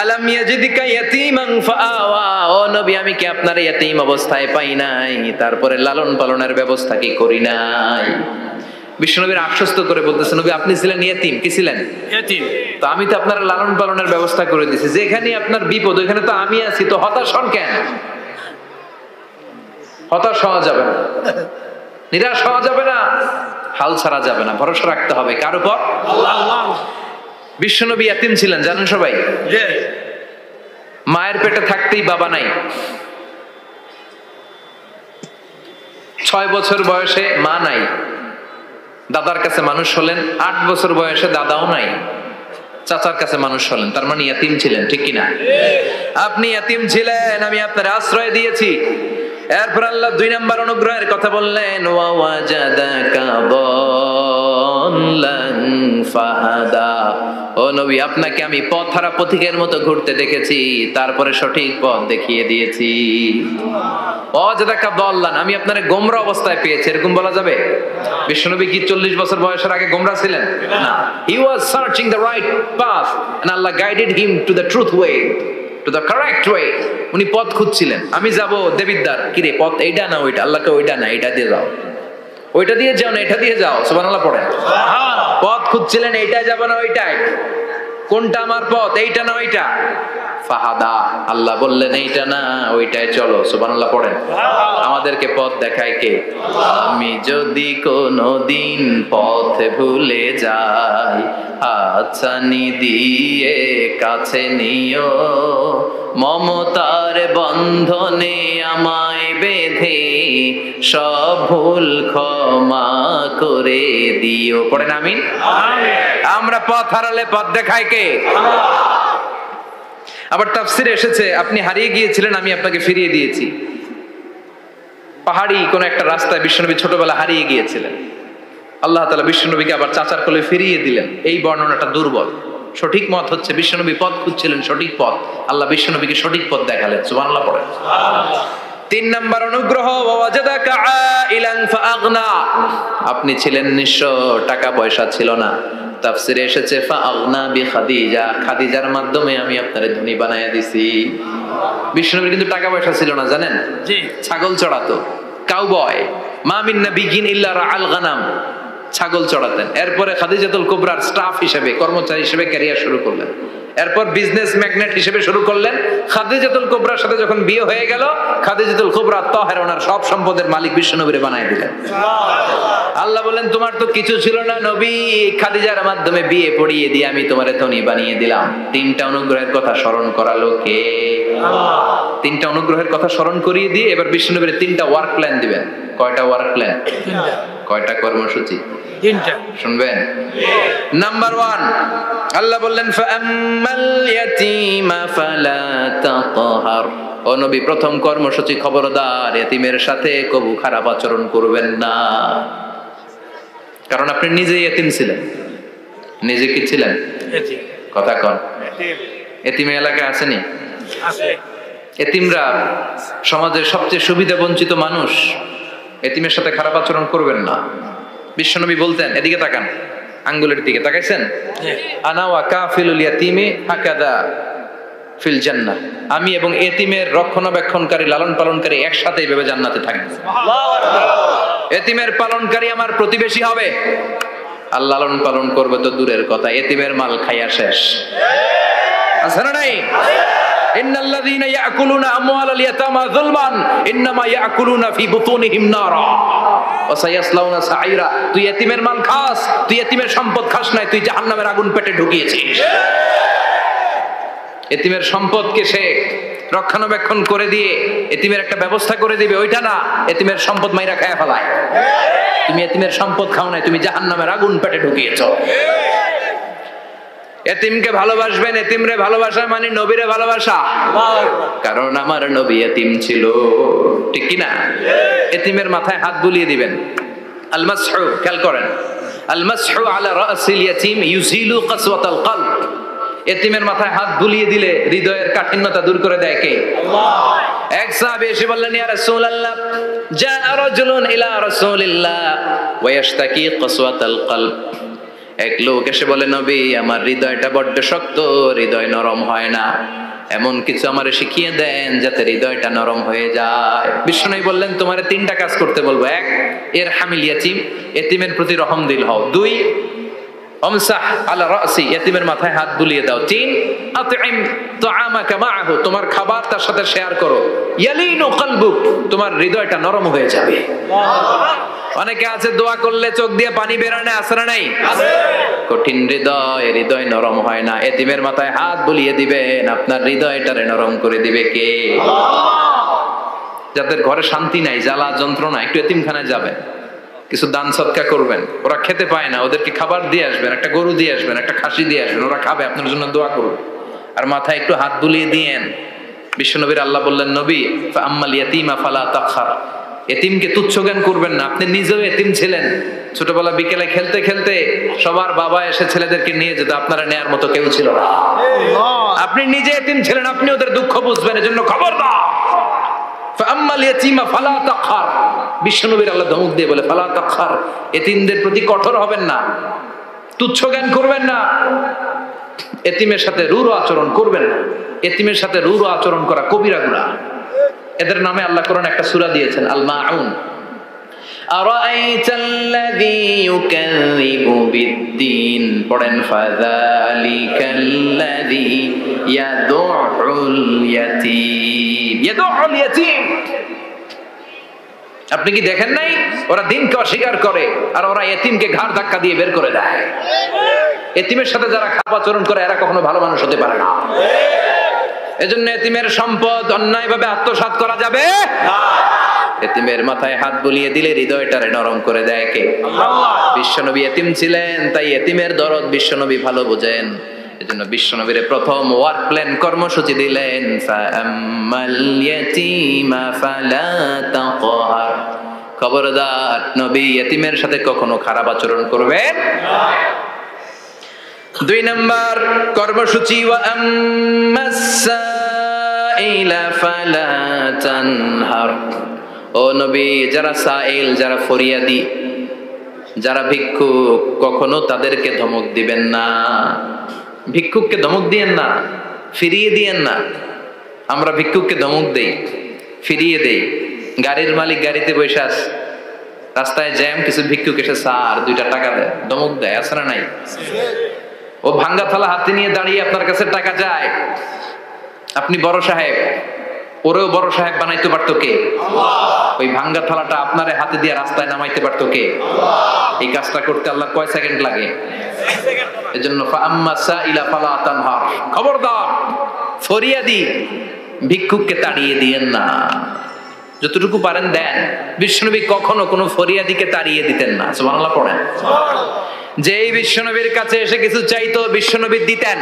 [SPEAKER 1] আলাম ইয়াজিদকা ইয়াতীমান ফাআওয়া, ও নবী আমি কি আপনার ইয়াতীম অবস্থায় পাই নাই, তারপরে লালন পালনের ব্যবস্থা কি করি নাই? বিশ্বনবীর আশ্বস্ত করে বলতেছে, নবী আপনি ছিলেন ইয়াতীম। কি ছিলেন? ইয়াতীম। তো আমি তো আপনার লালন পালনের ব্যবস্থা করে দিয়েছি। যেখানে আপনার বিপদ ওইখানে তো আমি আছি, তো হতাশ হন কেন? হতাশ হওয়া যাবে না, নিরাশ হওয়া যাবে না, হাল ছাড়া যাবে না, ভরসা রাখতে হবে কার উপর? আল্লাহ। বিশ্বনবী ইয়াতীম ছিলেন, জানেন সবাই? মায়ের পেটে থাকতেই বাবা নাই। 6 বছর বয়সে মা নাই, দাদার কাছে মানুষ হলেন। 8 বছর বয়সে দাদাও নাই, চাচার কাছে মানুষ হলেন। তার মানে ইয়াতীম ছিলেন, ঠিক কিনা? আপনি ইয়াতীম ছিলেন, আমি আপনার আশ্রয় দিয়েছি। এরপর আল্লাহ 2 নম্বর অনুগ্রহের কথা বললেন, ওয়া ওয়াজাদাকা দাল্লান ফাহাদা, ও নবী আপনাকে আমি পথহারা পথিকের মতো ঘুরতে দেখেছি, তারপরে সঠিক পথ দেখিয়ে দিয়েছি। ওয়াজাদাকা দাল্লান, আমি আপনারে গোমরা অবস্থায় পেয়েছি, এরকম বলা যাবে? বিশ্বনবী কি 40 বছর বয়সের আগে গোমরা ছিলেন? না, he was searching the right path and Allah guided him to the truth way, to the correct way. উনি পথ খুঁজছিলেন। আমি যাব দেবিদ্দার, কি রে পথ এইটা না ওইটা? আল্লাহকে ওইটা না এইটা দিয়ে যাও, ওইটা দিয়ে যাও না এটা দিয়ে যাও। সুবহানাল্লাহ পড়েন। পথ খুঁজছিলেন, এইটা যাব না ওইটাই, কোনটা আমার পথ, এইটা না ওইটা? ফাহাদা, আল্লাহ বললেন এইটা না ওইটাই চলো। সুবহানাল্লাহ পড়েন। আমাদেরকে পথ দেখায় কে? আমি যদি কোনদিন পথ ভুলে যাই, হাতছানি দিয়ে কাছে নিও, মমতার বন্ধনে আমায় বেঁধে সব ভুল ক্ষমা করে দিও। পড়েন আমিন। আমরা পথ হারালে পথ দেখায় কে? আবার তাফসিরে এসেছে আপনি হারিয়ে গিয়েছিলেন, আমি আপনাকে ফিরিয়ে দিয়েছি। পাহাড়ি কোন একটা রাস্তায় বিশ্বনবী ছোটবেলা হারিয়ে গিয়েছিলেন, আল্লাহ তাআলা বিশ্বনবীকে আবার চাচার কোলে ফিরিয়ে দিলেন। এই বর্ণনাটা দুর্বল। সঠিক মত হচ্ছে বিশ্বনবী পথ খুঁজছিলেন, সঠিক পথ, আল্লাহ বিশ্বনবীকে সঠিক পথ দেখালেন। সুবহানাল্লাহ পড়েন। তিন নাম্বার অনুগ্রহ, ওয়াজাদাকা আইলান ফাআগনা, আপনি ছিলেন নিঃস্ব, টাকা পয়সা ছিল না। তাফসিরে এসেছে ফাআগনা বিখাদিজা, খাদিজার মাধ্যমে আমি আপনারে ধনী বানায়া দিছি। বিশ্বনবীর কিন্তু টাকা পয়সা ছিল না জানেন, জি, ছাগল চড়াতো, কাউবয়। মা মিন নাবিয়্যিন ইল্লা রাআল গানাম, ছাগল চড়াতেন। এরপরে খাদিজাতুল কুবরার স্টাফ হিসেবে, কর্মচারী হিসেবে ক্যারিয়ার শুরু করলেন। এরপর বিজনেস ম্যাগনেট হিসেবে শুরু করলেন। খাদিজাতুল কুবরার সাথে যখন বিয়ে হয়ে গেল, খাদিজাতুল কুবরা তাহেরা, ওনার সব সম্পদের মালিক বিশ্বনবীরে বানায় দিলেন। আল্লাহ বলেন তোমার তো কিছু ছিল না নবী, খাদিজার মাধ্যমে বিয়ে পড়িয়ে দিয়ে আমি তোমারে ধনী বানিয়ে দিলাম। তিনটা অনুগ্রহের কথা স্মরণ করালো কে? তিনটা অনুগ্রহের কথা স্মরণ করিয়ে দিয়ে এবার বিশ্বনবীর তিনটা ওয়ার্ক প্ল্যান দিবেন। কয়টা ওয়ার্ক প্ল্যান? কয়টা কর্মসূচি? তিনটা। শুনবেন? নাম্বার 1, আল্লাহ বললেন ফাআম্মাল ইয়াতীমা ফালা তাকহার, ও নবী প্রথম কর্মসূচি, খবরদার এতিমের সাথে কবু খারাপ আচরণ করবেন না। কারণ আপনি নিজেই এতিম ছিলেন। নিজে কি ছিলেন? এতিম। কথা কন। এতিম এলাকায় আসেনি? আছে। এতিমরা সমাজের সবচেয়ে সুবিধা বঞ্চিত মানুষ। এতিমের সাথে খারাপ আচরণ করবেন না। বিশ্বনবী বলতেন, এদিকে তাকান, আঙ্গুলের দিকে তাকাইছেন, আনা ওয়া কাফিলুল ইয়াতীমি হাকাদা ফিল জান্নাহ, আমি এবং এতিমের রক্ষণাবেক্ষণকারী, লালন পালনকারী একসাথে এইভাবে জান্নাতে থাকবে। এতিমের পালনকারী আমার প্রতিবেশী হবে, আর লালন পালন করবে তো দূরের কথা, এতিমের মাল খাইয়া শেষ। আছে না নাই? ইন্নাল্লাযীনা ইয়াকুলুনা আমওয়ালাল ইয়াতামা যুলমান ইন্নামা ইয়াকুলুনা ফি বুতুনিহিম নারা ওয়া সায়াসলাউনা সাঈরা। তুই এতিমের মাল খাস, তুই এতিমের সম্পদ খাস নাই, তুই জাহান্নামের আগুন পেটে ঢুকিয়েছিস। এতিমের সম্পদকে সে রক্ষণাবেক্ষণ করে দিয়ে এতিমের একটা ব্যবস্থা করে দিবে, ওইটা না, এতিমের সম্পদ মাইরা খায়া ফেলায়। তুমি এতিমের সম্পদ খাও নাই, তুমি জাহান্নামের আগুন পেটে ঢুকিয়েছো। এতিমকে ভালোবাসবেন, এতিমরে ভালোবাসা মানে নবীরে ভালোবাসা। কারণ আমার নবী এতিম ছিল, ঠিক কি না? এতিমের মাথায় হাত বুলিয়ে দিবেন। আল মাসহু, খেয়াল করেন, আল মাসহু আলা রাসিল ইয়াতীম ইউজিলু কাসওয়াতাল কলব। এতিমের মাথায় হাত বুলিয়ে দিলে হৃদয়ের কাঠিন্যতা দূর করে দেয় কে? আল্লাহ। এক সাহাবী এসে বললেন, ইয়া রাসূলুল্লাহ, জাআ রাজুলুন ইলা রাসূলিল্লাহ ওয়া ইয়াশতাকি কাসওয়াতাল কলব। এক লোক এসে বলে, নবী আমার হৃদয়টা বড্ড শক্ত, হৃদয় নরম হয় না, এমন কিছু আমারে শিখিয়ে দেন যাতে হৃদয়টা নরম হয়ে যায়। বিশ্বনবী বললেন, তোমারে তিনটা কাজ করতে বলবো। 1, ইরহামিল ইয়াতীম, এতিমের প্রতি রহম দিল হও। 2, আমসাহ আলা রাসি, এতিমের মাথায় হাত বুলিয়ে দাও। 3, আতইম তুআমাকা মাআহু, তোমার খাবার তার সাথে শেয়ার করো। ইয়ালিনু কলবুক, তোমার হৃদয়টা নরম হয়ে যাবে। অনেকে আছে দোয়া করলে চোখ দিয়ে পানি বের হয় না, আছে না নাই? আছে। কঠিন হৃদয়, হৃদয় নরম হয় না। এতিমের মাথায় হাত বুলিয়ে দিবেন, আপনার হৃদয়টারে নরম করে দিবে কে? আল্লাহ। যাদের ঘরে শান্তি নাই, জ্বালা যন্ত্রণা, একটু এতিমখানায় যাবেন, কিছু দান সদকা করবেন। ওরা খেতে পায় না, ওদেরকে খাবার দিয়ে আসবেন, একটা গরু দিয়ে আসবেন, একটা খাসি দিয়ে আসবেন, ওরা খাবে, আপনার জন্য দোয়া করবে। আর মাথায় একটু হাত বুলিয়ে দিয়েন। বিশ্বনবীর আল্লাহ বললেন, নবী ফাআম্মাল ইয়াতীমা ফালা তাকহার, এতিমকে তুচ্ছ জ্ঞান করবেন না। আপনি নিজেও এতিম ছিলেন, ছোটবেলা বিকেলে খেলতে খেলতে সবার বাবা এসে ছেলেদেরকে নিয়ে যেত, আপনারা নেয়ার মতো কেউ ছিল না। আপনি নিজে এতিম ছিলেন, আপনি ওদের দুঃখ বুঝবেন, এজন্য খবরদার। ফাআম্মাল ইয়াতীমা ফালা তাকহার, বিশ্বনবীর আল্লাহ ধমক দিয়ে বলে, ফালা তাকহার, এতিমদের প্রতি কঠোর হবেন না, তুচ্ছ জ্ঞান করবেন না, এতিমের সাথে রূঢ় আচরণ করবেন না। এতিমের সাথে রূঢ় আচরণ করা কবিরা গুনাহ। এদের নামে আল্লাহ কোরআনে একটা সূরা দিয়েছেন, আল মাউন। আরাআইতাল্লাযী ইউকাযযিবু বিদ্দীন, পড়েন, ফাযালিকাল্লাযী ইয়াদউল ইয়াতীম, ইয়াদউল ইয়াতীম। আপনি কি দেখেন নাই, ওরা দিনকে অস্বীকার করে আর ওরা এতিমকে ঘাড় ধাক্কা দিয়ে বের করে দেয়। এতিমের সাথে যারা খারাপ আচরণ করে এরা কখনো ভালো মানুষ হতে পারে না। এজন্য এতিমের সম্পদ অন্যায়ভাবে আত্মসাৎ করা যাবে না। এতিমের মাথায় হাত বুলিয়ে দিলে হৃদয়টারে নরম করে দেয় কে? আল্লাহ। বিশ্বনবী এতিম ছিলেন, তাই এতিমের দরদ বিশ্বনবী ভালো বোঝেন। এজন্য বিশ্বনবীর প্রথম ওয়ার্ক প্ল্যান, কর্মসূচি দিলেন, ফাআম্মাল ইয়াতীমা ফালা তাকহার, খবরদার নবী এতিমের সাথে কখনো খারাপ আচরণ করবেন না। 2 নম্বর কর্মসূচি, ওয়া আম্মাস সাইলা ফালা তানহার। ও নবী, যারা সাইল, যারা ফরিয়াদি, যারা ভিক্ষুক, কখনো তাদেরকে ধমক দিবেন না। ভিক্ষুককে ধমক দিয়েন না, ফিরিয়ে দিয়েন না। আমরা ভিক্ষুককে ধমক দেই, ফিরিয়ে দেই। গাড়ির মালিক গাড়িতে বসে আছে, রাস্তায় জ্যাম, কিছু ভিক্ষুক এসে স্যার 2টা টাকা দেয়, ধমক দেয়, আছে না নাই? ও ভাঙ্গা থালা হাতে নিয়ে দাঁড়িয়ে আপনার কাছে টাকা চায়। আপনি বড় সাহেব, ওরেও বড় সাহেব বানাইতে পারতো কে? ওই ভাঙ্গা থালাটা আপনারে হাতে দিয়ে রাস্তায় নামাইতে পারতো কে? এই কাজটা করতে আল্লাহ কয় সেকেন্ড লাগে? এজন্য ফাআম্মা সাইলা ফালা তানহার, খবরদার ফরিয়াদি ভিক্ষুককে তাড়িয়ে দিয়েন না। যতটুকু পারেন দেন। বিশ্বনবী কখনো কোনো ফরিয়াদিকে তাড়িয়ে দিতেন না। সুবহানাল্লাহ পড়েন। যেই বিশ্বনবীর কাছে এসে কিছু চাইতো, বিশ্বনবী দিতেন।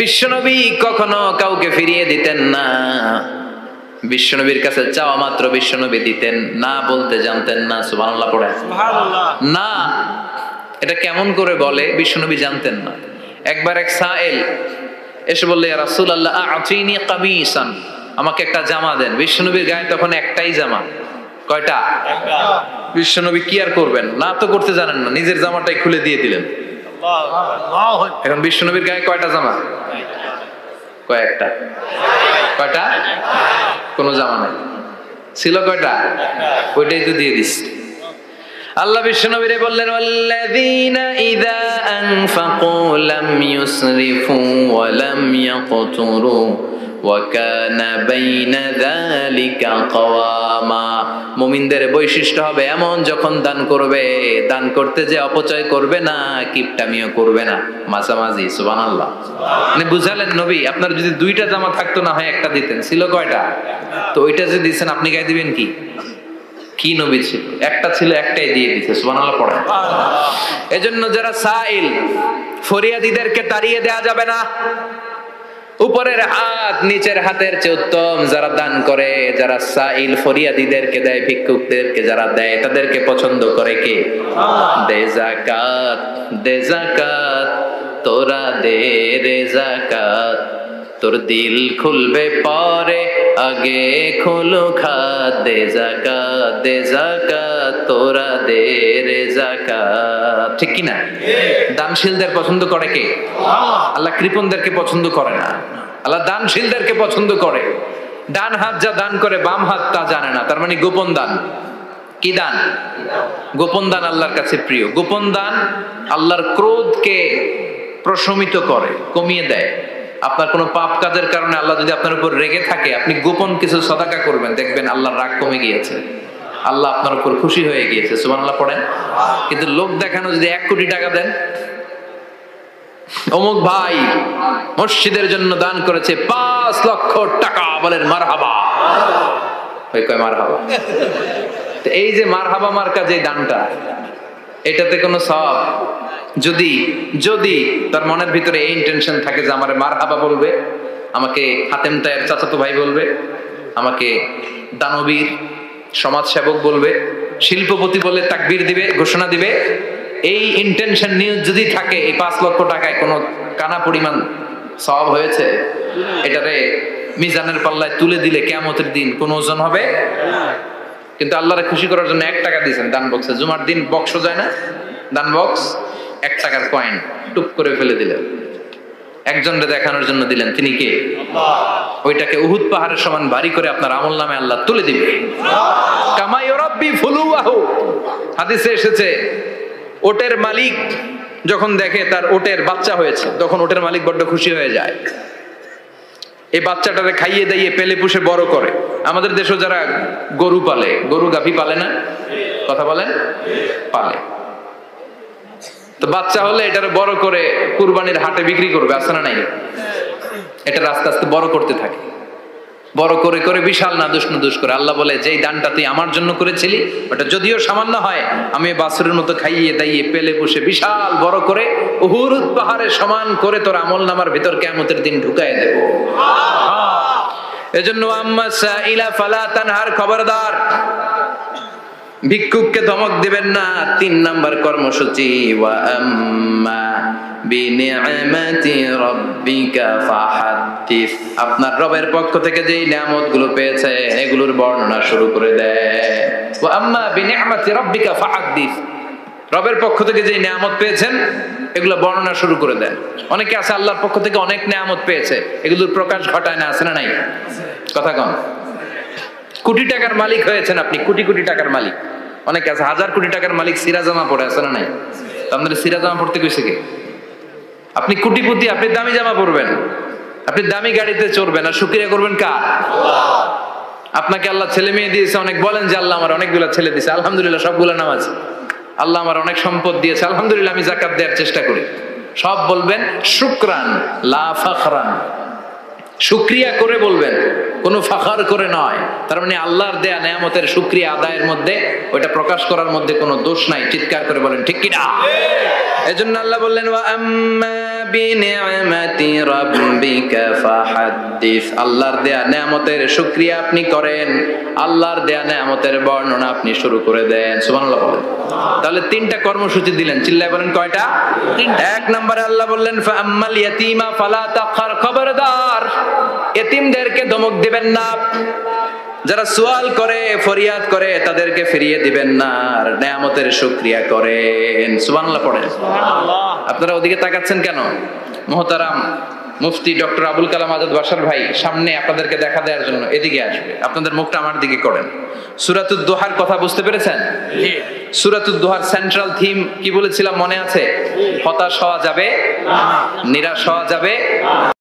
[SPEAKER 1] বিশ্বনবী কখনো কাউকে ফিরিয়ে দিতেন না। বিশ্বনবীর কাছে চাওয়া মাত্র বিশ্বনবী দিতেন, না বলতে জানতেন না। সুবহানাল্লাহ পড়েন। না, এটা কেমন করে বলে বিশ্বনবী জানতেন না। একবার এক সাইল এসে বললে, ইয়া রাসূলুল্লাহ আ'তিনি কামিসান, আমাকে একটা জামা দেন। বিশ্বনবীর গায়ে তখন একটাই জামা। কয়টা? একটা। বিশ্বনবী কি আর করবেন, না তো করতে জানেন না, নিজের জামাটাই খুলে দিয়ে দিলেন। এখন বিশ্বনবীর গায়ে কয়টা জামা? কয়েকটা। কয়টা? কোনো জামা নাই, ছিল কয়টা? ওইটাই তো দিয়ে দিস। আল্লাহ বিশ্বনবীরে বললেন, ওয়াল্লাযীনা ইযা আনফাকু লাম ইউসরিফু ওয়া লাম ইয়াকতুরু ওয়া কানা বাইনা যালিকা কাওয়ামা। মুমিনদের বৈশিষ্ট্য হবে এমন, যখন দান করবে, দান করতে যে অপচয় করবে না, কিপটামিও করবে না, মাঝামাঝি। সুবহানাল্লাহ। মানে বুঝালেন নবী, আপনার যদি 2টা জামা থাকতো না হয় একটা দিতেন, ছিল কয়টা? তো ওইটা যে দিয়েছেন আপনি গায়ে দিবেন কি? কি নবী ছিল? একটা ছিল, একটাই দিয়ে দিতে। সুবহানাল্লাহ পড়েন। এজন্য যারা সাইল, ফরিয়াদিদেরকে তাড়িয়ে দেয়া যাবে না। উপরের হাত নিচের হাতের চেয়ে উত্তম যারা দান করে, যারা সাইল ফরিয়াদিদেরকে দেয়, ভিক্ষুকদেরকে যারা দেয়, তাদেরকে পছন্দ করে কে? দে যাকাত, দে যাকাত, তোরা দে রে যাকাত, তোর দিল খুলবে পরে, আগে খোলো খাত। দে যাকাত, দে যাকাত, তোরা দে রে যাকাত। ঠিক কি না? দানশীলদের পছন্দ করে কে? আল্লাহ কৃপণদেরকে পছন্দ করে না, আল্লাহ দানশীলদেরকে পছন্দ করে। ডান হাত যা দান করে, বাম হাত তা জানে না, তার মানে গোপন দান। কি দান? গোপন দান আল্লাহর কাছে প্রিয়। গোপন দান আল্লাহর ক্রোধকে প্রশমিত করে, কমিয়ে দেয়। আপনার কোনো পাপ কাজের কারণে আল্লাহ যদি আপনার উপর রেগে থাকে, আপনি গোপন কিছু সাদাকা করবেন, দেখবেন আল্লাহর রাগ কমে গিয়েছে, আল্লাহ আপনার উপর খুশি হয়ে গিয়েছে। সুবহানাল্লাহ পড়েন। কিন্তু লোক দেখানো যদি 1 কোটি টাকা দেন, অমুক ভাই মসজিদের জন্য দান করেছে 5 লক্ষ টাকা, বলেন মারহাবা। ওই কয় মারহাবা। তো এই যে মারহাবা মার্কা যে দানটা, এটাতে কোনো সওয়াব, যদি যদি তার মনের ভিতরে এই ইন্টেনশন থাকে যে আমারে মারহাবা বলবে, আমাকে হাতেম তায়ের চাচাতো ভাই বলবে, আমাকে দানবীর সমাজসেবক বলবে, শিল্পপতি বলে তাকবীর দিবে, ঘোষণা দিবে, এই ইন্টেনশন নিয়ে যদি থাকে, এই 5 লক্ষ টাকায় কোনো কানা পরিমাণ সওয়াব হয়েছে, এটারে মিজানের পাল্লায় তুলে দিলে কিয়ামতের দিন কোন ওজন হবে? কিন্তু আল্লাহরে খুশি করার জন্য 1 টাকা দিয়েছেন দান বক্সে। জুমার দিন বক্স যায় না, দান বক্স, 1 টাকার কয়েন টুপ করে ফেলে দিলেন, একজনকে দেখানোর জন্য দিলেন। তিনি কে? আল্লাহ। ওইটাকে উহুদ পাহাড়ের সমান ভারী করে আপনার আমলনামে আল্লাহ তুলে দিবে। কামা ইউরাব্বি ফুলুয়াহু, হাদিসে এসেছে, ওটের মালিক যখন দেখে তার ওটের বাচ্চা হয়েছে, তখন ওটের মালিক বড্ড খুশি হয়ে যায়। এই বাচ্চাটারে খাইয়ে দাইয়ে পেলে পুষে বড় করে। আমাদের দেশে যারা গরু পালে, গরু গাভী পালে না? কথা বলেন, পালে। তো বাচ্চা হলে এটারে বড় করে কুরবানির হাটে বিক্রি করবে, আছে না নাই? এটা আস্তে আস্তে বড় করতে থাকে, বড় করে করে বিশাল নাদুস করে। আল্লাহ বলে, যেই দানটা তুই আমার জন্য করেছিলি, ওটা যদিও সামান্য হয়, আমি বাছুরের মতো খাইয়ে দাইয়ে পেলে পুষে বিশাল বড় করে উহুদ পাহাড়ের সমান করে তোর আমলনামার ভিতর কিয়ামতের দিন ঢুকায় দেব। এজন্য আম্মা সাইলা ফালা তানহার, খবরদার ভিক্ষুককে ধমক দিবেন না। 3 নাম্বার কর্মসূচি, ওয়া আম্মা বিনিআমাতি রাব্বিকা ফাহাদ্দিস, আপনার রবের পক্ষ থেকে যেই নিয়ামতগুলো পেয়েছে এগুলোর বর্ণনা শুরু করে দেয়। ওয়া আম্মা বিনিআমাতি রাব্বিকা ফাহাদ্দিস, রবের পক্ষ থেকে যেই নিয়ামত পেয়েছেন এগুলো বর্ণনা শুরু করে দেন। অনেকে আছে আল্লাহর পক্ষ থেকে অনেক নিয়ামত পেয়েছে, এগুলোর প্রকাশ ঘটায় না, আছে না নাই? কথা কম। কোটি টাকার মালিক হয়েছেন আপনি, কোটি কোটি টাকার মালিক। অনেকে আছে হাজার কোটি টাকার মালিক, সিরাজামা পড়ে, আছে না নাই? আপনাদের সিরাজামা পড়তে কইছে কে? আপনি কোটিপতি, আপনি দামি জামা পরবেন, আপনি দামি গাড়িতে চড়বেন, আর শুকরিয়া করবেন কার? আপনাকে আল্লাহ ছেলে মেয়ে দিয়েছে অনেক, বলেন যে আল্লাহ আমার অনেকগুলো ছেলে দিয়েছে, আলহামদুলিল্লাহ, সবগুলো নামাজ। আল্লাহ আমার অনেক সম্পদ দিয়েছে, আলহামদুলিল্লাহ, আমি যাকাত দেওয়ার চেষ্টা করি। সব বলবেন শুকরান লা ফাখরান, শুকরিয়া করে বলবেন, কোনো ফাখার করে নয়। তার মানে আল্লাহর দেয়া নেয়ামতের শুকরিয়া আদায়ের মধ্যে, ওইটা প্রকাশ করার মধ্যে কোনো দোষ নাই। চিৎকার করে বলেন ঠিক কিনা? এজন্য আল্লাহ বললেন ওয়া আম্মা বিনিআমাতি রাব্বিকা ফাহাদ্দিস, আল্লাহর দেয়া নেয়ামতের শুকরিয়া আপনি করেন, আল্লাহর দেয়া নেয়ামতের বর্ণনা আপনি শুরু করে দেন। সুবহানাল্লাহ বলেন। তাহলে তিনটা কর্মসূচি দিলেন, চিল্লায় বলেন কয়টা? এক নম্বরে আল্লাহ বললেন ফা আম্মাল ইয়াতীমা ফালা তাকহার, খবরদার এতিমদেরকে ধমক দিবেন না, যারা সুয়াল করে ফরিয়াদ করে তাদেরকে ফিরিয়ে দিবেন না, আর নেয়ামতের শুকরিয়া করেন। সুবহানাল্লাহ পড়েন। আপনারা ওদিকে তাকাচ্ছেন কেন? মুহতারাম মুফতি ডক্টর আবুল কালাম আজাদ বাশার ভাই সামনে আপনাদেরকে দেখা দেওয়ার জন্য এদিকে আসবে, আপনাদের মুখটা আমার দিকে করেন। সূরাতুদ দুহার কথা বুঝতে পেরেছেন? সূরাতুদ দুহার সেন্ট্রাল থিম কি বলেছিলাম মনে আছে? হতাশ হওয়া যাবে না, নিরাশ হওয়া যাবে